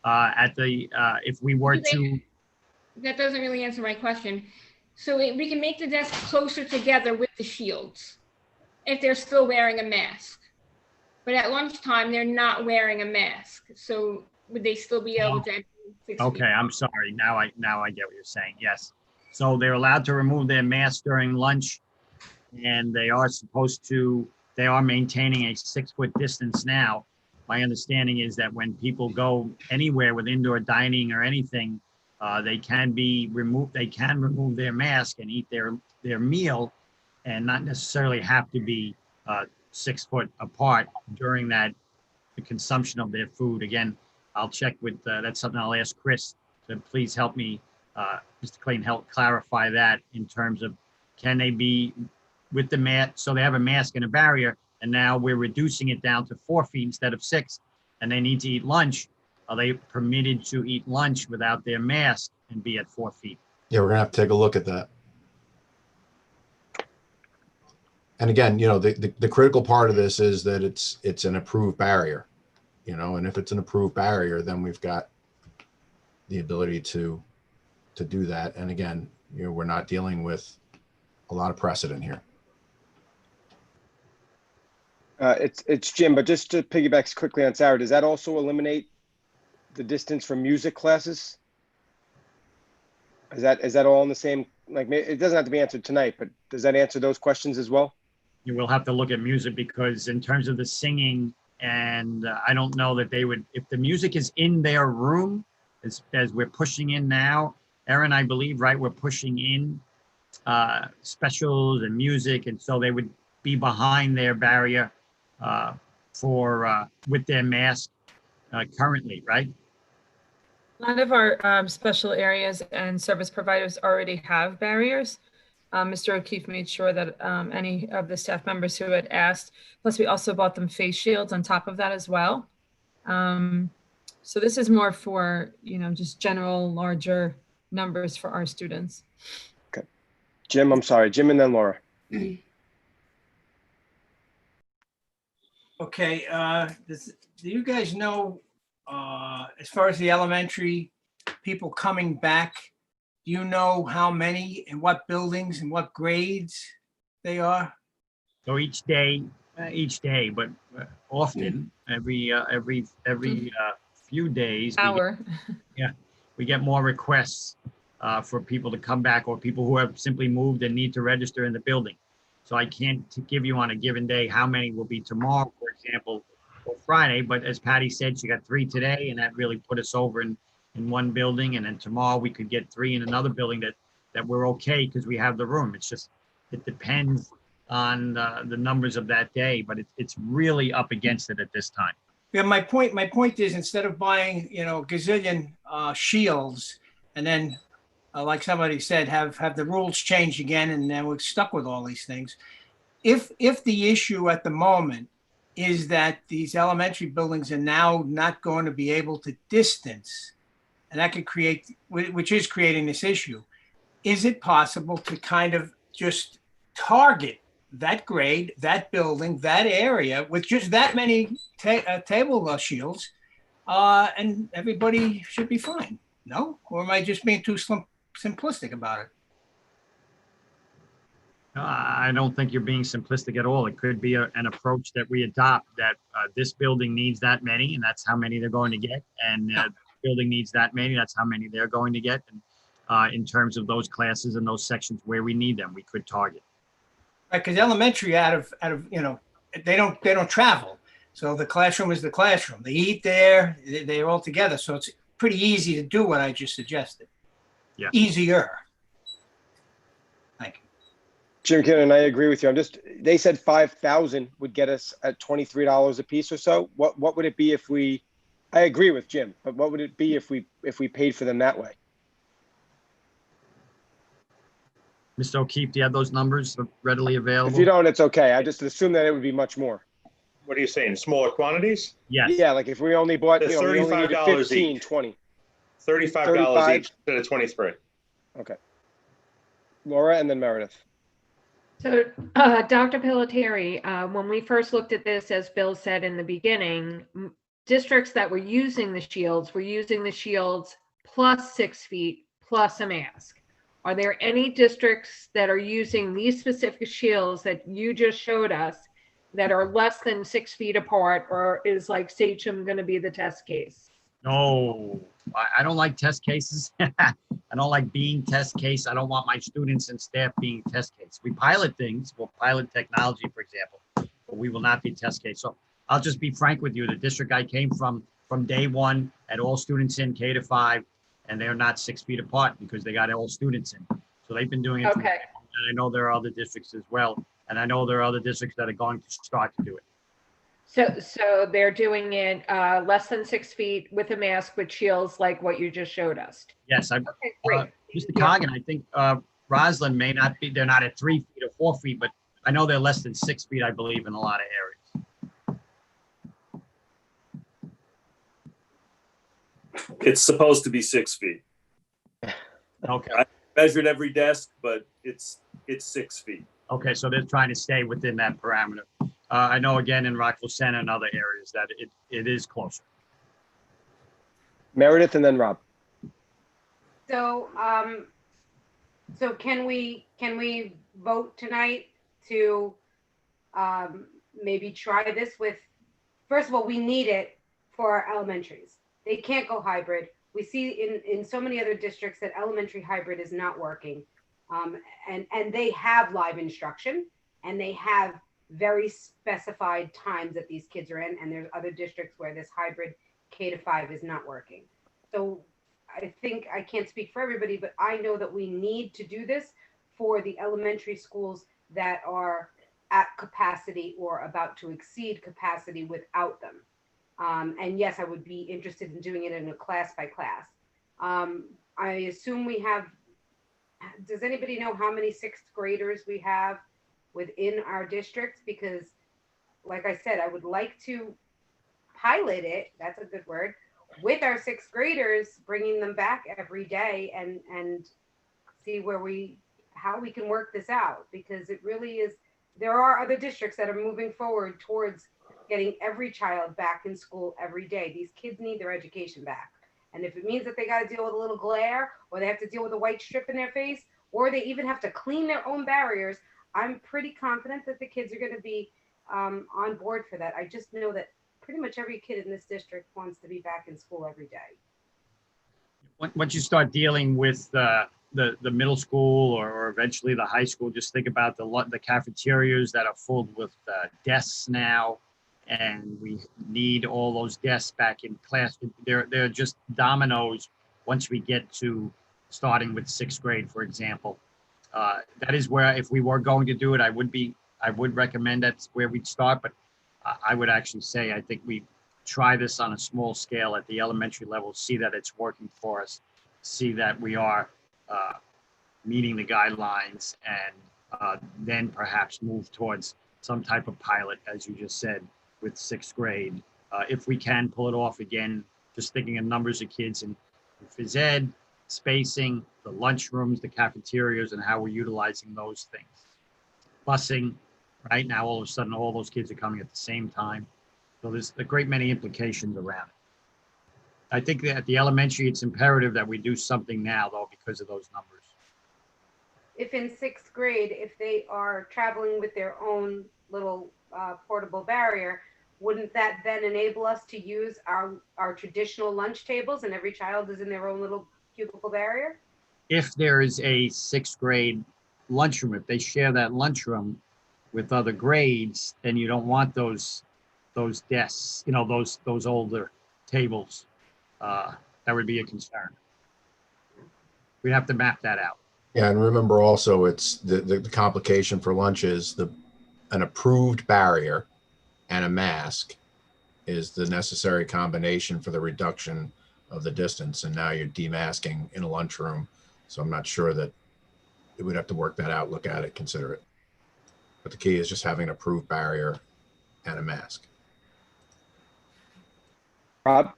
At the if we were to, that doesn't really answer my question. So we can make the desks closer together with the shields if they're still wearing a mask. But at lunchtime, they're not wearing a mask. So would they still be able to enter 6 feet? okay, I'm sorry. Now I get what you're saying. Yes. So they're allowed to remove their mask during lunch, and they are maintaining a 6-foot distance now. My understanding is that when people go anywhere with indoor dining or anything, they can remove their mask and eat their meal and not necessarily have to be 6 foot apart during the consumption of their food. Again, I'll check with, that's something I'll ask Chris to please help me, Mr. Clayton, help clarify that in terms of, can they be with the mask? So they have a mask and a barrier, and now we're reducing it down to 4 feet instead of 6, and they need to eat lunch. Are they permitted to eat lunch without their mask and be at 4 feet? Yeah, we're gonna have to take a look at that. And again, you know, the critical part of this is that it's an approved barrier, you know, and if it's an approved barrier, then we've got the ability to do that. And again, you know, we're not dealing with a lot of precedent here. It's Jim, but just to piggyback quickly on Sarah, does that also eliminate the distance from music classes? Is that all in the same, like, it doesn't have to be answered tonight, but does that answer those questions as well? You will have to look at music, because in terms of the singing, and I don't know that they would, if the music is in their room, as we're pushing in now, Erin, I believe, right, we're pushing in specials and music, and so they would be behind their barrier with their mask currently, right? A lot of our special areas and service providers already have barriers. Mr. O'Keefe made sure that any of the staff members who had asked, plus we also bought them face shields on top of that as well. So this is more for, you know, just general larger numbers for our students. Okay. Jim, I'm sorry, Jim and then Laura. Okay, do you guys know, as far as the elementary people coming back, do you know how many and what buildings and what grades they are? So each day, but often every few days, we get more requests for people to come back, or people who have simply moved and need to register in the building. So I can't give you on a given day how many will be tomorrow, for example, or Friday. But as Patty said, she got 3 today, and that really put us over in one building. And then tomorrow we could get 3 in another building that we're okay because we have the room. It's just, it depends on the numbers of that day, but it's really up against it at this time. Yeah, my point is, instead of buying, you know, gazillion shields, and then like somebody said, have the rules change again, and then we're stuck with all these things. if the issue at the moment is that these elementary buildings are now not going to be able to distance, and that could create, which is creating this issue, is it possible to kind of just target that grade, that building, that area with just that many table shields, and everybody should be fine? No? Or am I just being too simplistic about it? I don't think you're being simplistic at all. It could be an approach that we adopt, that this building needs that many, and that's how many they're going to get. And building needs that many, that's how many they're going to get. And in terms of those classes and those sections where we need them, we could target. Right, because elementary out of they don't travel. So the classroom is the classroom. They eat there, they're all together. So it's pretty easy to do what I just suggested. Yeah. Easier. Thank you. Jim Kinnon, I agree with you. They said 5,000 would get us at $23 a piece or so. What would it be if I agree with Jim, but what would it be if we paid for them that way? Mr. O'Keefe, do you have those numbers readily available? If you don't, it's okay. I just assume that it would be much more. What are you saying? Smaller quantities? Yes. Yeah, like if we only bought, They're we only needed $35 15, each. 20. $35 each instead of 23. Okay. Laura and then Meredith. So, Dr. Pelletieri, when we first looked at this, as Bill said in the beginning, districts that were using the shields plus 6 feet plus a mask. Are there any districts that are using these specific shields that you just showed us that are less than 6 feet apart, or is like Sachem going to be the test case? No, I don't like test cases. I don't like being test case. I don't want my students and staff being test case. We pilot things. We'll pilot technology, for example, but we will not be test case. So I'll just be frank with you. The district I came from day one, had all students in K to 5, and they're not 6 feet apart because they got all students in. So they've been doing it. Okay. And I know there are other districts as well. And I know there are other districts that are going to start to do it. So they're doing it less than 6 feet with a mask with shields like what you just showed us. Yes, Okay, great. Mr. Coggin, I think Roslyn may not be, they're not at 3 feet or 4 feet, but I know they're less than 6 feet, I believe, in a lot of areas. It's supposed to be 6 feet. Okay. I measured every desk, but it's 6 feet. Okay, so they're trying to stay within that parameter. I know again in Rockville Center and other areas that it is closer. Meredith and then Rob. So, so can we vote tonight to maybe try this with, first of all, we need it for our elementaries. They can't go hybrid. We see in so many other districts that elementary hybrid is not working. And they have live instruction and they have very specified times that these kids are in. And there's other districts where this hybrid K to 5 is not working. So I think, I can't speak for everybody, but I know that we need to do this for the elementary schools that are at capacity or about to exceed capacity without them. And yes, I would be interested in doing it in a class by class. I assume we have, does anybody know how many 6th graders we have within our districts? Because like I said, I would like to pilot it, that's a good word, with our 6th graders, bringing them back every day and see how we can work this out, because it really is, there are other districts that are moving forward towards getting every child back in school every day. These kids need their education back. And if it means that they got to deal with a little glare, or they have to deal with a white strip in their face, or they even have to clean their own barriers, I'm pretty confident that the kids are going to be on board for that. I just know that pretty much every kid in this district wants to be back in school every day. Once you start dealing with the middle school or eventually the high school, just think about the cafeterias that are full with desks now, and we need all those desks back in class. They're just dominoes once we get to starting with 6th grade, for example. That is where, if we were going to do it, I would recommend that's where we'd start, but I would actually say, I think we try this on a small scale at the elementary level, see that it's working for us, see that we are meeting the guidelines, and then perhaps move towards some type of pilot, as you just said, with sixth grade. If we can pull it off again, just thinking of numbers of kids in phys ed, spacing, the lunchrooms, the cafeterias, and how we're utilizing those things. Busing, right now, all of a sudden, all those kids are coming at the same time. So there's a great many implications around it. I think that at the elementary, it's imperative that we do something now, though, because of those numbers. If in sixth grade, if they are traveling with their own little portable barrier, wouldn't that then enable us to use our traditional lunch tables and every child is in their own little cubicle barrier? If there is a sixth grade lunchroom, if they share that lunchroom with other grades, then you don't want those desks, those older tables. That would be a concern. We'd have to map that out. Yeah, and remember also, it's the complication for lunch is an approved barrier and a mask is the necessary combination for the reduction of the distance. And now you're demasking in a lunchroom. So I'm not sure that it would have to work that out, look at it, consider it. But the key is just having an approved barrier and a mask. Rob?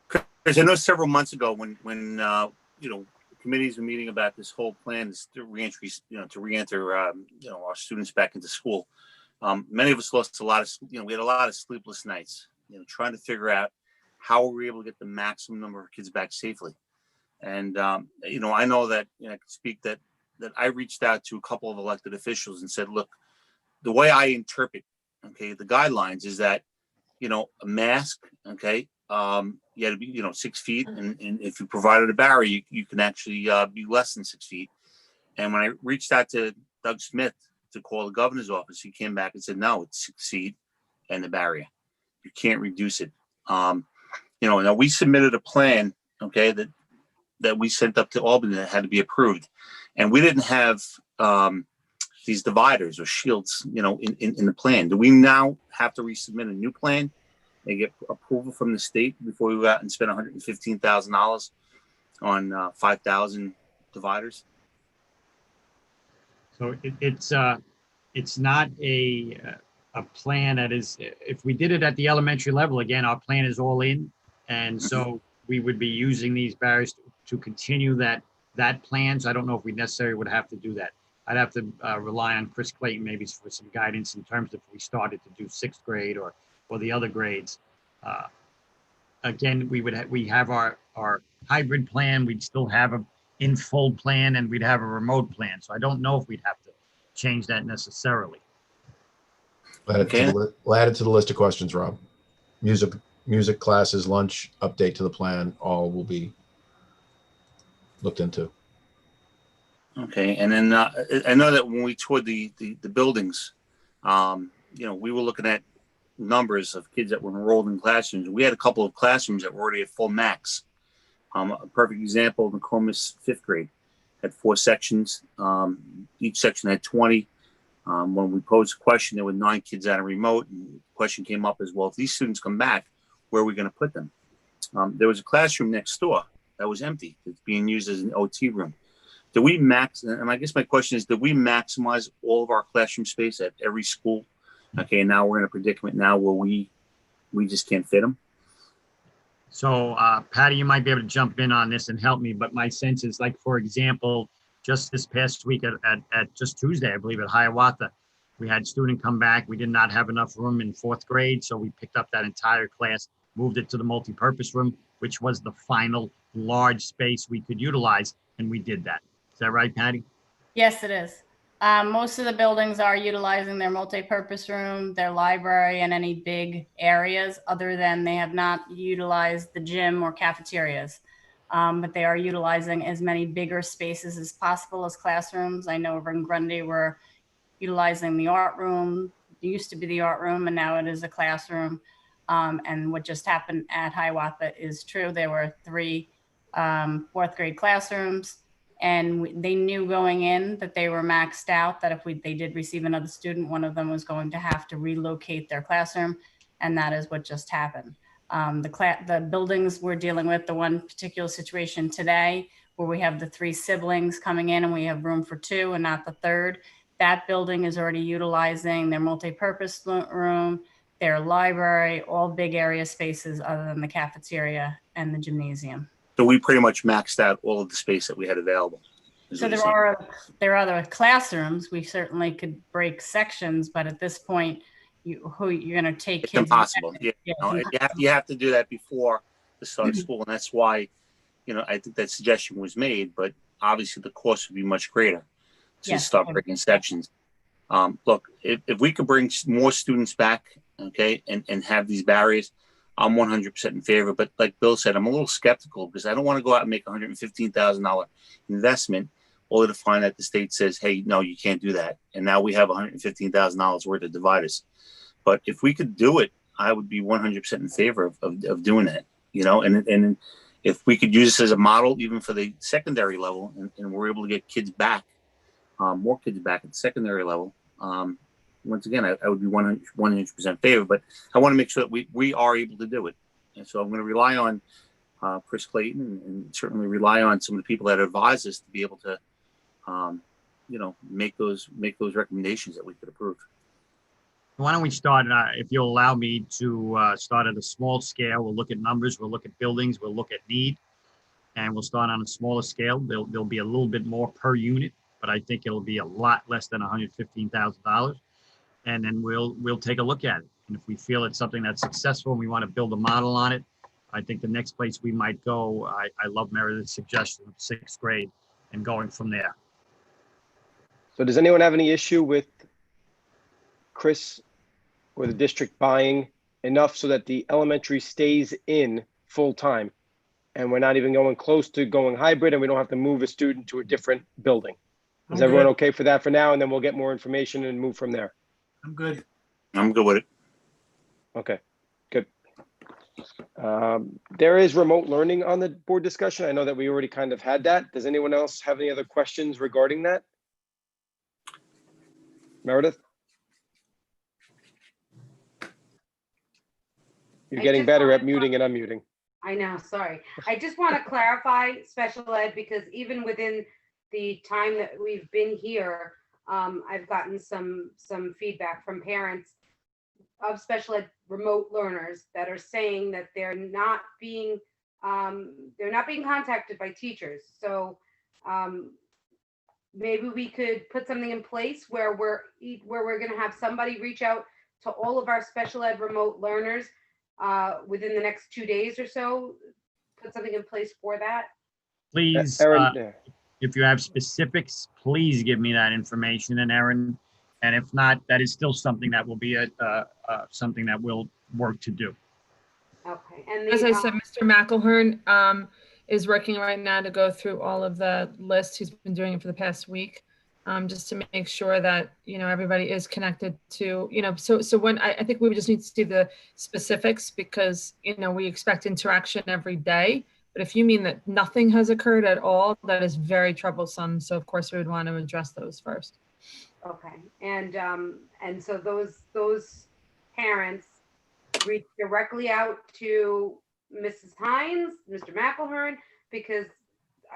Because I know several months ago when committees were meeting about this whole plan to reentry, to reenter, our students back into school. Many of us lost a lot of, we had a lot of sleepless nights, trying to figure out how we were able to get the maximum number of kids back safely. And, I know that, I can speak that I reached out to a couple of elected officials and said, look, the way I interpret, the guidelines is that, a mask, you had to be, 6 feet. And if you provided a barrier, you can actually be less than 6 feet. And when I reached out to Doug Smith to call the governor's office, he came back and said, no, it's 6 feet and the barrier. You can't reduce it. Now we submitted a plan, that we sent up to Albany that had to be approved. And we didn't have these dividers or shields, in the plan. Do we now have to resubmit a new plan and get approval from the state before we go out and spend $115,000 on 5,000 dividers? So it's not a plan that is, if we did it at the elementary level, again, our plan is all in. And so we would be using these barriers to continue that plan. So I don't know if we necessarily would have to do that. I'd have to rely on Chris Clayton maybe for some guidance in terms of if we started to do sixth grade or the other grades. Again, we have our hybrid plan. We'd still have a in full plan and we'd have a remote plan. So I don't know if we'd have to change that necessarily. We'll add it to the list of questions, Rob. Music classes, lunch, update to the plan, all will be looked into. Okay, and then I know that when we toured the buildings, we were looking at numbers of kids that were enrolled in classrooms. We had a couple of classrooms that were already at full max. A perfect example, Nokomis fifth grade had 4 sections. Each section had 20. When we posed a question, there were 9 kids at a remote. And the question came up as well, if these students come back, where are we going to put them? There was a classroom next door that was empty. It's being used as an OT room. Do we and I guess my question is, did we maximize all of our classroom space at every school? Okay, now we're in a predicament now where we just can't fit them. So Patty, you might be able to jump in on this and help me, but my sense is, like, for example, just this past week at just Tuesday, I believe, at Hiawatha, we had a student come back. We did not have enough room in 4th grade, so we picked up that entire class, moved it to the multipurpose room, which was the final large space we could utilize, and we did that. Is that right, Patty? Yes, it is. Most of the buildings are utilizing their multi-purpose room, their library, and any big areas, other than they have not utilized the gym or cafeterias. But they are utilizing as many bigger spaces as possible as classrooms. I know over in Grundy we're utilizing the art room. It used to be the art room, and now it is a classroom. And what just happened at Hiawatha is true. There were 3 4th grade classrooms. And they knew going in that they were maxed out, that if they did receive another student, one of them was going to have to relocate their classroom. And that is what just happened. The buildings we're dealing with, the one particular situation today, where we have the 3 siblings coming in and we have room for 2 and not the third. That building is already utilizing their multi-purpose room, their library, all big area spaces other than the cafeteria and the gymnasium. So we pretty much maxed out all of the space that we had available. So there are other classrooms. We certainly could break sections, but at this point, you're going to take It's kids. impossible. Yeah. No, you have to do that before the start of school, and that's why, I think that suggestion was made. But obviously, the cost would be much greater to start breaking sections. Look, if we could bring more students back, okay, and have these barriers, I'm 100% in favor. But like Bill said, I'm a little skeptical because I don't want to go out and make a $115,000 investment only to find that the state says, hey, no, you can't do that. And now we have $115,000 worth of dividers. But if we could do it, I would be 100% in favor of doing it, and if we could use this as a model, even for the secondary level, and we're able to get kids back, more kids back at the secondary level, once again, I would be 100% favor, but I want to make sure that we are able to do it. And so I'm going to rely on Chris Clayton and certainly rely on some of the people that advise us to be able to, make those recommendations that we could approve. Why don't we start, if you'll allow me to start at a small scale. We'll look at numbers, we'll look at buildings, we'll look at need, and we'll start on a smaller scale. There'll be a little bit more per unit, but I think it'll be a lot less than $115,000. And then we'll take a look at it. And if we feel it's something that's successful and we want to build a model on it, I think the next place we might go, I love Meredith's suggestion of 6th grade and going from there. So does anyone have any issue with Chris or the district buying enough so that the elementary stays in full time and we're not even going close to going hybrid and we don't have to move a student to a different building? Is everyone okay for that for now? And then we'll get more information and move from there. I'm good. I'm good with it. Okay, good. There is remote learning on the board discussion. I know that we already kind of had that. Does anyone else have any other questions regarding that? Meredith? You're getting better at muting and unmuting. I know, sorry. I just want to clarify special ed because even within the time that we've been here, I've gotten some feedback from parents of special ed remote learners that are saying that they're not being contacted by teachers. So maybe we could put something in place where we're going to have somebody reach out to all of our special ed remote learners within the next 2 days or so. Put something in place for that. Please, Erin, if you have specifics, please give me that information, and Erin. And if not, that is still something that will be something that we'll work to do. Okay. And as I said, Mr. McElhern is working right now to go through all of the lists. He's been doing it for the past week, just to make sure that everybody is connected to So when I think we just need to see the specifics because we expect interaction every day. But if you mean that nothing has occurred at all, that is very troublesome. So of course we would want to address those first. Okay, and so those parents reach directly out to Mrs. Hines, Mr. McElhern, because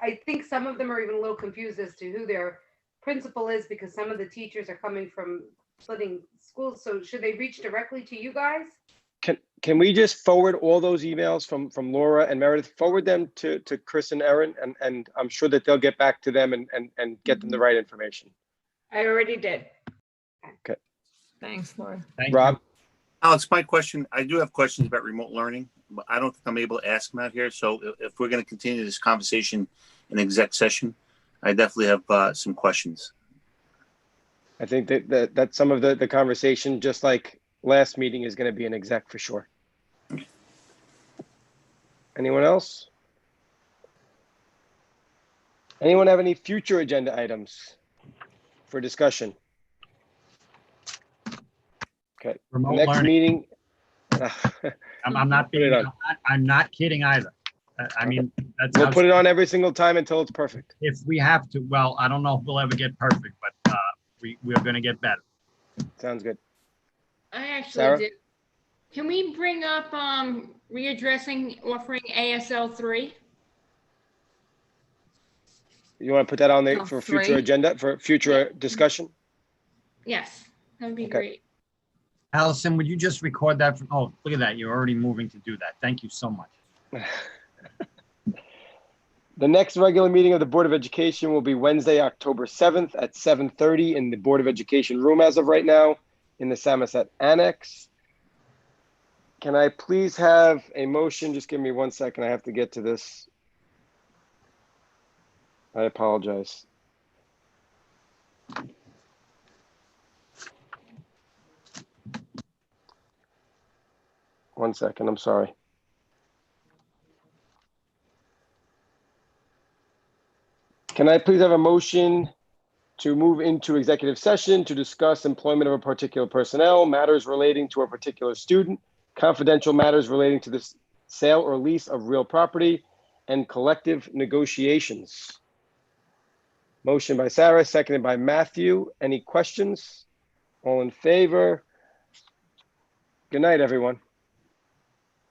I think some of them are even a little confused as to who their principal is because some of the teachers are coming from splitting schools. So should they reach directly to you guys? Can we just forward all those emails from Laura and Meredith, forward them to Chris and Erin, and I'm sure that they'll get back to them and get them the right information. I already did. Okay. Thanks, Laura. Thank Rob? you. Alex, my question, I do have questions about remote learning, but I don't think I'm able to ask them out here. So if we're going to continue this conversation in exec session, I definitely have some questions. I think that some of the conversation, just like last meeting, is going to be an exec for sure. Anyone else? Anyone have any future agenda items for discussion? Okay. Remote Next learning. meeting. I'm not being, I'm not kidding either. I mean, that's we'll put it on every single time until it's perfect. If we have to, well, I don't know if we'll ever get perfect, but we're going to get better. Sounds good. I actually Sarah? did. Can we bring up readdressing offering ASL 3? You want to put that on there Oh, for future 3. agenda, for future discussion? Yes, that would be Okay. great. Allison, would you just record that? Oh, look at that. You're already moving to do that. Thank you so much. The next regular meeting of the Board of Education will be Wednesday, October 7th at 7:30 in the Board of Education room as of right now in the Samoset Annex. Can I please have a motion? Just give me 1 second. I have to get to this. I apologize. One second, I'm sorry. Can I please have a motion to move into executive session to discuss employment of a particular personnel, matters relating to a particular student, confidential matters relating to the sale or lease of real property, and collective negotiations? Motion by Sarah, seconded by Matthew. Any questions? All in favor? Good night, everyone.